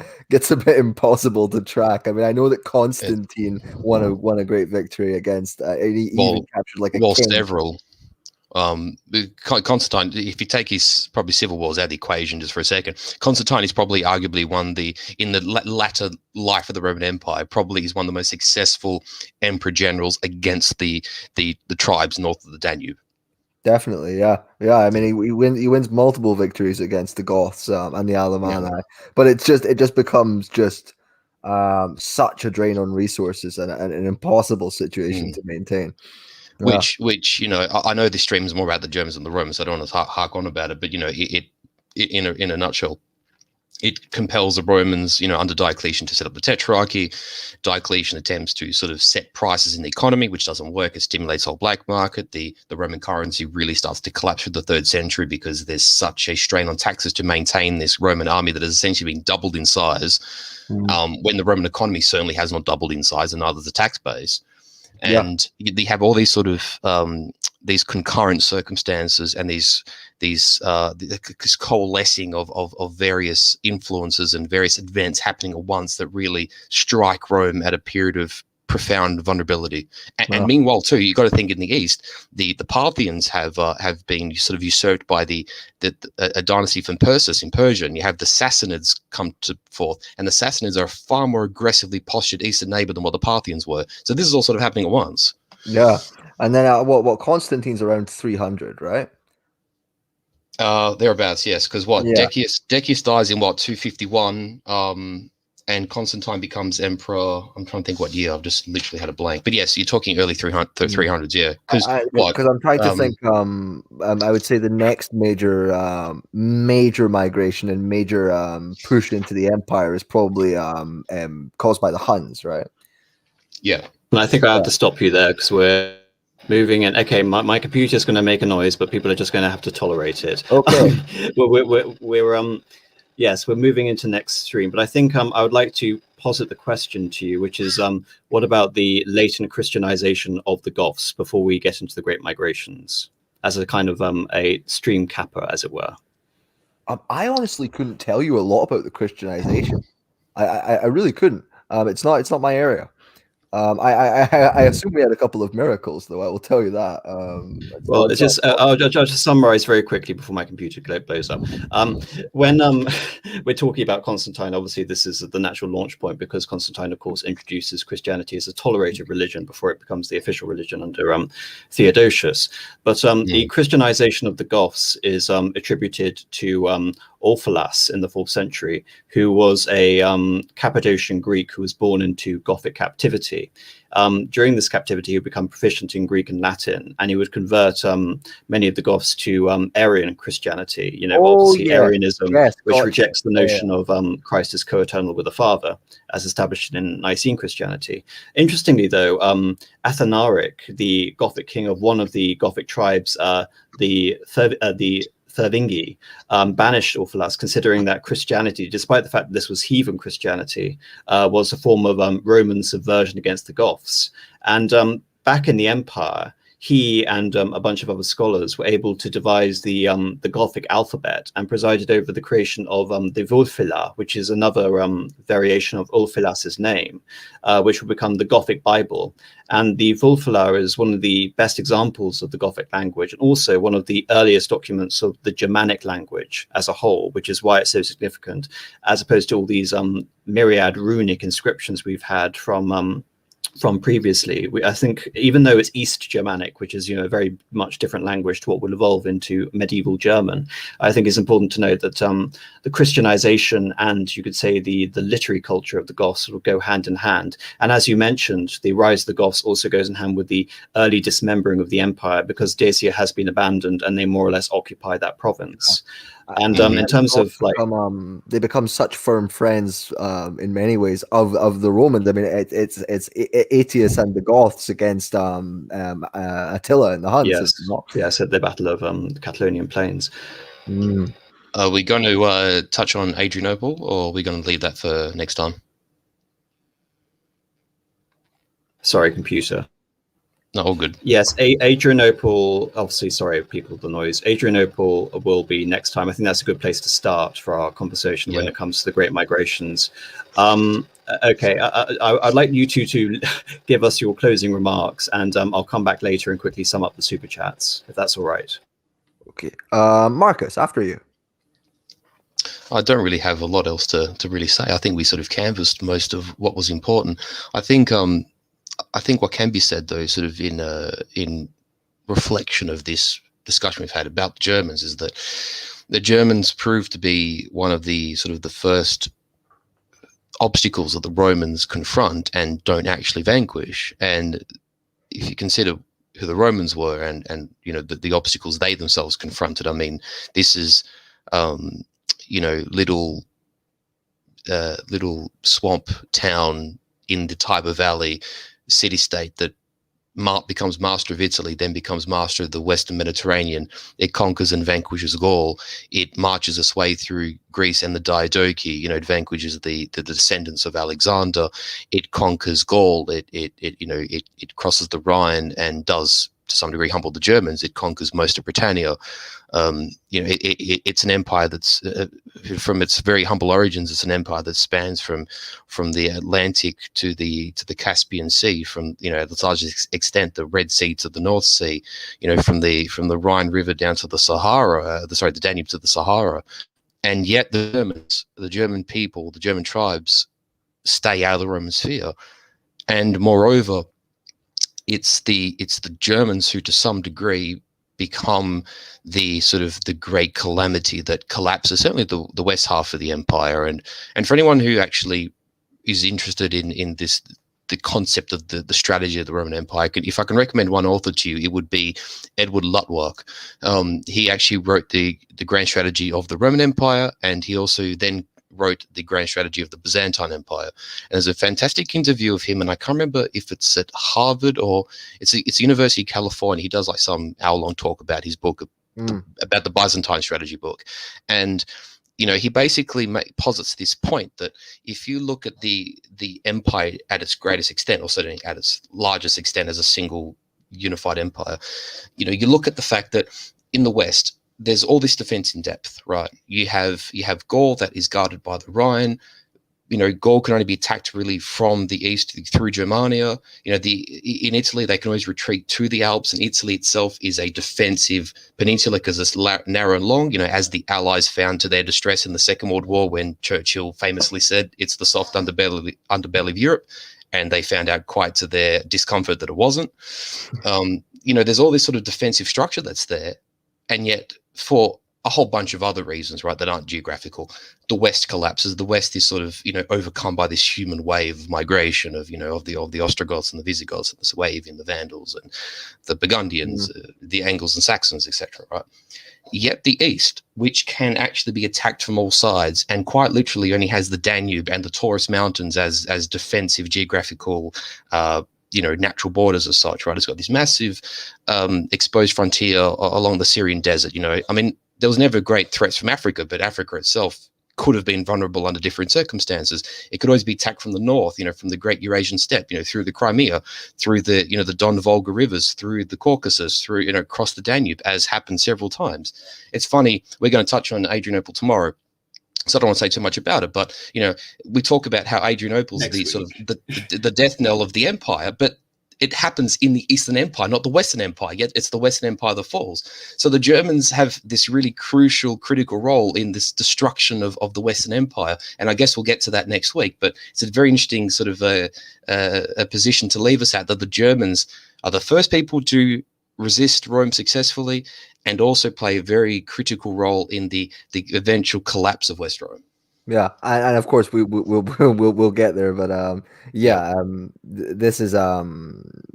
impossible to track. I mean, I know that Constantine won a great victory against. He even captured like a king. Several. Constantine, if you take his probably civil wars out of the equation just for a second, Constantine is probably arguably in the latter life of the Roman Empire, probably is one of the most successful emperor generals against the tribes north of the Danube. Definitely, yeah. I mean, he wins multiple victories against the Goths and the Alemanni, but it just becomes such a drain on resources and an impossible situation to maintain. Which I know this stream is more about the Germans than the Romans, so I don't want to hark on about it, but it in a nutshell, it compels the Romans, under Diocletian, to set up the Tetrarchy. Diocletian attempts to sort of set prices in the economy, which doesn't work. It stimulates the whole black market. The Roman currency really starts to collapse through the 3rd century because there's such a strain on taxes to maintain this Roman army that has essentially been doubled in size, when the Roman economy certainly has not doubled in size, and neither the tax base. And they have all these sort of these concurrent circumstances and this coalescing of various influences and various events happening at once that really strike Rome at a period of profound vulnerability. And meanwhile, too, you got to think in the East, the Parthians have been sort of usurped by a dynasty from Persis in Persia, and you have the Sassanids come to forth, and the Sassanids are a far more aggressively postured eastern neighbor than what the Parthians were. So this is all sort of happening at once. Yeah, and then what Constantine's around 300, right? Thereabouts, yes. Because Decius dies in 251. And Constantine becomes emperor. I'm trying to think what year. I've just literally had a blank. But yes, you're talking early 300s, yeah. Because I'm trying to think. I would say the next major migration and major push into the empire is probably caused by the Huns, right? Yeah. And I think I have to stop you there because we're moving in. Okay, my computer's going to make a noise, but people are just going to have to tolerate it. Okay. we're Yes, we're moving into next stream, but I think I would like to posit the question to you, which is what about the latent Christianization of the Goths before we get into the Great Migrations, as a kind of a stream capper, as it were? I honestly couldn't tell you a lot about the Christianization. I really couldn't. It's not my area. I assume we had a couple of miracles, though. I will tell you that. Well, it's just I'll just summarize very quickly before my computer blows up. When we're talking about Constantine, obviously this is the natural launch point, because Constantine, of course, introduces Christianity as a tolerated religion before it becomes the official religion under Theodosius. But the Christianization of the Goths is attributed to Ulfilas in the 4th century, who was a Cappadocian Greek who was born into Gothic captivity. During this captivity, he would become proficient in Greek and Latin, and he would convert many of the Goths to Arian Christianity. Obviously Arianism, which rejects the notion of Christ as co-eternal with the Father, as established in Nicene Christianity. Interestingly, though, Athanaric, the Gothic king of one of the Gothic tribes, the Thervingi, banished Ulfilas, considering that Christianity, despite the fact that this was heathen Christianity, was a form of Roman subversion against the Goths. And back in the empire, he and a bunch of other scholars were able to devise the Gothic alphabet, and presided over the creation of the Wulfila, which is another variation of Ulfilas's name, which will become the Gothic Bible. And the Wulfila is one of the best examples of the Gothic language, and also one of the earliest documents of the Germanic language as a whole, which is why it's so significant, as opposed to all these myriad runic inscriptions we've had from previously. I think, even though it's East Germanic, which is a very much different language to what will evolve into medieval German, I think it's important to note that the Christianization and, you could say, the literary culture of the Goths will go hand in hand. And as you mentioned, the rise of the Goths also goes in hand with the early dismembering of the empire, because Dacia has been abandoned and they more or less occupy that province. And in terms of they become such firm friends in many ways of the Romans. I mean, it's Aetius and the Goths against Attila and the Huns. Yes, at the Battle of the Catalonian Plains. Are we going to touch on Adrianople, or are we going to leave that for next time? Sorry, computer. No, all good. Yes, Adrianople, obviously, sorry, people, the noise. Adrianople will be next time. I think that's a good place to start for our conversation when it comes to the Great Migrations. Okay, I'd like you two to give us your closing remarks, and I'll come back later and quickly sum up the super chats, if that's all right. Okay, Marcus, after you. I don't really have a lot else to really say. I think we sort of canvassed most of what was important. I think what can be said, though, sort of in reflection of this discussion we've had about the Germans, is that the Germans proved to be one of the sort of the first obstacles that the Romans confront and don't actually vanquish. And if you consider who the Romans were and the obstacles they themselves confronted, I mean, this is little swamp town in the Tiber Valley, city-state that becomes master of Italy, then becomes master of the Western Mediterranean. It conquers and vanquishes Gaul. It marches its way through Greece and the Diadochi. It vanquishes the descendants of Alexander. It conquers Gaul. It crosses the Rhine and does, to some degree, humble the Germans. It conquers most of Britannia. It's an empire that's, from its very humble origins, it's an empire that spans from the Atlantic to the Caspian Sea, from at the largest extent the Red Sea to the North Sea, from the Rhine River down to the Sahara, the Danube to the Sahara, and yet the German people, the German tribes, stay out of the Roman sphere, and moreover, it's the Germans who, to some degree, become the sort of the great calamity that collapses certainly the west half of the empire. And for anyone who actually is interested in this, the concept of the strategy of the Roman Empire, if I can recommend one author to you, it would be Edward Luttwak. He actually wrote the grand strategy of the Roman Empire, and he also then wrote the grand strategy of the Byzantine Empire. And there's a fantastic interview of him, and I can't remember if it's at Harvard or it's University of California. He does like some hour-long talk about his book, about the Byzantine strategy book. And he basically posits this point that if you look at the empire at its greatest extent, or certainly at its largest extent as a single unified empire, you look at the fact that in the West, there's all this defense in depth, right? You have Gaul that is guarded by the Rhine. Gaul can only be attacked really from the east through Germania. In Italy, they can always retreat to the Alps, and Italy itself is a defensive peninsula because it's narrow and long, as the Allies found to their distress in the Second World War, when Churchill famously said it's the soft underbelly of Europe, and they found out quite to their discomfort that it wasn't. There's all this sort of defensive structure that's there, and yet for a whole bunch of other reasons, right, that aren't geographical, the West collapses. The West is sort of, overcome by this human wave of migration of the Ostrogoths and the Visigoths, and this wave in the Vandals and the Burgundians, the Angles and Saxons, etc. Right. Yet the East, which can actually be attacked from all sides, and quite literally only has the Danube and the Taurus Mountains as defensive geographical, natural borders as such, right? It's got this massive exposed frontier along the Syrian desert. There was never great threats from Africa, but Africa itself could have been vulnerable under different circumstances. It could always be attacked from the north, from the Great Eurasian Steppe, through the Crimea, through the, the Don-Volga rivers, through the Caucasus, through, across the Danube, as happened several times. It's funny, we're going to touch on Adrianople tomorrow, so I don't want to say too much about it, but, we talk about how Adrianople's the death knell of the empire, but it happens in the Eastern Empire, not the Western Empire, yet it's the Western Empire that falls. So the Germans have this really critical role in this destruction of the Western Empire. And I guess we'll get to that next week, but it's a very interesting sort of a position to leave us at, that the Germans are the first people to resist Rome successfully and also play a very critical role in the eventual collapse of West Rome. Yeah, and of course we'll get there, but this is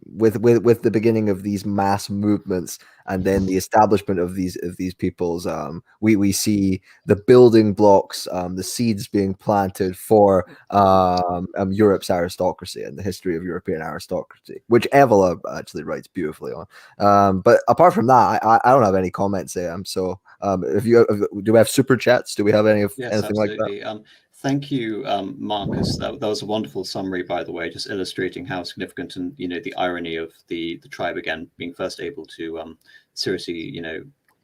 with the beginning of these mass movements, and then the establishment of these peoples, we see the building blocks, the seeds being planted for Europe's aristocracy and the history of European aristocracy, which Evola actually writes beautifully on. But apart from that, I don't have any comments there. So do we have super chats? Do we have anything like that? Thank you, Marcus. That was a wonderful summary, by the way, just illustrating how significant and the irony of the tribe again being first able to seriously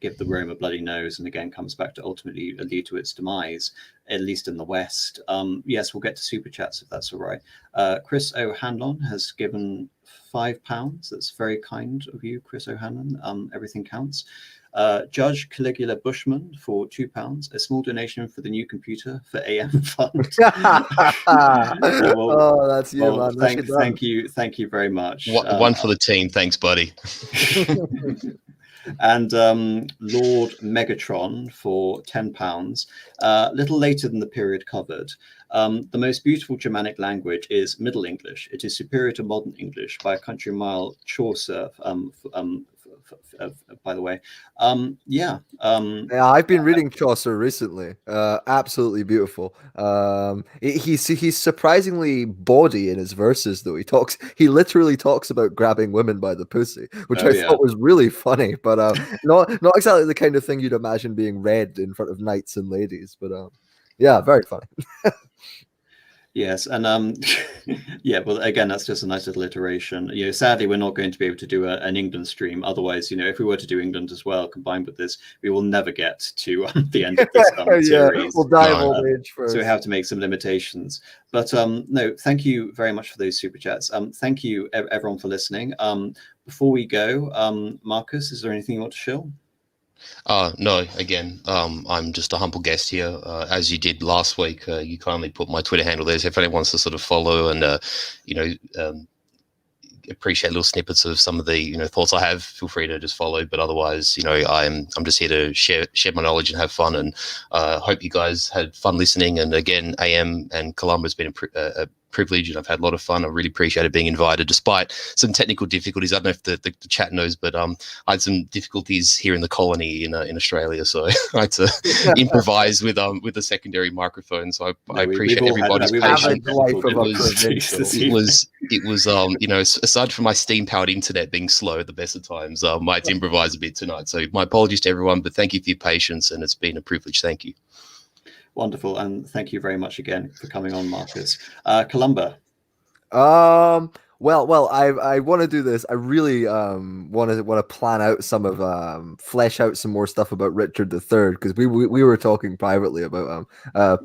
give the Rome a bloody nose, and again comes back to ultimately lead to its demise, at least in the West. Yes, we'll get to super chats if that's all right. Chris O'Hanlon has given £5. That's very kind of you, Chris O'Hanlon. Everything counts. Judge Caligula Bushman for £2, a small donation for the new computer for AM Fund. That's you, man. Thank you very much. One for the team, thanks, buddy. And Lord Megatron for £10. A little later than the period covered. The most beautiful Germanic language is Middle English. It is superior to modern English by a country mile. Chaucer, by the way. I've been reading Chaucer recently. Absolutely beautiful. He's surprisingly bawdy in his verses, though. He literally talks about grabbing women by the pussy, which I thought was really funny, but not exactly the kind of thing you'd imagine being read in front of knights and ladies. But very funny. Yes, and well, again, that's just a nice little iteration. Sadly, we're not going to be able to do an England stream. Otherwise, if we were to do England as well, combined with this, we will never get to the end of this series. We'll die of old age first. So we have to make some limitations. But no, thank you very much for those super chats. Thank you everyone for listening. Before we go, Marcus, is there anything you want to show? No, again, I'm just a humble guest here. As you did last week, you kindly put my Twitter handle there. So if anyone wants to sort of follow and, appreciate little snippets of some of the, thoughts I have, feel free to just follow. But otherwise, I'm just here to share my knowledge and have fun. And hope you guys had fun listening. And again, AM and Columba has been a privilege, and I've had a lot of fun. I really appreciated being invited, despite some technical difficulties. I don't know if the chat knows, but I had some difficulties here in the colony in Australia, so I had to improvise with a secondary microphone. So I appreciate everybody's patience. It was aside from my steam-powered internet being slow at the best of times, I had to improvise a bit tonight. So my apologies to everyone, but thank you for your patience, and it's been a privilege. Thank you. Wonderful, and thank you very much again for coming on, Marcus. Columba. Well, I want to do this. I really want to plan out some of flesh out some more stuff about Richard III, because we were talking privately about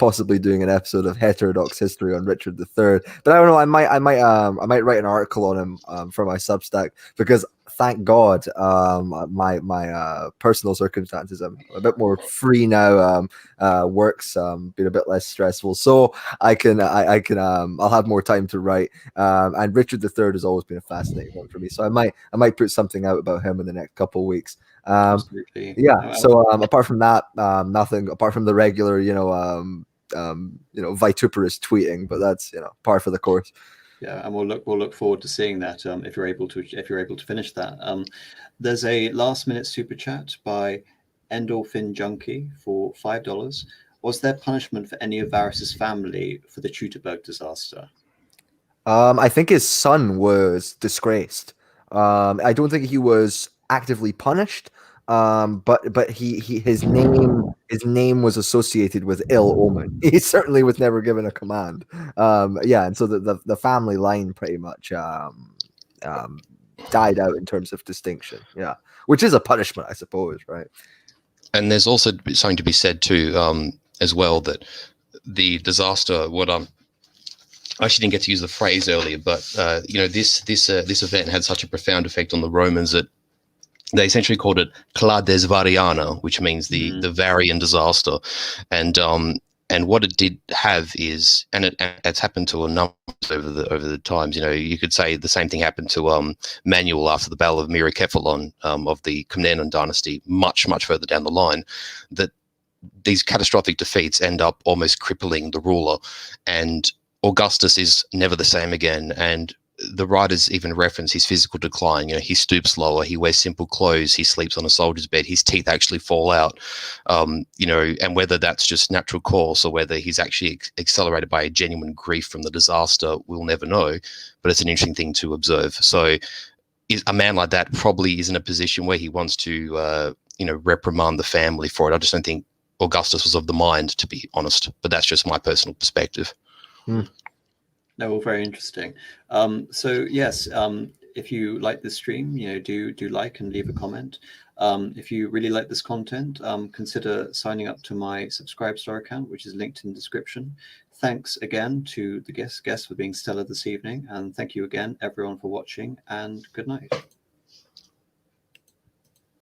possibly doing an episode of heterodox history on Richard III. But I don't know. I might write an article on him for my Substack, because thank God my personal circumstances, I'm a bit more free now. Work's been a bit less stressful, so I'll have more time to write. And Richard III has always been a fascinating one for me, so I might put something out about him in the next couple of weeks. Absolutely. Yeah. So apart from that, nothing apart from the regular, vituperous tweeting, but that's par for the course. Yeah, and we'll look forward to seeing that if you're able to finish that. There's a last minute super chat by Endorphin Junkie for $5. Was there punishment for any of Varus's family for the Teutoburg disaster? I think his son was disgraced. I don't think he was actively punished. But his name was associated with ill omen. He certainly was never given a command. Yeah, and so the family line pretty much died out in terms of distinction. Yeah, which is a punishment, I suppose, right? And there's also something to be said too, as well, that the disaster. I actually didn't get to use the phrase earlier, but this event had such a profound effect on the Romans that they essentially called it Clades Variana, which means the Varian disaster, and what it did have is, and it's happened to a number over the times. You could say the same thing happened to Manuel after the Battle of Myricephalon of the Komnenon dynasty, much further down the line. That these catastrophic defeats end up almost crippling the ruler, and Augustus is never the same again. And the writers even reference his physical decline. He stoops lower, he wears simple clothes, he sleeps on a soldier's bed, his teeth actually fall out. And whether that's just natural course or whether he's actually accelerated by a genuine grief from the disaster, we'll never know. But it's an interesting thing to observe. So a man like that probably is in a position where he wants to, reprimand the family for it. I just don't think Augustus was of the mind, to be honest. But that's just my personal perspective. No, well, very interesting. So yes, if you like this stream, do like and leave a comment. If you really like this content, consider signing up to my Subscribestar account, which is linked in the description. Thanks again to the guests for being stellar this evening, and thank you again, everyone, for watching, and good night.